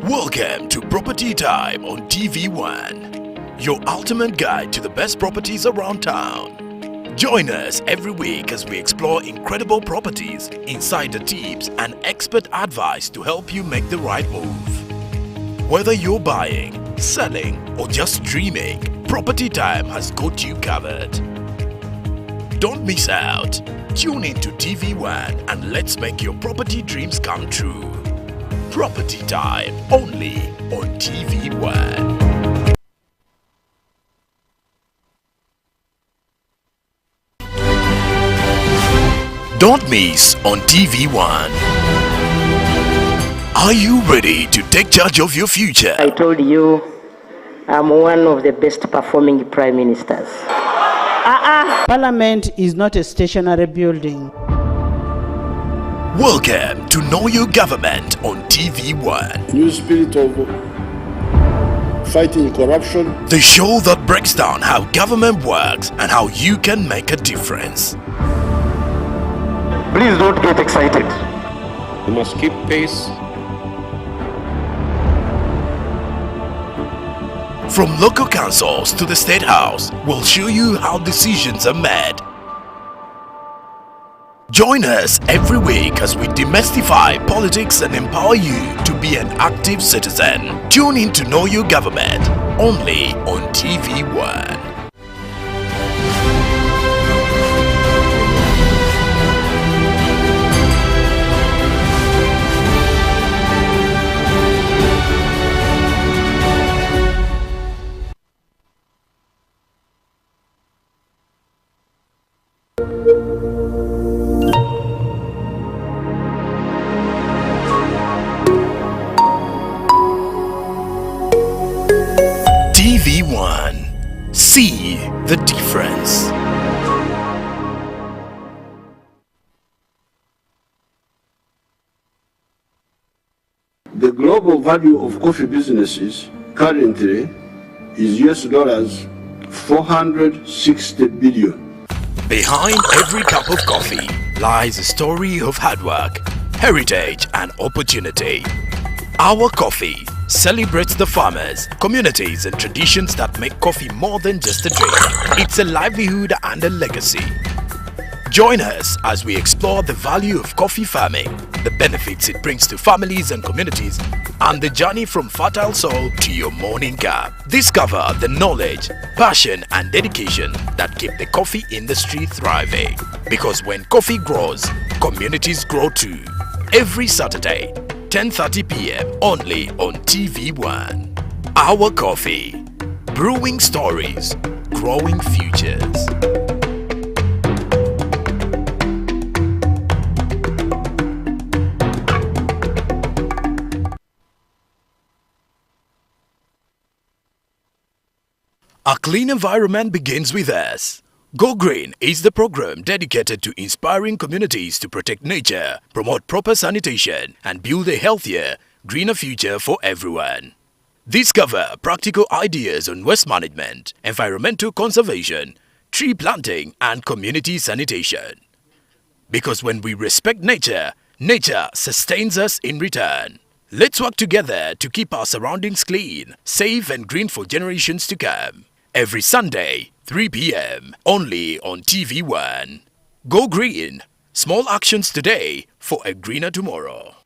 Welcome to Property Time on TV1. Your ultimate guide to the best properties around town. Join us every week as we explore incredible properties, insider tips and expert advice to help you make the right move. Whether you're buying, selling or just dreaming, Property Time has got you covered. Don't miss out. Tune in to TV1 and let's make your property dreams come true. Property Time only on TV1. Don't miss on TV1. Are you ready to take charge of your future? I told you I'm one of the best performing prime ministers. Parliament is not a stationary building. Welcome to Know Your Government on TV1. New spirit of fighting corruption. The show that breaks down how government works and how you can make a difference. Please don't get excited. You must keep pace. From local councils to the State House, we'll show you how decisions are made. Join us every week as we demystify politics and empower you to be an active citizen. Tune in to Know Your Government, only on TV1. The global value of coffee businesses currently is US$ 460 billion. Behind every cup of coffee lies a story of hard work, heritage and opportunity. Our coffee celebrates the farmers, communities and traditions that make coffee more than just a drink. It's a livelihood and a legacy. Join us as we explore the value of coffee farming, the benefits it brings to families and communities, and the journey from fertile soil to your morning cup. Discover the knowledge, passion and dedication that keep the coffee industry thriving. Because when coffee grows, communities grow too. Every Saturday, 10:30 p.m. only on TV1. Our coffee, brewing stories, growing futures. A clean environment begins with us. Go Green is the program dedicated to inspiring communities to protect nature, promote proper sanitation, and build a healthier, greener future for everyone. Discover practical ideas on waste management, environmental conservation, tree planting, and community sanitation. Because when we respect nature, nature sustains us in return. Let's work together to keep our surroundings clean, safe, and green for generations to come. Every Sunday, 3 p.m. only on TV1. Go Green. Small actions today for a greener tomorrow.